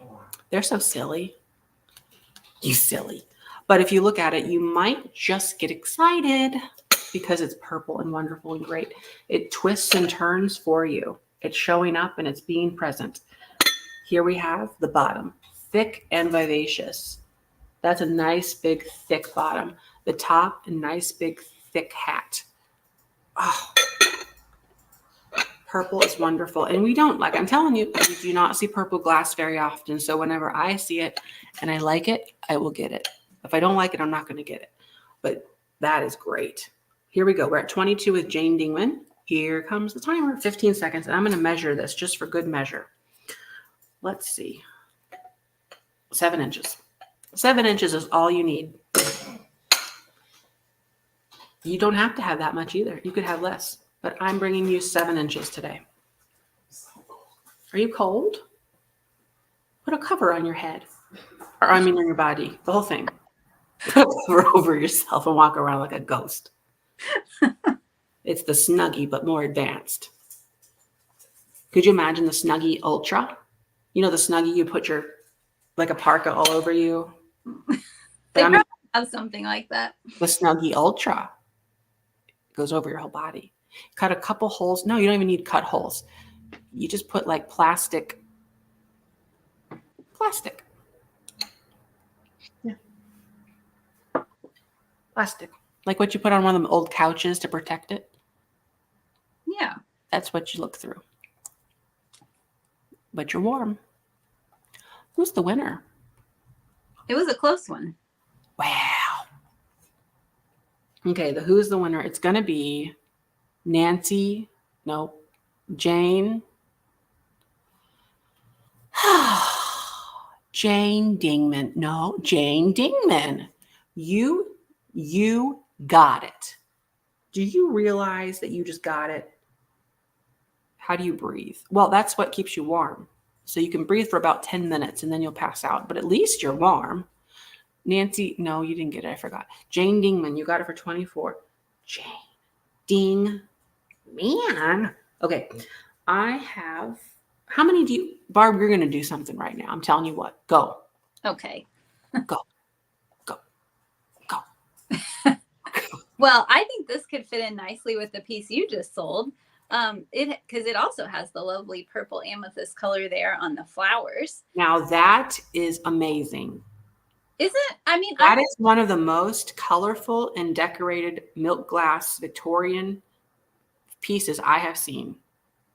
Speaker 3: Oh,
Speaker 1: They're so silly. You silly. But if you look at it, you might just get excited because it's purple and wonderful and great. It twists and turns for you. It's showing up and it's being present. Here we have the bottom, thick and vivacious. That's a nice, big, thick bottom. The top, a nice, big, thick hat. Oh, purple is wonderful. And we don't, like I'm telling you, we do not see purple glass very often. So whenever I see it and I like it, I will get it. If I don't like it, I'm not going to get it. But that is great. Here we go. We're at 22 with Jane Dingman. Here comes the timer, 15 seconds. And I'm going to measure this just for good measure. Let's see. 7 inches. 7 inches is all you need. You don't have to have that much either. You could have less, but I'm bringing you 7 inches today. Are you cold? Put a cover on your head, or I mean on your body, the whole thing. Put a cover over yourself and walk around like a ghost. It's the Snuggie, but more advanced. Could you imagine the Snuggie Ultra? You know, the Snuggie you put your, like a parka all over you?
Speaker 2: They probably have something like that.
Speaker 1: The Snuggie Ultra goes over your whole body. Cut a couple holes. No, you don't even need cut holes. You just put like plastic. Yeah. Plastic. Like what you put on one of them old couches to protect it.
Speaker 2: Yeah.
Speaker 1: That's what you look through. But you're warm. Who's the winner?
Speaker 2: It was a close one.
Speaker 1: Wow. Okay, who's the winner? It's going to be Nancy. No, Jane. Jane Dingman. No, Jane Dingman. You got it. Do you realize that you just got it? How do you breathe? Well, that's what keeps you warm. So you can breathe for about 10 minutes and then you'll pass out. But at least you're warm. Nancy, no, you didn't get it. I forgot. Jane Dingman, you got it for 24. Jane Dingman. Okay. I have, how many do you, Barb, you're going to do something right now. I'm telling you what. Go.
Speaker 2: Okay.
Speaker 1: Go.
Speaker 2: Well, I think this could fit in nicely with the piece you just sold. Because it also has the lovely purple amethyst color there on the flowers.
Speaker 1: Now that is amazing.
Speaker 2: Is it? I mean,
Speaker 1: that is one of the most colorful and decorated milk glass Victorian pieces I have seen.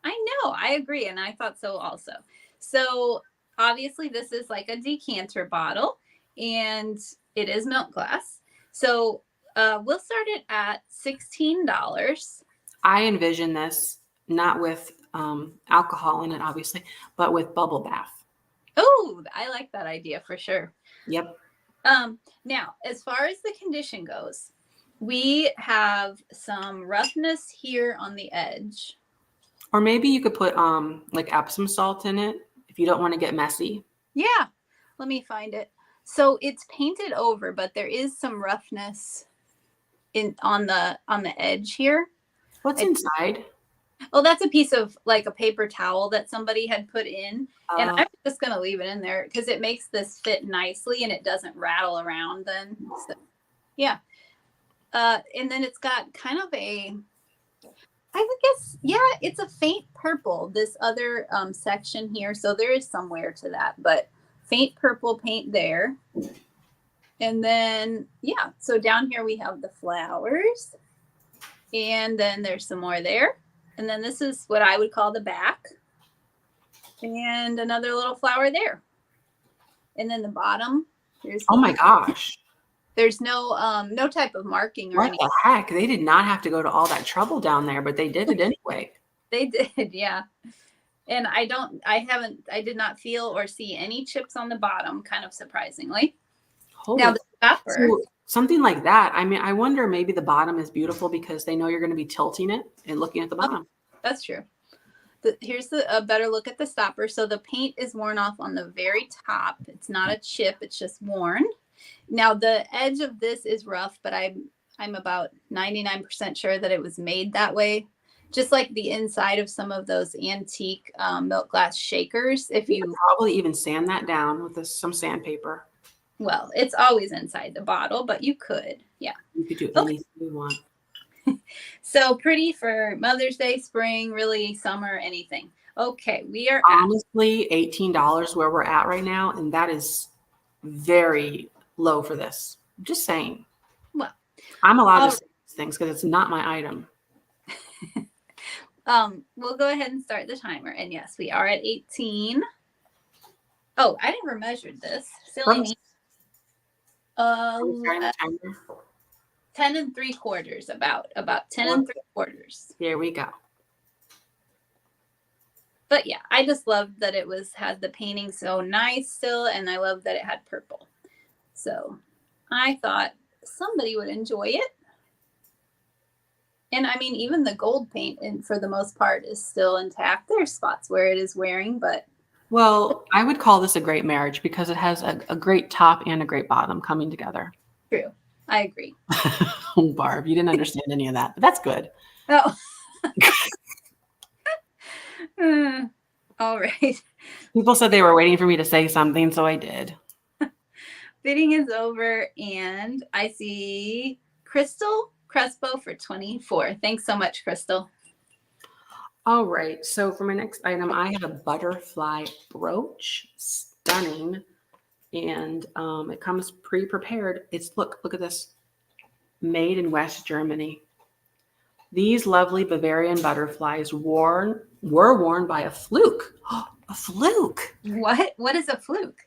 Speaker 2: I know. I agree. And I thought so also. So obviously this is like a decanter bottle and it is milk glass. So we'll start it at $16.
Speaker 1: I envision this not with alcohol in it, obviously, but with bubble bath.
Speaker 2: Oh, I like that idea for sure.
Speaker 1: Yep.
Speaker 2: Now, as far as the condition goes, we have some roughness here on the edge.
Speaker 1: Or maybe you could put like Epsom salt in it if you don't want to get messy.
Speaker 2: Yeah. Let me find it. So it's painted over, but there is some roughness on the edge here.
Speaker 1: What's inside?
Speaker 2: Oh, that's a piece of like a paper towel that somebody had put in. And I'm just going to leave it in there because it makes this fit nicely and it doesn't rattle around then. So, yeah. And then it's got kind of it's a faint purple, this other section here. So there is some wear to that, but faint purple paint there. And then, yeah, so down here we have the flowers. And then there's some more there. And then this is what I would call the back. And another little flower there. And then the bottom.
Speaker 1: Oh my gosh.
Speaker 2: There's no type of marking or anything.
Speaker 1: What the heck? They did not have to go to all that trouble down there, but they did it anyway.
Speaker 2: They did, yeah. And I did not feel or see any chips on the bottom, kind of surprisingly.
Speaker 1: Holy
Speaker 2: now the stopper.
Speaker 1: So something like that. I mean, I wonder maybe the bottom is beautiful because they know you're going to be tilting it and looking at the bottom.
Speaker 2: That's true. Here's a better look at the stopper. So the paint is worn off on the very top. It's not a chip. It's just worn. Now the edge of this is rough, but I'm about 99% sure that it was made that way. Just like the inside of some of those antique milk glass shakers. If you
Speaker 1: probably even sand that down with some sandpaper.
Speaker 2: Well, it's always inside the bottle, but you could. Yeah.
Speaker 1: You could do anything you want.
Speaker 2: So pretty for Mother's Day, spring, really summer, anything. Okay, we are
Speaker 1: honestly $18 where we're at right now, and that is very low for this. Just saying.
Speaker 2: Well,
Speaker 1: I'm allowed to say these things because it's not my item.
Speaker 2: We'll go ahead and start the timer. And yes, we are at 18. Oh, I never measured this. Silly me. 10 3/4, about 10 3/4.
Speaker 1: Here we go.
Speaker 2: But yeah, I just loved that it had the painting so nice still, and I love that it had purple. So I thought somebody would enjoy it. And I mean, even the gold paint, and for the most part, is still intact. There's spots where it is wearing, but
Speaker 1: Well, I would call this a great marriage because it has a great top and a great bottom coming together.
Speaker 2: true. I agree.
Speaker 1: Oh, Barb, you didn't understand any of that, but that's good.
Speaker 2: Oh. All right.
Speaker 1: People said they were waiting for me to say something, so I did.
Speaker 2: Fitting is over, and I see Crystal Crespo for 24. Thanks so much, Crystal.
Speaker 1: All right, so for my next item, I have a butterfly brooch. Stunning. And it comes pre-prepared. Look at this. Made in West Germany. These lovely Bavarian butterflies were worn by a fluke. A fluke.
Speaker 2: What is a fluke?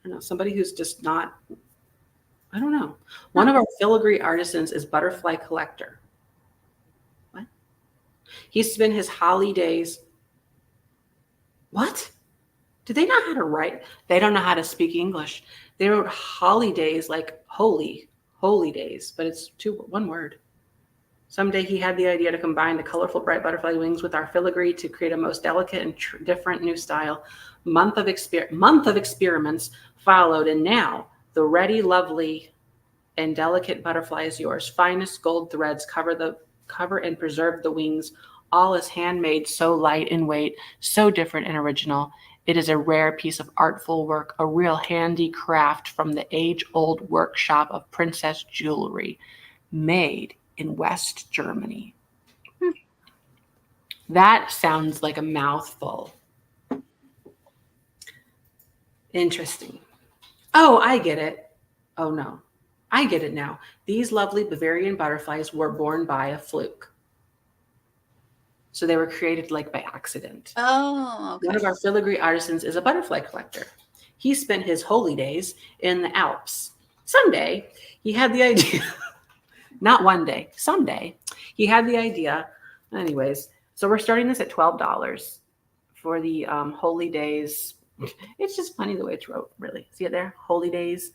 Speaker 1: I don't know, somebody who's just not, I don't know. One of our filigree artisans is butterfly collector. What? He spent his holidays. What? Do they know how to write? They don't know how to speak English. They wrote holidays like holy days, but it's one word. Someday he had the idea to combine the colorful bright butterfly wings with our filigree to create a most delicate and different new style. Month of experiments followed, and now the ready, lovely, and delicate butterfly is yours. Finest gold threads cover and preserve the wings. All is handmade, so light in weight, so different and original. It is a rare piece of artful work, a real handicraft from the age-old workshop of princess jewelry, made in West Germany. That sounds like a mouthful. Interesting. Oh, I get it. Oh, no. I get it now. These lovely Bavarian butterflies were born by a fluke. So they were created like by accident.
Speaker 2: Oh, okay.
Speaker 1: One of our filigree artisans is a butterfly collector. He spent his holy days in the Alps. Someday he had the idea, not one day, someday he had the idea. Anyways, so we're starting this at $12 for the holy days. It's just funny the way it's wrote, really. See it there? Holy days.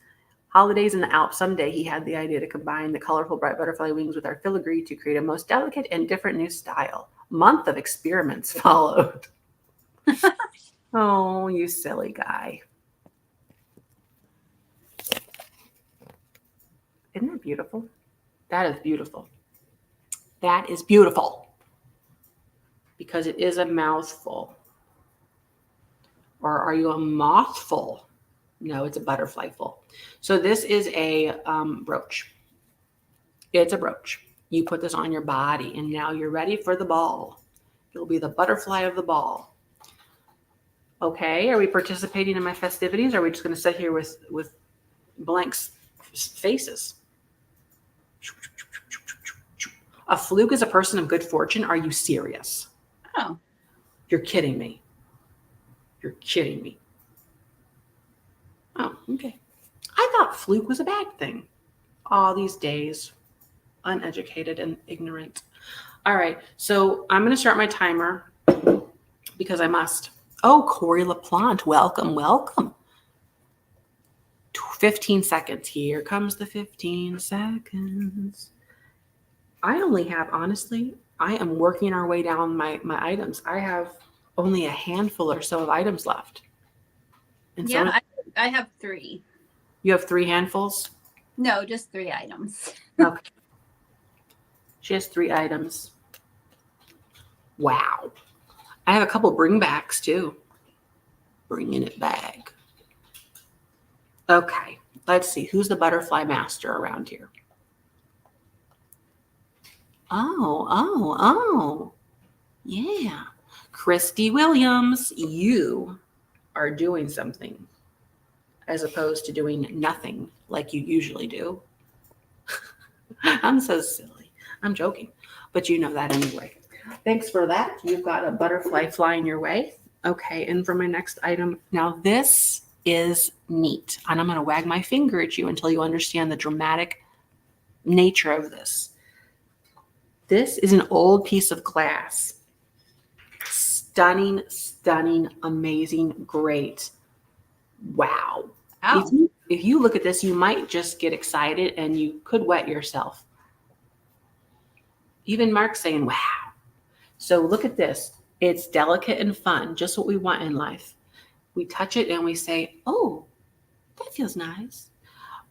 Speaker 1: Holidays in the Alps. Someday he had the idea to combine the colorful bright butterfly wings with our filigree to create a most delicate and different new style. Month of experiments followed. Oh, you silly guy. Isn't that beautiful? That is beautiful. That is beautiful. Because it is a mouthful. Or are you a mothful? No, it's a butterflyful. So this is a brooch. It's a brooch. You put this on your body, and now you're ready for the ball. You'll be the butterfly of the ball. Okay, are we participating in my festivities? Or are we just going to sit here with blank faces? A fluke is a person of good fortune. Are you serious?
Speaker 2: Oh.
Speaker 1: You're kidding me. You're kidding me. Oh, okay. I thought fluke was a bad thing. All these days, uneducated and ignorant. All right, so I'm going to start my timer because I must. Oh, Corey LaPlante, welcome, welcome. 15 seconds. Here comes the 15 seconds. I only have, honestly, I am working our way down my items. I have only a handful or so of items left. And
Speaker 2: yeah, I have 3.
Speaker 1: You have 3 handfuls?
Speaker 2: No, just 3 items.
Speaker 1: Okay. She has 3 items. Wow. I have a couple bringbacks too. Bringing it back. Okay. Let's see. Who's the butterfly master around here? Oh. Yeah. Christy Williams, you are doing something as opposed to doing nothing like you usually do. I'm so silly. I'm joking, but you know that anyway. Thanks for that. You've got a butterfly flying your way. Okay, and for my next item, now this is neat. And I'm going to wag my finger at you until you understand the dramatic nature of this. This is an old piece of glass. Stunning, stunning, amazing, great. Wow.
Speaker 2: Wow.
Speaker 1: If you look at this, you might just get excited and you could wet yourself. Even Mark's saying, wow. So look at this. It's delicate and fun, just what we want in life. We touch it and we say, oh, that feels nice.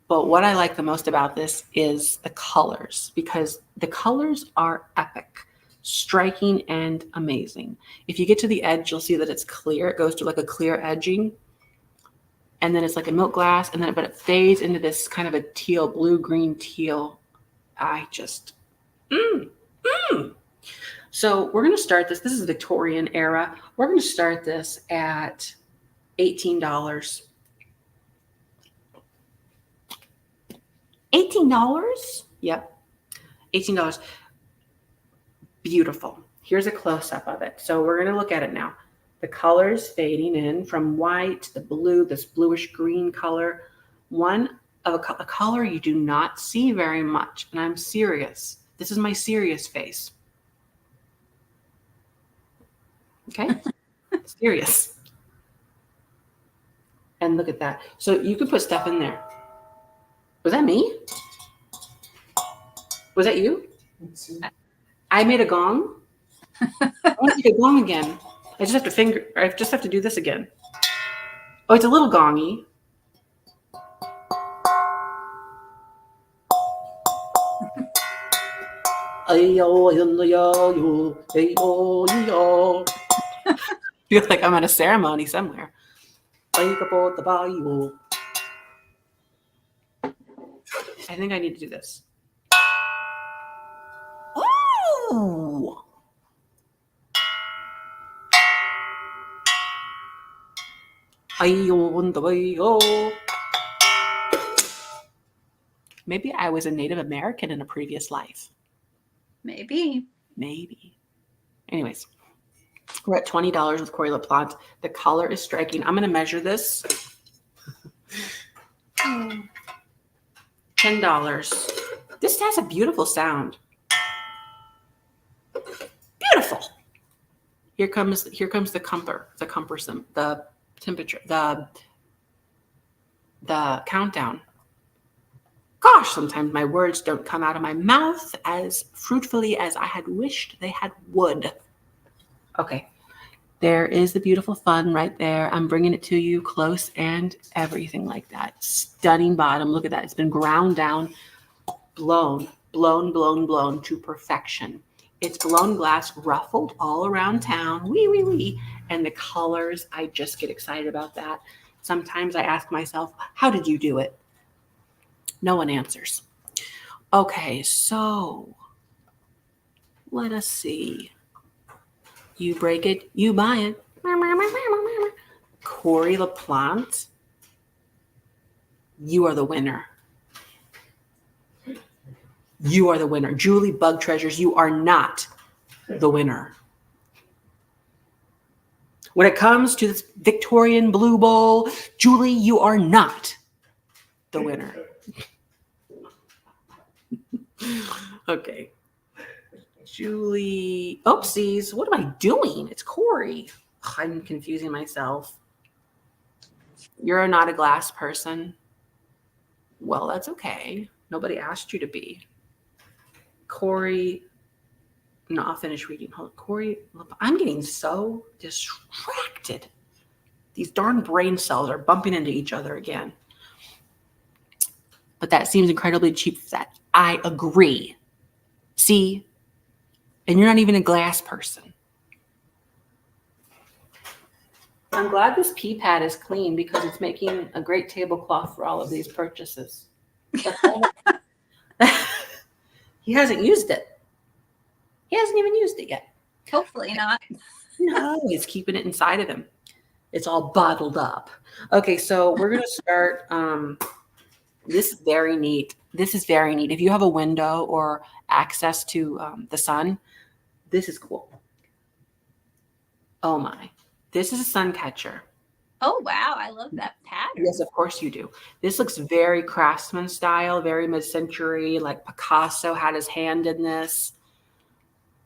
Speaker 1: But what I like the most about this is the colors, because the colors are epic, striking, and amazing. If you get to the edge, you'll see that it's clear. It goes to like a clear edging. And then it's like a milk glass, and then but it fades into this kind of a teal, blue-green teal. I just, So we're going to start this. This is Victorian era. We're going to start this at $18. $18? Yep. $18. Beautiful. Here's a close-up of it. So we're going to look at it now. The colors fading in from white to the blue, this bluish green color. One of a color you do not see very much. And I'm serious. This is my serious face. Okay? Serious. And look at that. So you could put stuff in there. Was that me? Was that you? I made a gong. I want to make a gong again. I just have to do this again. Oh, it's a little gongy. Feel like I'm at a ceremony somewhere. I think I need to do this. Oh! Maybe I was a Native American in a previous life.
Speaker 2: Maybe.
Speaker 1: Anyways, we're at $20 with Corey LaPlante. The color is striking. I'm going to measure this. $10. This has a beautiful sound. Beautiful. Here comes the cumbersome, the temperature, the countdown. Gosh, sometimes my words don't come out of my mouth as fruitfully as I had wished they had would. Okay, there is the beautiful fun right there. I'm bringing it to you close and everything like that. Stunning bottom. Look at that. It's been ground down, blown to perfection. It's blown glass, ruffled all around town. Wee. And the colors, I just get excited about that. Sometimes I ask myself, how did you do it? No one answers. Okay, so let us see. You break it, you buy it. Corey LaPlante, you are the winner. You are the winner. Julie Bug Treasures, you are not the winner. When it comes to this Victorian Blue Bowl, Julie, you are not the winner. Okay. Julie, oopsies. What am I doing? It's Corey. Ugh, I'm confusing myself. You're not a glass person. Well, that's okay. Nobody asked you to be. Corey, no, I'll finish reading. Hold on. Corey, I'm getting so distracted. These darn brain cells are bumping into each other again. But that seems incredibly cheap for that. I agree. See? And you're not even a glass person. I'm glad this pea pad is clean because it's making a great tablecloth for all of these purchases. He hasn't used it. He hasn't even used it yet.
Speaker 2: Hopefully not.
Speaker 1: No, he's keeping it inside of him. It's all bottled up. Okay, so we're going to start. This is very neat. If you have a window or access to the sun, this is cool. Oh my. This is a sun catcher.
Speaker 2: Oh, wow. I love that pattern.
Speaker 1: Yes, of course you do. This looks very craftsman style, very mid-century, like Picasso had his hand in this.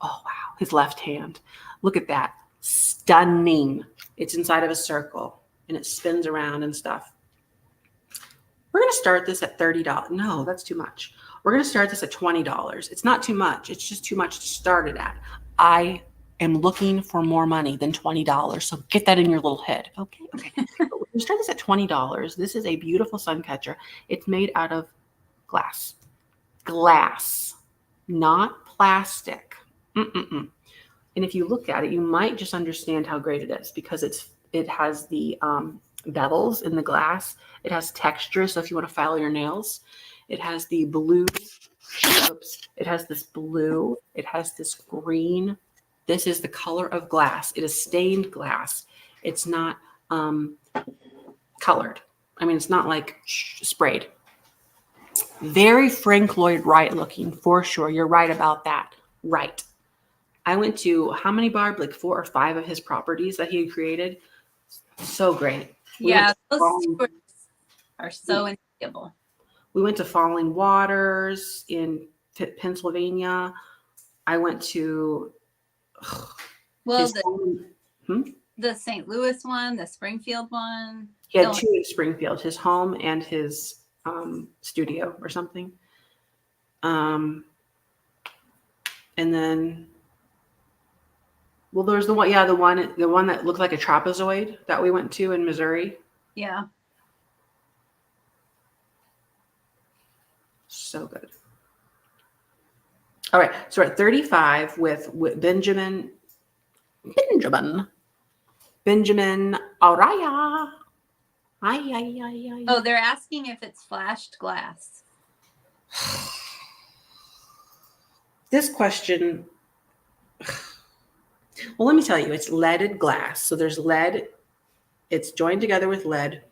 Speaker 1: Oh, wow. His left hand. Look at that. Stunning. It's inside of a circle and it spins around and stuff. We're going to start this at $30. No, that's too much. We're going to start this at $20. It's not too much. It's just too much to start it at. I am looking for more money than $20. So get that in your little head. Okay. Okay. We start this at $20. This is a beautiful sun catcher. It's made out of glass. Glass, not plastic. Mm-mm-mm. And if you look at it, you might just understand how great it is because it has the bevels in the glass. It has texture. So if you want to file your nails, it has the blue. Oops. It has this blue. It has this green. This is the color of glass. It is stained glass. It's not colored. I mean, it's not like sprayed. Very Frank Lloyd Wright looking for sure. You're right about that. Right. I went to how many, Barb? Like 4 or 5 of his properties that he had created. So great.
Speaker 2: Yeah, those tours are so enjoyable.
Speaker 1: We went to Falling Waters in Pennsylvania. I went to
Speaker 2: Well,
Speaker 1: home.
Speaker 2: the St. Louis one, the Springfield one.
Speaker 1: He had 2 in Springfield, his home and his studio or something. And then, well, there's the one that looked like a trapezoid that we went to in Missouri.
Speaker 2: Yeah.
Speaker 1: So good. All right, so we're at 35 with Benjamin Araya.
Speaker 2: Oh, they're asking if it's flashed glass.
Speaker 1: This question, well, let me tell you, it's leaded glass. So there's lead. It's joined together with lead.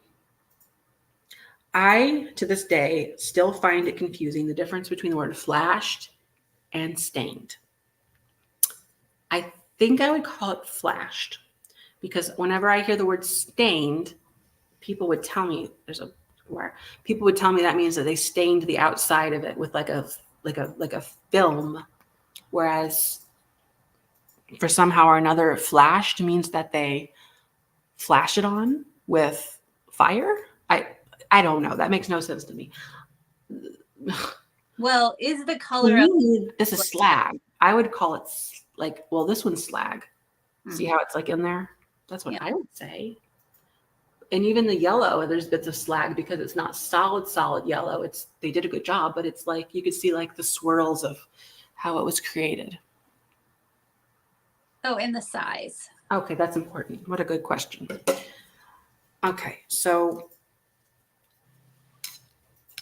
Speaker 1: I, to this day, still find it confusing, the difference between the word flashed and stained. I think I would call it flashed because whenever I hear the word stained, people would tell me that means that they stained the outside of it with like a film, whereas for somehow or another flashed means that they flash it on with fire. I don't know. That makes no sense to me.
Speaker 2: Well, is the color of
Speaker 1: this is slag. I would call it this one's slag. See how it's like in there? That's what I would say. And even the yellow, there's bits of slag because it's not solid yellow. They did a good job, but it's like you could see like the swirls of how it was created.
Speaker 2: Oh, and the size.
Speaker 1: Okay, that's important. What a good question. Okay, so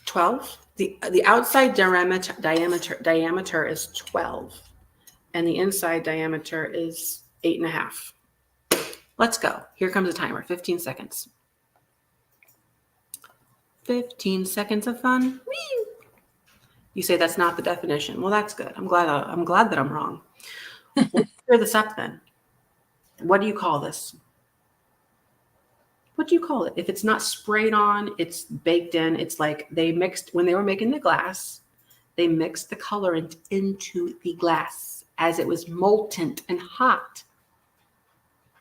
Speaker 1: 12. The outside diameter is 12, and the inside diameter is 8.5. Let's go. Here comes the timer. 15 seconds. 15 seconds of fun. Whee! You say that's not the definition. Well, that's good. I'm glad that I'm wrong. Let's clear this up then. What do you call this? What do you call it? If it's not sprayed on, it's baked in. It's like they mixed, when they were making the glass, they mixed the colorant into the glass as it was molten and hot.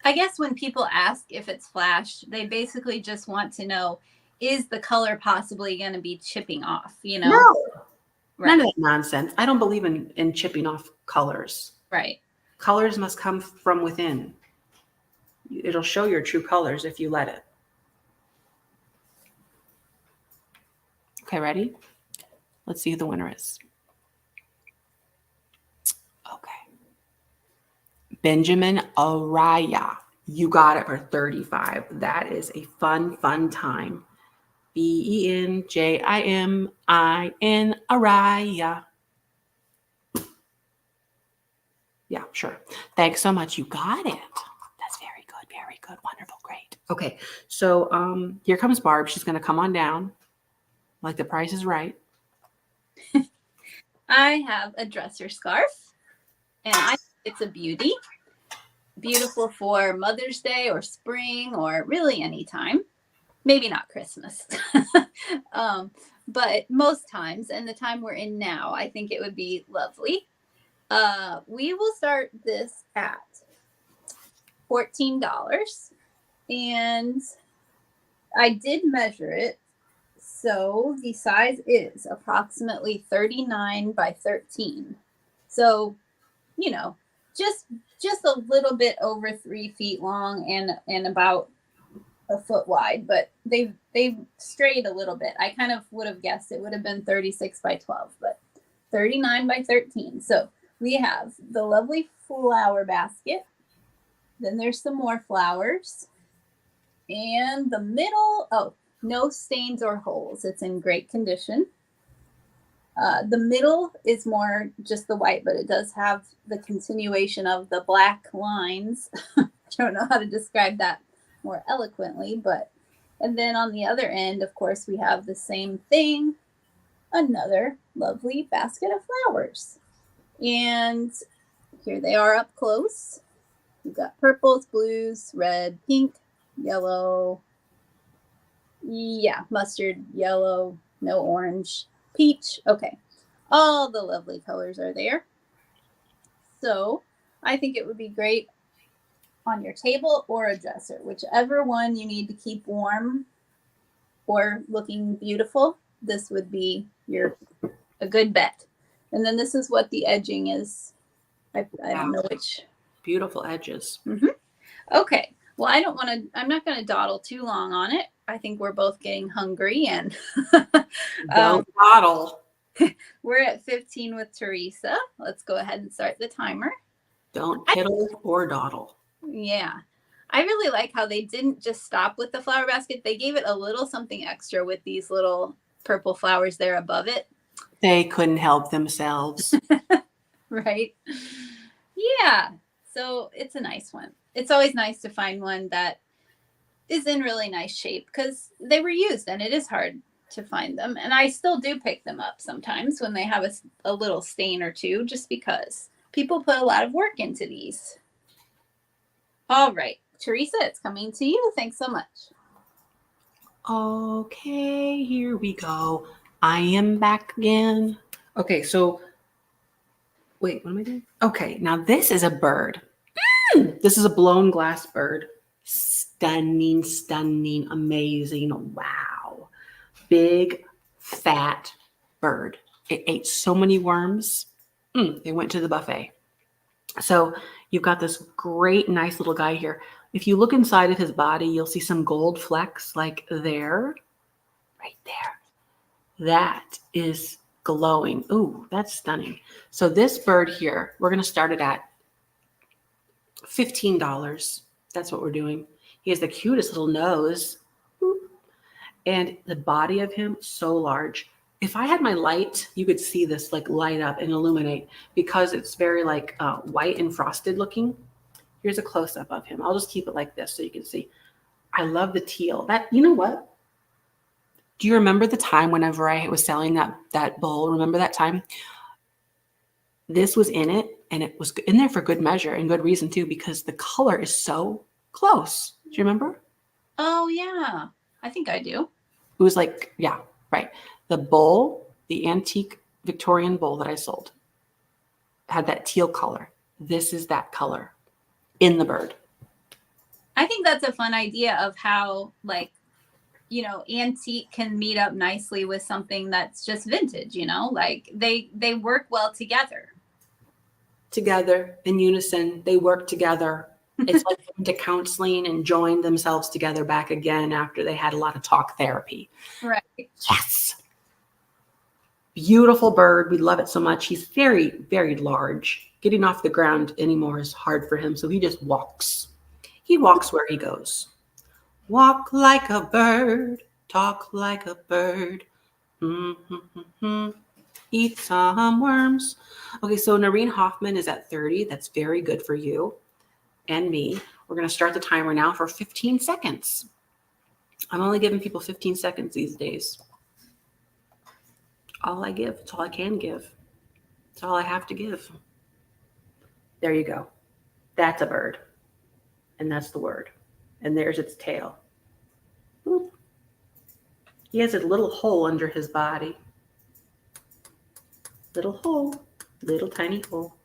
Speaker 2: I guess when people ask if it's flashed, they basically just want to know, is the color possibly going to be chipping off? You know?
Speaker 1: No.
Speaker 2: Right.
Speaker 1: None of that nonsense. I don't believe in chipping off colors.
Speaker 2: Right.
Speaker 1: Colors must come from within. It'll show your true colors if you let it. Okay, ready? Let's see who the winner is. Okay. Benjamin Araya. You got it for 35. That is a fun time. Benjamin Araya. Yeah, sure. Thanks so much. You got it. That's very good. Very good. Wonderful. Great. Okay. So here comes Barb. She's going to come on down. Like the Price is Right.
Speaker 2: I have a dresser scarf, and it's a beauty. beautiful for Mother's Day or spring or really anytime. Maybe not Christmas. But most times, and the time we're in now, I think it would be lovely. We will start this at $14. And I did measure it. So the size is approximately 39 by 13. So, you know, just a little bit over 3 feet long and about a foot wide, but they strayed a little bit. I kind of would have guessed it would have been 36 by 12, but 39 by 13. So we have the lovely flower basket. Then there's some more flowers. And the middle, oh, no stains or holes. It's in great condition. The middle is more just the white, but it does have the continuation of the black lines. I don't know how to describe that more eloquently, but, and then on the other end, of course, we have the same thing, another lovely basket of flowers. And here they are up close. We've got purples, blues, red, pink, yellow, yeah, mustard, yellow, no orange, peach. Okay, all the lovely colors are there. So I think it would be great on your table or a dresser, whichever one you need to keep warm or looking beautiful. This would be a good bet. And then this is what the edging is. I don't know which.
Speaker 1: Beautiful edges.
Speaker 2: Mm-hmm. Okay. Well, I'm not going to dawdle too long on it. I think we're both getting hungry and
Speaker 1: Don't dawdle.
Speaker 2: We're at 15 with Teresa. Let's go ahead and start the timer.
Speaker 1: Don't tittle or dawdle.
Speaker 2: Yeah. I really like how they didn't just stop with the flower basket. They gave it a little something extra with these little purple flowers there above it.
Speaker 1: They couldn't help themselves.
Speaker 2: Right? Yeah. So it's a nice one. It's always nice to find one that is in really nice shape because they were used and it is hard to find them. And I still do pick them up sometimes when they have a little stain or two, just because people put a lot of work into these. All right, Teresa, it's coming to you. Thanks so much.
Speaker 1: Okay, here we go. I am back again. Okay, so wait, what am I doing? Okay, now this is a bird. This is a blown glass bird. Stunning, stunning, amazing. Wow. Big, fat bird. It ate so many worms. They went to the buffet. So you've got this great, nice little guy here. If you look inside of his body, you'll see some gold flecks like there, right there. That is glowing. Ooh, that's stunning. So this bird here, we're going to start it at $15. That's what we're doing. He has the cutest little nose. And the body of him, so large. If I had my light, you could see this like light up and illuminate because it's very like white and frosted looking. Here's a close-up of him. I'll just keep it like this so you can see. I love the teal. That, you know what? Do you remember the time whenever I was selling that bowl? Remember that time? This was in it, and it was in there for good measure and good reason too, because the color is so close. Do you remember?
Speaker 2: Oh, yeah. I think I do.
Speaker 1: It was like, yeah, right. The bowl, the antique Victorian bowl that I sold, had that teal color. This is that color in the bird.
Speaker 2: I think that's a fun idea of how, like, you know, antique can meet up nicely with something that's just vintage, you know, like they work well together.
Speaker 1: Together in unison, they work together. It's like going to counseling and joined themselves together back again after they had a lot of talk therapy.
Speaker 2: Right.
Speaker 1: Yes. Beautiful bird. We love it so much. He's very, very large. Getting off the ground anymore is hard for him. So he just walks. He walks where he goes. Walk like a bird. Talk like a bird. Eat some worms. Okay, so Noreen Hoffman is at 30. That's very good for you and me. We're going to start the timer now for 15 seconds. I'm only giving people 15 seconds these days. All I give. It's all I can give. It's all I have to give. There you go. That's a bird. And that's the word. And there's its tail. Boop. He has a little hole under his body. Little hole, little tiny hole.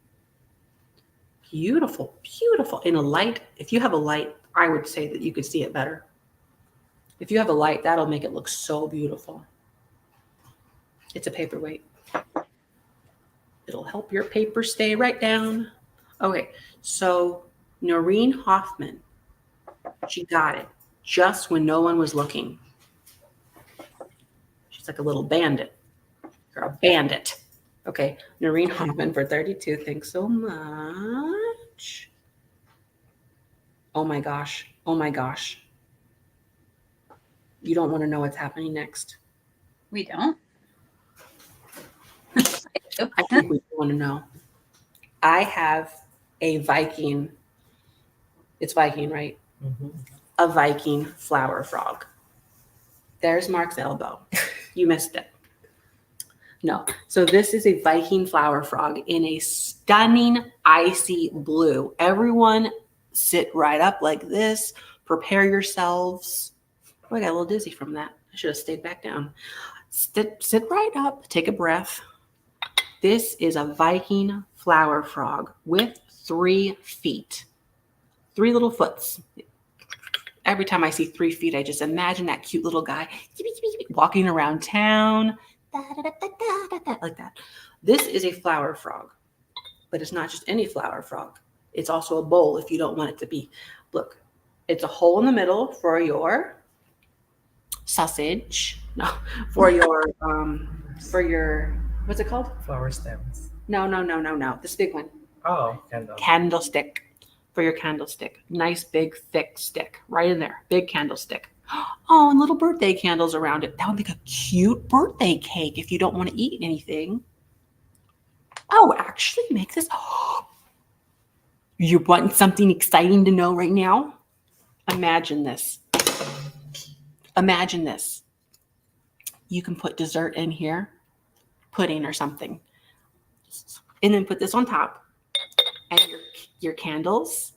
Speaker 1: Beautiful, beautiful. In a light, if you have a light, I would say that you could see it better. If you have a light, that'll make it look so beautiful. It's a paperweight. It'll help your paper stay right down. Okay, so Noreen Hoffman, she got it just when no one was looking. She's like a little bandit. You're a bandit. Okay, Noreen Hoffman for 32. Thanks so much. Oh my gosh. Oh my gosh. You don't want to know what's happening next.
Speaker 2: We don't.
Speaker 1: I think we want to know. I have a Viking. It's Viking, right?
Speaker 3: Mm-hmm.
Speaker 1: A Viking flower frog. There's Mark's elbow. You missed it. No. So this is a Viking flower frog in a stunning icy blue. Everyone sit right up like this. Prepare yourselves. Oh, I got a little dizzy from that. I should have stayed back down. Sit right up. Take a breath. This is a Viking flower frog with 3 feet. 3 little foots. Every time I see 3 feet, I just imagine that cute little guy walking around town. Like that. This is a flower frog, but it's not just any flower frog. It's also a bowl if you don't want it to be. Look, it's a hole in the middle for your sausage. No, for your what's it called?
Speaker 3: Flower stems.
Speaker 1: No. This big one.
Speaker 3: Oh, candle.
Speaker 1: Candlestick. For your candlestick. Nice, big, thick stick. Right in there. Big candlestick. Oh, and little birthday candles around it. That would make a cute birthday cake if you don't want to eat anything. Oh, actually make this. You want something exciting to know right now? Imagine this. Imagine this. You can put dessert in here, pudding or something. And then put this on top. And your candles.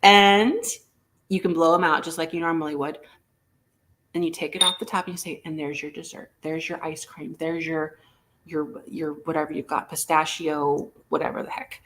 Speaker 1: And you can blow them out just like you normally would. And you take it off the top and you say, and there's your dessert. There's your ice cream. There's your whatever you've got, pistachio, whatever the heck.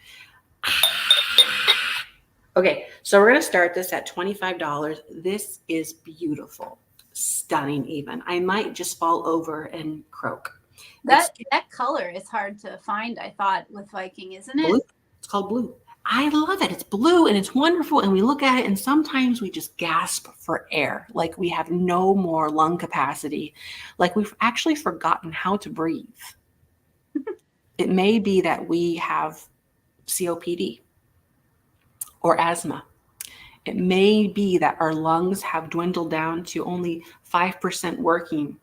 Speaker 1: Okay, so we're going to start this at $25. This is beautiful. Stunning even. I might just fall over and croak.
Speaker 2: That color is hard to find, I thought, with Viking, isn't it?
Speaker 1: Blue. It's called blue. I love it. It's blue and it's wonderful. And we look at it and sometimes we just gasp for air. Like we have no more lung capacity. Like we've actually forgotten how to breathe. It may be that we have COPD or asthma. It may be that our lungs have dwindled down to only 5% working.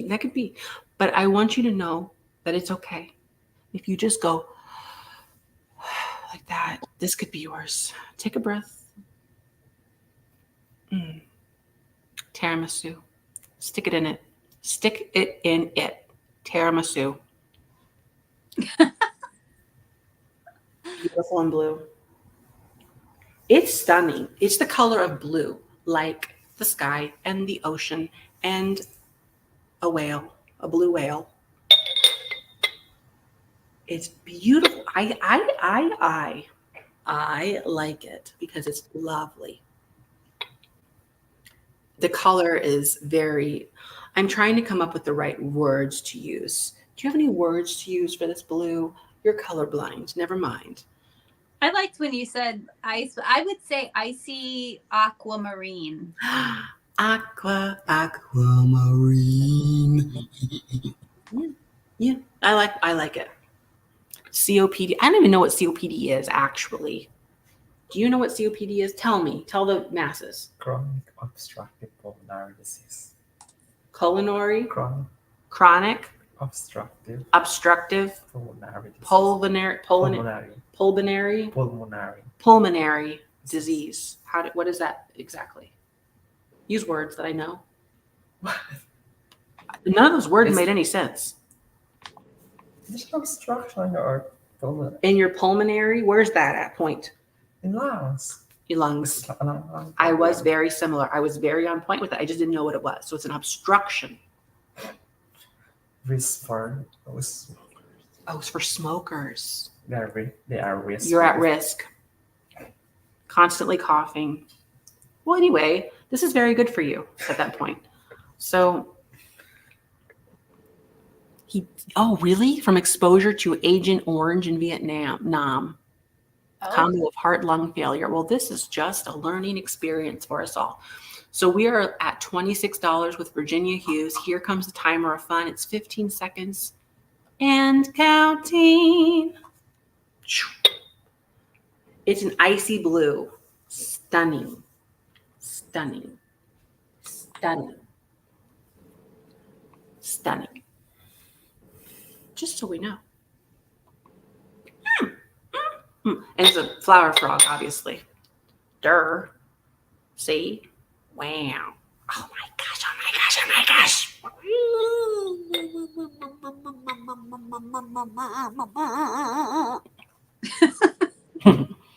Speaker 1: That could be. But I want you to know that it's okay. If you just go like that, this could be yours. Take a breath. Tiramisu. Stick it in it. Stick it in it. Tiramisu. Beautiful and blue. It's stunning. It's the color of blue, like the sky and the ocean and a whale, a blue whale. It's beautiful. I like it because it's lovely. The color is very, I'm trying to come up with the right words to use. Do you have any words to use for this blue? You're colorblind. Never mind.
Speaker 2: I liked when you said ice. I would say icy aquamarine.
Speaker 1: Aquamarine. Yeah. I like it. COPD. I don't even know what COPD is actually. Do you know what COPD is? Tell me. Tell the masses.
Speaker 3: Chronic obstructive pulmonary disease.
Speaker 1: Culinary.
Speaker 3: Chronic
Speaker 1: Obstructive.
Speaker 3: pulmonary disease.
Speaker 1: Pulmonary disease. What is that exactly? Use words that I know. None of those words made any sense.
Speaker 3: There's no obstruction or Pulmonary.
Speaker 1: In your pulmonary, where's that at point?
Speaker 3: In lungs.
Speaker 1: Your lungs.
Speaker 3: It's like a lung
Speaker 1: I was
Speaker 3: problem.
Speaker 1: very similar. I was very on point with it. I just didn't know what it was. So it's an obstruction.
Speaker 3: Risk for those.
Speaker 1: Oh, it's for smokers.
Speaker 3: They are risk.
Speaker 1: You're at risk. Constantly coughing. Well, anyway, this is very good for you at that point. So oh, really? From exposure to Agent Orange in Vietnam. Combo of heart lung failure. Well, this is just a learning experience for us all. So we are at $26 with Virginia Hues. Here comes the timer of fun. It's 15 seconds and counting. It's an icy blue. Stunning. Stunning. Stunning. Stunning. Just so we know. And it's a flower frog, obviously. Durr. See? Wow. Oh my gosh, oh my gosh, oh my gosh.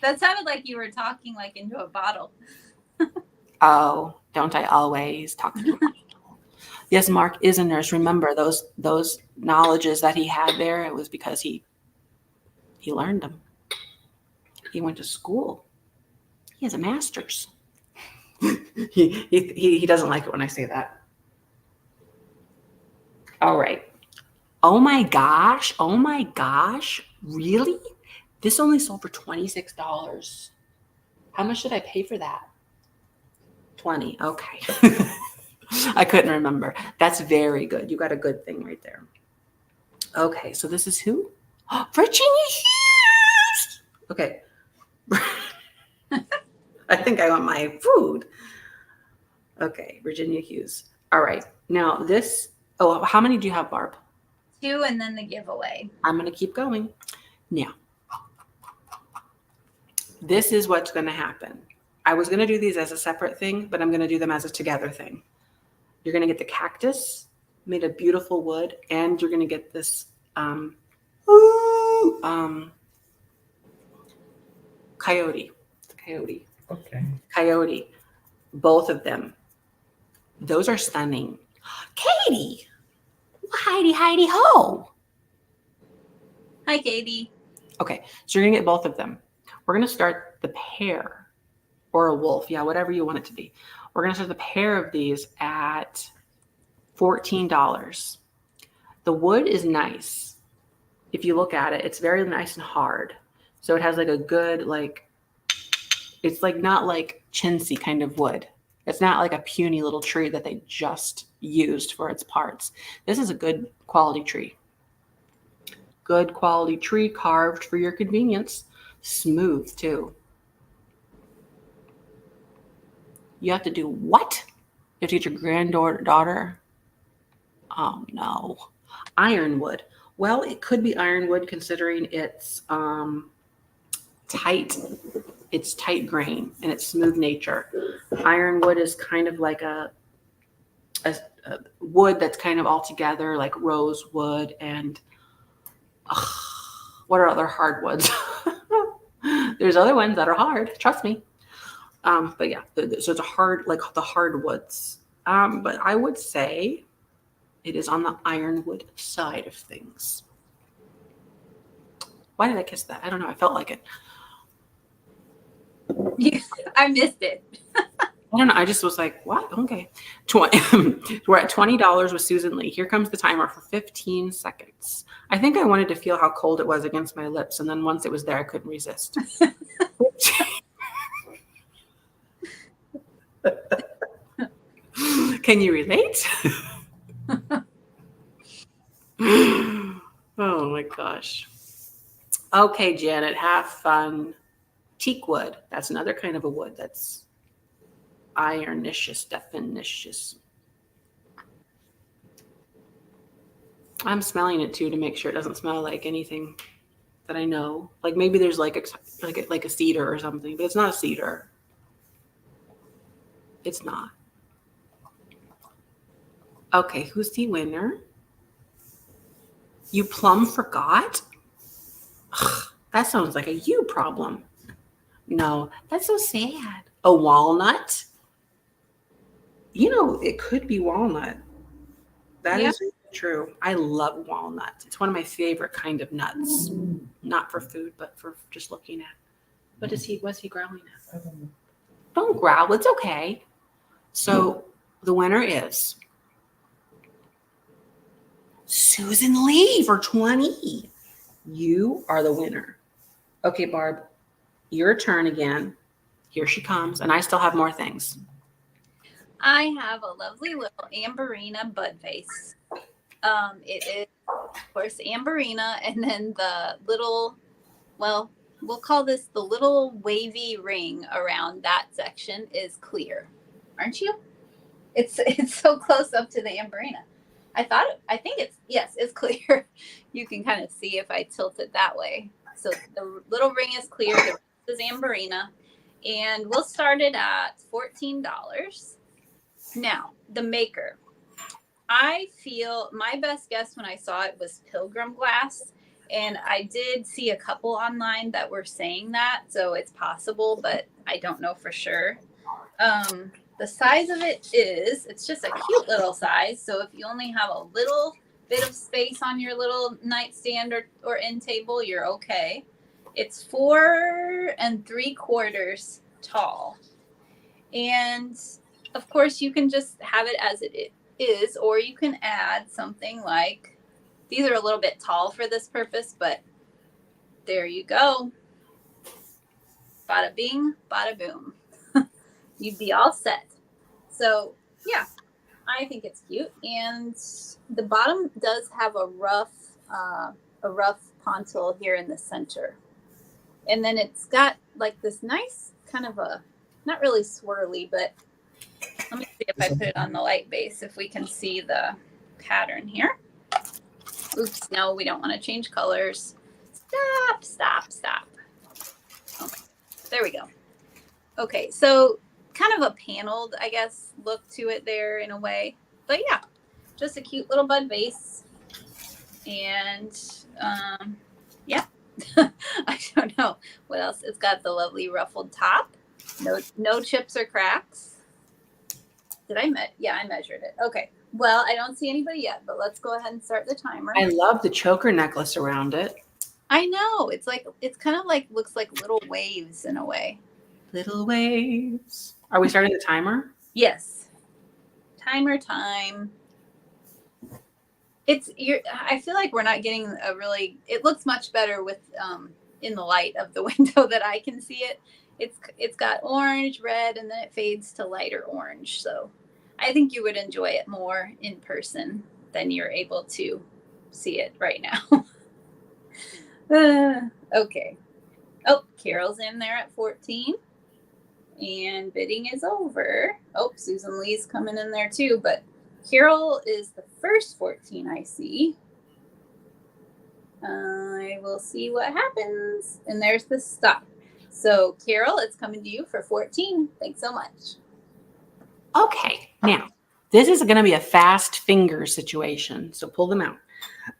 Speaker 2: That sounded like you were talking like into a bottle.
Speaker 1: Oh, don't I always talk to you? Yes, Mark is a nurse. Remember those knowledges that he had there, it was because he learned them. He went to school. He has a master's. he doesn't like it when I say that. All right. Oh my gosh. Oh my gosh. Really? This only sold for $26. How much did I pay for that? 20. Okay. I couldn't remember. That's very good. You got a good thing right there. Okay. So this is who? Virginia Hughes. Okay. I think I want my food. Okay, Virginia Hughes. All right. Now this, oh, how many do you have, Barb?
Speaker 2: 2 and then the giveaway.
Speaker 1: I'm going to keep going. Now, this is what's going to happen. I was going to do these as a separate thing, but I'm going to do them as a together thing. You're going to get the cactus made of beautiful wood, and you're going to get this coyote. Coyote.
Speaker 3: Okay.
Speaker 1: Coyote. Both of them. Those are stunning. Katie. Heidi, Heidi, ho.
Speaker 2: Hi, Katie.
Speaker 1: Okay, so you're going to get both of them. We're going to start the pair or a wolf. Yeah, whatever you want it to be. We're going to start the pair of these at $14. The wood is nice. If you look at it, it's very nice and hard. So it has like a good, like, it's like not like chintzy kind of wood. It's not like a puny little tree that they just used for its parts. This is a good quality tree. Good quality tree carved for your convenience. Smooth too. You have to do what? You have to get your granddaughter. Oh no. Ironwood. Well, it could be ironwood considering it's tight. It's tight grain and it's smooth nature. Ironwood is kind of like a wood that's kind of all together, like rosewood and what are other hardwoods? There's other ones that are hard. Trust me. But yeah, so it's a hard, like the hardwoods. But I would say it is on the ironwood side of things. Why did I kiss that? I don't know. I felt like it.
Speaker 2: I missed it.
Speaker 1: I don't know. I just was like, what? Okay. We're at $20 with Susan Lee. Here comes the timer for 15 seconds. I think I wanted to feel how cold it was against my lips. And then once it was there, I couldn't resist. Can you relate? Oh my gosh. Okay, Janet, have fun. Teak wood. That's another kind of a wood that's ironicious, definitious. I'm smelling it too to make sure it doesn't smell like anything that I know. Like maybe there's like a cedar or something, but it's not a cedar. It's not. Okay, who's the winner? You plumb forgot? That sounds like a you problem. No, that's so sad. A walnut? You know, it could be walnut. That
Speaker 2: Yeah.
Speaker 1: is true. I love walnuts. It's one of my favorite kind of nuts. Not for food, but for just looking at. What's he growling at? Don't growl. It's okay. So the winner is Susan Lee for 20. You are the winner. Okay, Barb, your turn again. Here she comes. And I still have more things.
Speaker 2: I have a lovely little Amberina bud vase. It is, of course, Amberina, and then the little, well, we'll call this the little wavy ring around that section is clear, aren't you? It's so close up to the Amberina. I think it's clear. You can kind of see if I tilt it that way. So the little ring is clear. The rest is Amberina, and we'll start it at $14. Now, the maker. I feel my best guess when I saw it was pilgrim glass. And I did see a couple online that were saying that. So it's possible, but I don't know for sure. The size of it's just a cute little size. So if you only have a little bit of space on your little nightstand or end table, you're okay. It's 4 3/4 tall. And of course, you can just have it as it is, or you can add something like, these are a little bit tall for this purpose, but there you go. Bada bing, bada boom. You'd be all set. So yeah, I think it's cute. And the bottom does have a rough pontil here in the center. And then it's got like this nice kind of a, not really swirly, but let me see if I put it on the light base, if we can see the pattern here. Oops, no, we don't want to change colors. Stop. Okay, there we go. Okay, so kind of a paneled, I guess, look to it there in a way. But yeah, just a cute little bud vase. And yeah, I don't know what else. It's got the lovely ruffled top. No chips or cracks. Did I yeah, I measured it. Okay. Well, I don't see anybody yet, but let's go ahead and start the timer.
Speaker 1: I love the choker necklace around it.
Speaker 2: I know. It's kind of like, looks like little waves in a way.
Speaker 1: Little waves. Are we starting the timer?
Speaker 2: Yes. Timer time. I feel like we're not getting it looks much better with in the light of the window that I can see it. It's got orange, red, and then it fades to lighter orange. So I think you would enjoy it more in person than you're able to see it right now. Okay. Oh, Carol's in there at 14. And bidding is over. Oh, Susan Lee's coming in there too, but Carol is the first 14 I see. I will see what happens. And there's the stop. So, Carol, it's coming to you for 14. Thanks so much.
Speaker 1: Okay, now this is going to be a fast finger situation. So pull them out.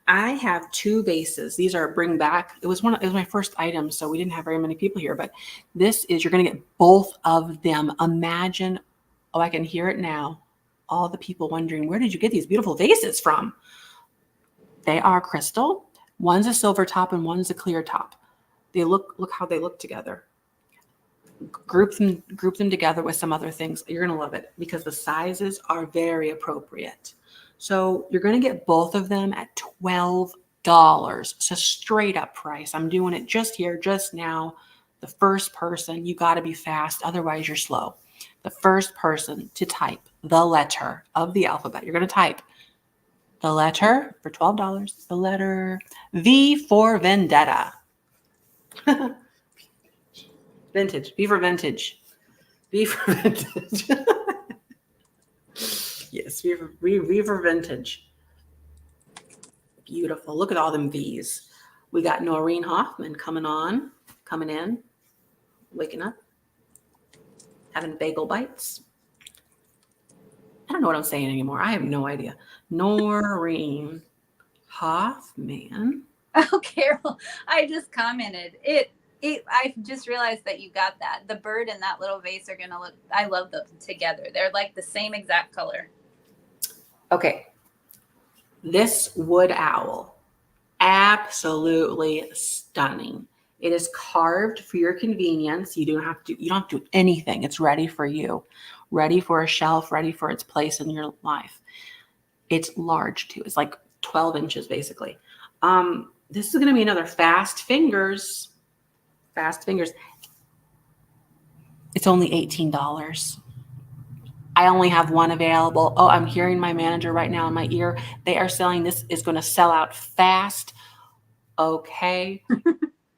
Speaker 1: I have 2 vases. These are bring back. It was my first item, so we didn't have very many people here. But this is, you're going to get both of them. Imagine, oh, I can hear it now. All the people wondering, where did you get these beautiful vases from? They are crystal. One's a silver top and one's a clear top. They look how they look together. Group them together with some other things. You're going to love it because the sizes are very appropriate. So you're going to get both of them at $12. It's a straight up price. I'm doing it just here, just now. The first person, you got to be fast. Otherwise you're slow. The first person to type the letter of the alphabet. You're going to type the letter for $12. The letter V for Vendetta. Vintage. V for vintage. V for vintage. Yes, V for vintage. Beautiful. Look at all them V's. We got Noreen Hoffman coming in, waking up, having bagel bites. I don't know what I'm saying anymore. I have no idea. Noreen Hoffman.
Speaker 2: Oh, Carol, I just commented it. I just realized that you got that. The bird and that little vase are gonna look. I love them together. They're like the same exact color.
Speaker 1: Okay. This wood owl, absolutely stunning. It is carved for your convenience. You don't have to do anything. It's ready for you, ready for a shelf, ready for its place in your life. It's large too. It's like 12 inches basically. This is going to be another fast fingers. Fast fingers. It's only $18. I only have one available. Oh, I'm hearing my manager right now in my ear. They are selling this is going to sell out fast. Okay.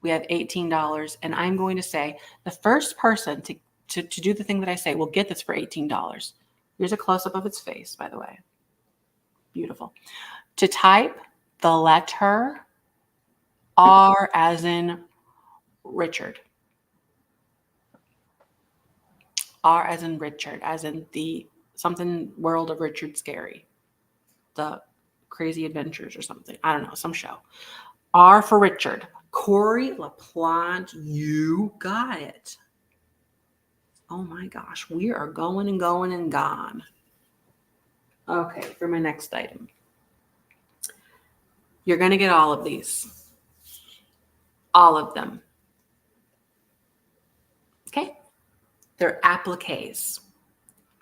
Speaker 1: We have $18. And I'm going to say the first person to do the thing that I say will get this for $18. Here's a close-up of its face, by the way. Beautiful. To type the letter R as in Richard. R as in Richard, as in the something world of Richard Scarry. The Crazy Adventures or something. I don't know, some show. R for Richard. Corey LaPlante, you got it. Oh my gosh, we are going and going and gone. Okay, for my next item. You're going to get all of these. All of them. Okay? They're appliques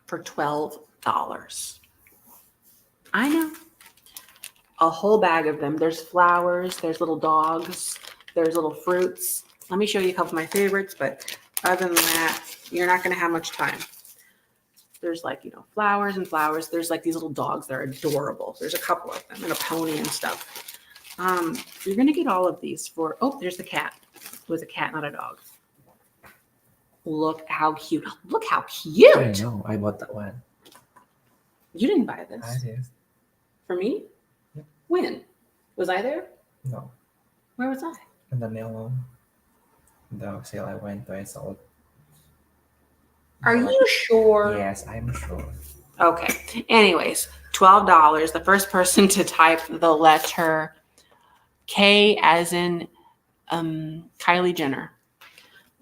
Speaker 1: for $12. I know. A whole bag of them. There's flowers, there's little dogs, there's little fruits. Let me show you a couple of my favorites, but other than that, you're not going to have much time. There's like, flowers and flowers. There's like these little dogs that are adorable. There's a couple of them and a pony and stuff. You're going to get all of these for, oh, there's the cat. It was a cat, not a dog. Look how cute. Look how cute.
Speaker 3: I know. I bought that one.
Speaker 1: You didn't buy this.
Speaker 3: I did.
Speaker 1: For me?
Speaker 3: Yeah.
Speaker 1: When? Was I there?
Speaker 3: No.
Speaker 1: Where was I?
Speaker 3: In the mail the sale I went to, I saw it.
Speaker 1: Are you sure?
Speaker 3: Yes, I'm sure.
Speaker 1: Okay. Anyways, $12. The first person to type the letter K as in Kylie Jenner.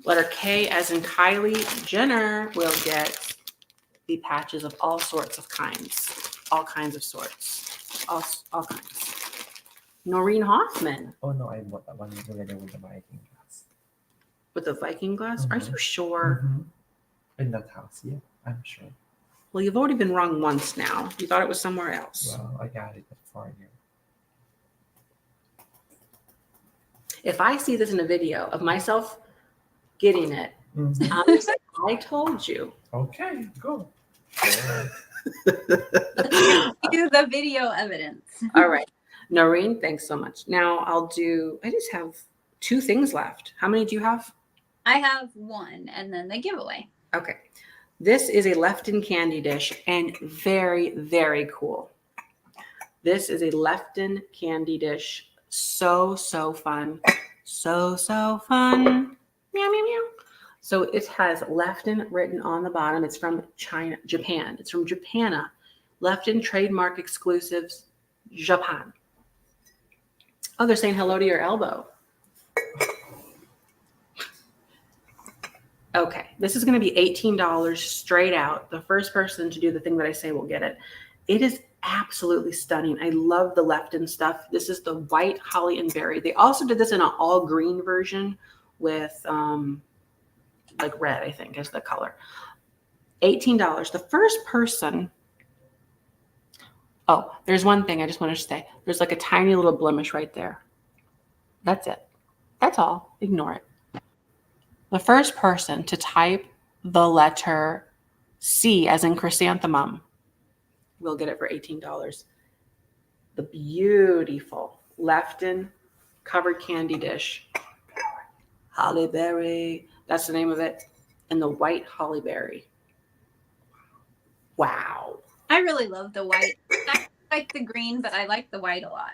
Speaker 1: Letter K as in Kylie Jenner will get the patches of all sorts of kinds. All kinds of sorts. All kinds. Noreen Hoffman.
Speaker 3: Oh no, I bought that one together with the Viking glass.
Speaker 1: With the Viking glass? Are
Speaker 3: Mhm.
Speaker 1: you sure?
Speaker 3: Mm-hmm. In that house, yeah, I'm sure.
Speaker 1: Well, you've already been wrong once now. You thought it was somewhere else.
Speaker 3: Well, I got it for you.
Speaker 1: If I see this in a video of myself getting it,
Speaker 3: Mhm.
Speaker 1: I'm gonna say, I told you.
Speaker 3: Okay, go.
Speaker 2: Do the video evidence.
Speaker 1: All right. Noreen, thanks so much. Now I just have 2 things left. How many do you have?
Speaker 2: I have one and then the giveaway.
Speaker 1: Okay. This is a Lefton candy dish and very, very cool. This is a Lefton candy dish. So, so fun. So, so fun. Meow, meow, meow. So it has Lefton written on the bottom. It's from Japan. It's from Japana. Lefton trademark exclusives, Japan. Oh, they're saying hello to your elbow. Okay, this is going to be $18 straight out. The first person to do the thing that I say will get it. It is absolutely stunning. I love the Lefton stuff. This is the white holly and berry. They also did this in an all green version with like red, I think is the color. $18. The first person. Oh, there's one thing I just wanted to say. There's like a tiny little blemish right there. That's it. That's all. Ignore it. The first person to type the letter C as in chrysanthemum will get it for $18. The beautiful Lefton covered candy dish. Holly berry. That's the name of it. And the white holly berry. Wow.
Speaker 2: I really love the white. I like the green, but I like the white a lot.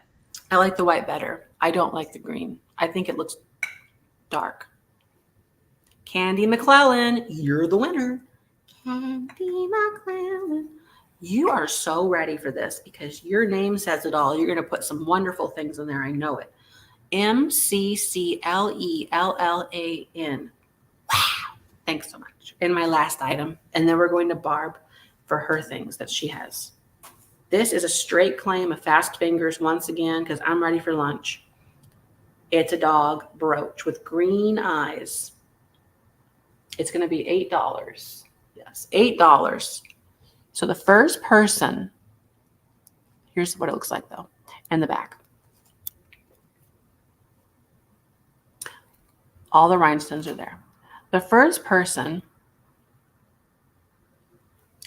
Speaker 1: I like the white better. I don't like the green. I think it looks dark. Candy McClellan, you're the winner. Candy McClellan. You are so ready for this because your name says it all. You're going to put some wonderful things in there. I know it. MCCLELLAN. Wow. Thanks so much. And my last item. And then we're going to Barb for her things that she has. This is a straight claim of fast fingers once again, because I'm ready for lunch. It's a dog brooch with green eyes. It's going to be $8. Yes, $8. So the first person, here's what it looks like though, and the back. All the rhinestones are there. The first person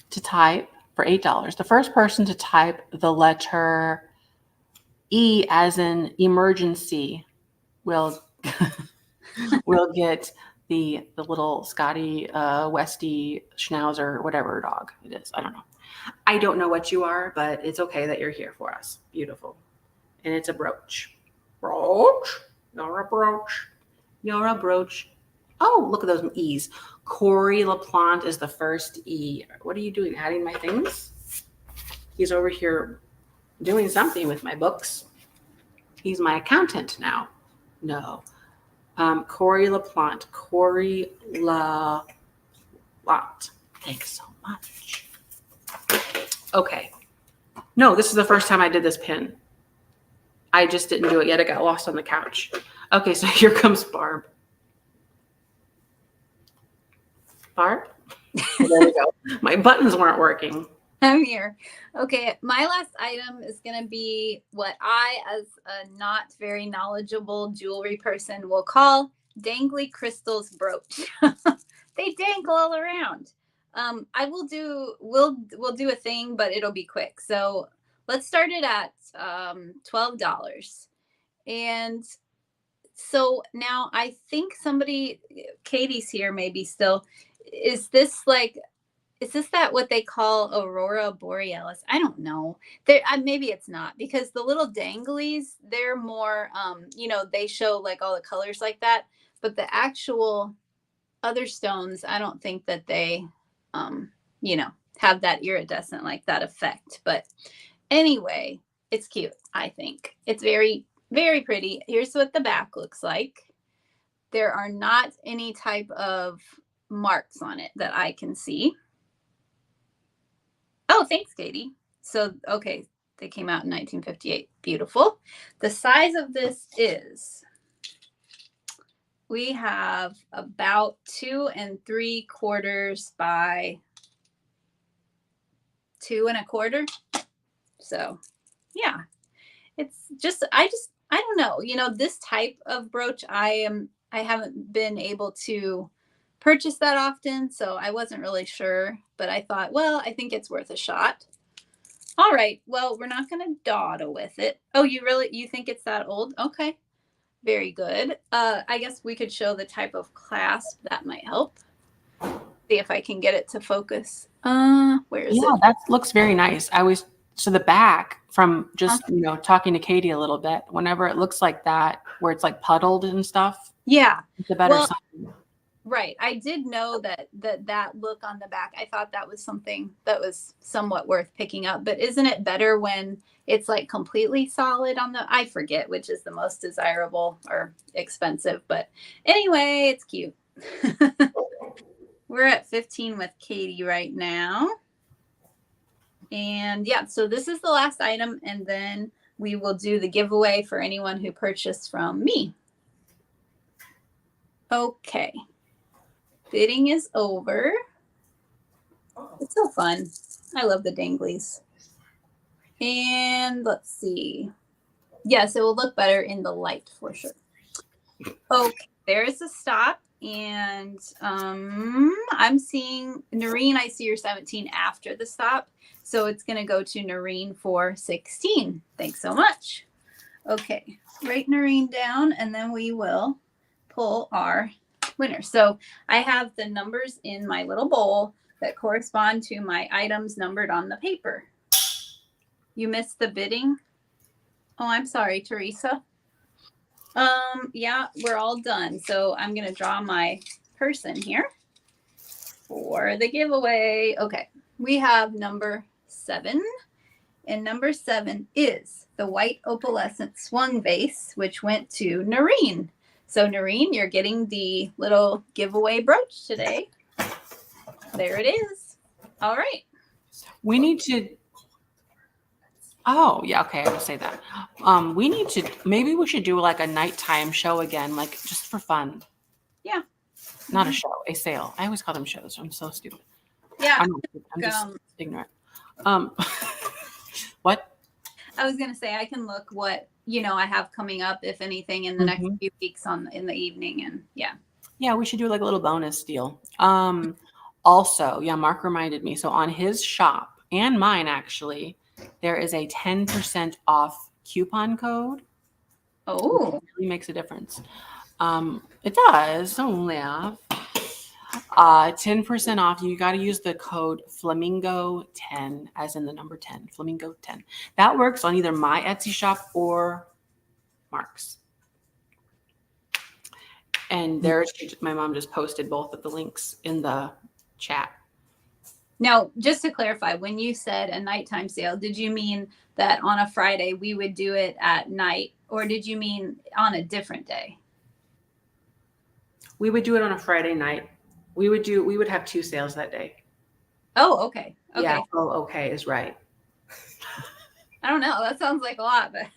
Speaker 1: to type for $8, the first person to type the letter E as in emergency will get the little Scotty Westie Schnauzer, whatever dog it is. I don't know. I don't know what you are, but it's okay that you're here for us. Beautiful. And it's a brooch. Brooch? You're a brooch. You're a brooch. Oh, look at those E's. Corey LaPlante is the first E. What are you doing? Adding my things? He's over here doing something with my books. He's my accountant now. No. Corey LaPlante. Corey LaPlante. Thanks so much. Okay. No, this is the first time I did this pin. I just didn't do it yet. It got lost on the couch. Okay, so here comes Barb. Barb? There we go. My buttons weren't working.
Speaker 2: I'm here. Okay, my last item is going to be what I, as a not very knowledgeable jewelry person, will call dangly crystals brooch. They dangle all around. We'll do a thing, but it'll be quick. So let's start it at $12. And so now I think Katie's here maybe still. Is this that what they call Aurora Borealis? I don't know. Maybe it's not, because the little danglies, they're more, they show like all the colors like that. But the actual other stones, I don't think that they, have that iridescent, like that effect. But anyway, it's cute, I think. It's very, very pretty. Here's what the back looks like. There are not any type of marks on it that I can see. Oh, thanks, Katie. So, okay, they came out in 1958. Beautiful. The size of this is, we have about 2 3/4 by 2 1/4. So, yeah, it's just, I don't know, this type of brooch, I haven't been able to purchase that often, so I wasn't really sure, but I thought, well, I think it's worth a shot. All right, well, we're not going to dawdle with it. Oh, you think it's that old? Okay, very good. I guess we could show the type of clasp. That might help. See if I can get it to focus. Where is it?
Speaker 1: Yeah, that looks very nice. So the back, from just, talking to Katie a little bit, whenever it looks like that, where it's like puddled and stuff.
Speaker 2: Yeah.
Speaker 1: It's a better sign.
Speaker 2: Right. I did know that look on the back. I thought that was something that was somewhat worth picking up. But isn't it better when it's like completely solid on I forget which is the most desirable or expensive. But anyway, it's cute. We're at 15 with Katie right now. And yeah, so this is the last item. And then we will do the giveaway for anyone who purchased from me. Okay. Bidding is over. It's so fun. I love the danglies. And let's see. Yes, it will look better in the light for sure. Okay, there's a stop. And I'm seeing Noreen, I see your 17 after the stop. So it's going to go to Noreen for 16. Thanks so much. Okay, write Noreen down and then we will pull our winner. So I have the numbers in my little bowl that correspond to my items numbered on the paper. You missed the bidding? Oh, I'm sorry, Teresa. Yeah, we're all done. So I'm going to draw my person here for the giveaway. Okay. We have number 7 And number 7 is the white opalescent swung vase, which went to Noreen. So Noreen, you're getting the little giveaway brooch today. There it is. All right.
Speaker 1: We need to. Oh, yeah. Okay. I will say that. We need to, maybe we should do like a nighttime show again, like just for fun.
Speaker 2: Yeah.
Speaker 1: Not a show, a sale. I always call them shows. I'm so stupid.
Speaker 2: Yeah.
Speaker 1: I'm just ignorant. What?
Speaker 2: I was gonna say I can look what I have coming up, if anything, in the next few weeks in the evening, and
Speaker 1: Yeah, we should do like a little bonus deal. Also, yeah, Mark reminded me. So on his shop and mine actually, there is a 10% off coupon code.
Speaker 2: Oh,
Speaker 1: It really makes a difference. It does. Don't laugh. 10% off. You got to use the code flamingo 10, as in the number 10, flamingo 10. That works on either my Etsy shop or Mark's. And my mom just posted both of the links in the chat.
Speaker 2: now just to clarify, when you said a nighttime sale, did you mean that on a Friday we would do it at night, or did you mean on a different day?
Speaker 1: We would do it on a Friday night. We would have 2 sales that day.
Speaker 2: Oh, okay.
Speaker 1: Yeah. Oh, okay is right.
Speaker 2: I don't know. That sounds like a lot, but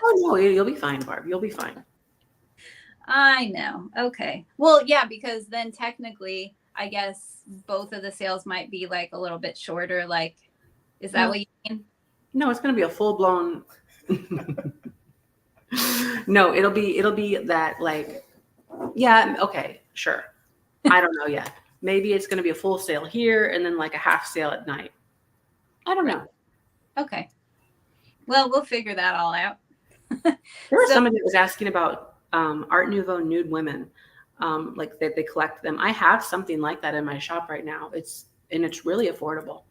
Speaker 1: Oh no, you'll be fine, Barb. You'll be fine.
Speaker 2: I know. Okay. Well, yeah, because then technically, I guess both of the sales might be like a little bit shorter. Like, is that what you mean?
Speaker 1: No, it's gonna be a full blown. No, it'll be that like, yeah, okay, sure. I don't know yet. Maybe it's gonna be a full sale here and then like a half sale at night. I don't know.
Speaker 2: Okay. Well, we'll figure that all out.
Speaker 1: There was somebody that was asking about Art Nouveau nude women, like they collect them. I have something like that in my shop right now. It's really affordable.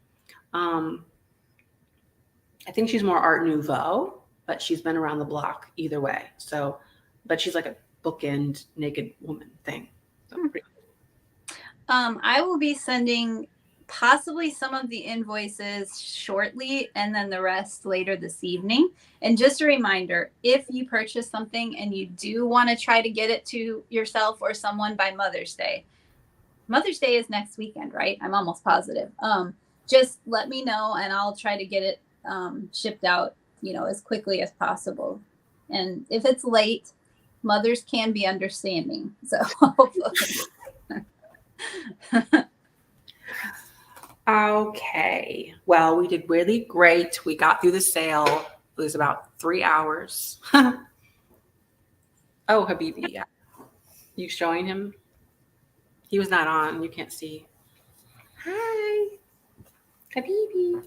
Speaker 1: I think she's more Art Nouveau, but she's been around the block either way. So, but she's like a bookend naked woman thing. So pretty cool.
Speaker 2: I will be sending possibly some of the invoices shortly and then the rest later this evening. And just a reminder, if you purchase something and you do want to try to get it to yourself or someone by Mother's Day is next weekend, right? I'm almost positive. Just let me know and I'll try to get it shipped out, as quickly as possible. And if it's late, mothers can be understanding. So hopefully.
Speaker 1: Okay. Well, we did really great. We got through the sale. It was about 3 hours. Oh, Habibi, yeah. You showing him? He was not on. You can't see. Hi, Habibi.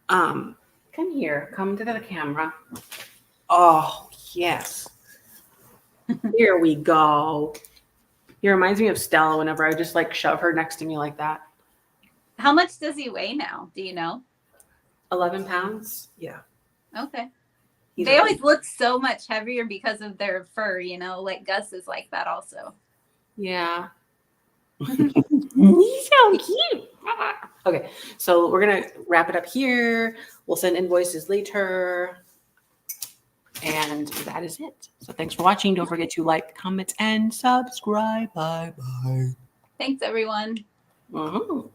Speaker 1: Come here. Come to the camera. Oh, yes. Here we go. He reminds me of Stella whenever I just like shove her next to me like that.
Speaker 2: How much does he weigh now? Do you know?
Speaker 1: 11 pounds. Yeah.
Speaker 2: Okay.
Speaker 1: They
Speaker 2: always look so much heavier because of their fur, like Gus is like that also.
Speaker 1: Yeah. He's so cute. Okay. So we're going to wrap it up here. We'll send invoices later. And that is it. So thanks for watching. Don't forget to like, comment, and subscribe. Bye-bye.
Speaker 2: Thanks, everyone.
Speaker 1: Uh-huh.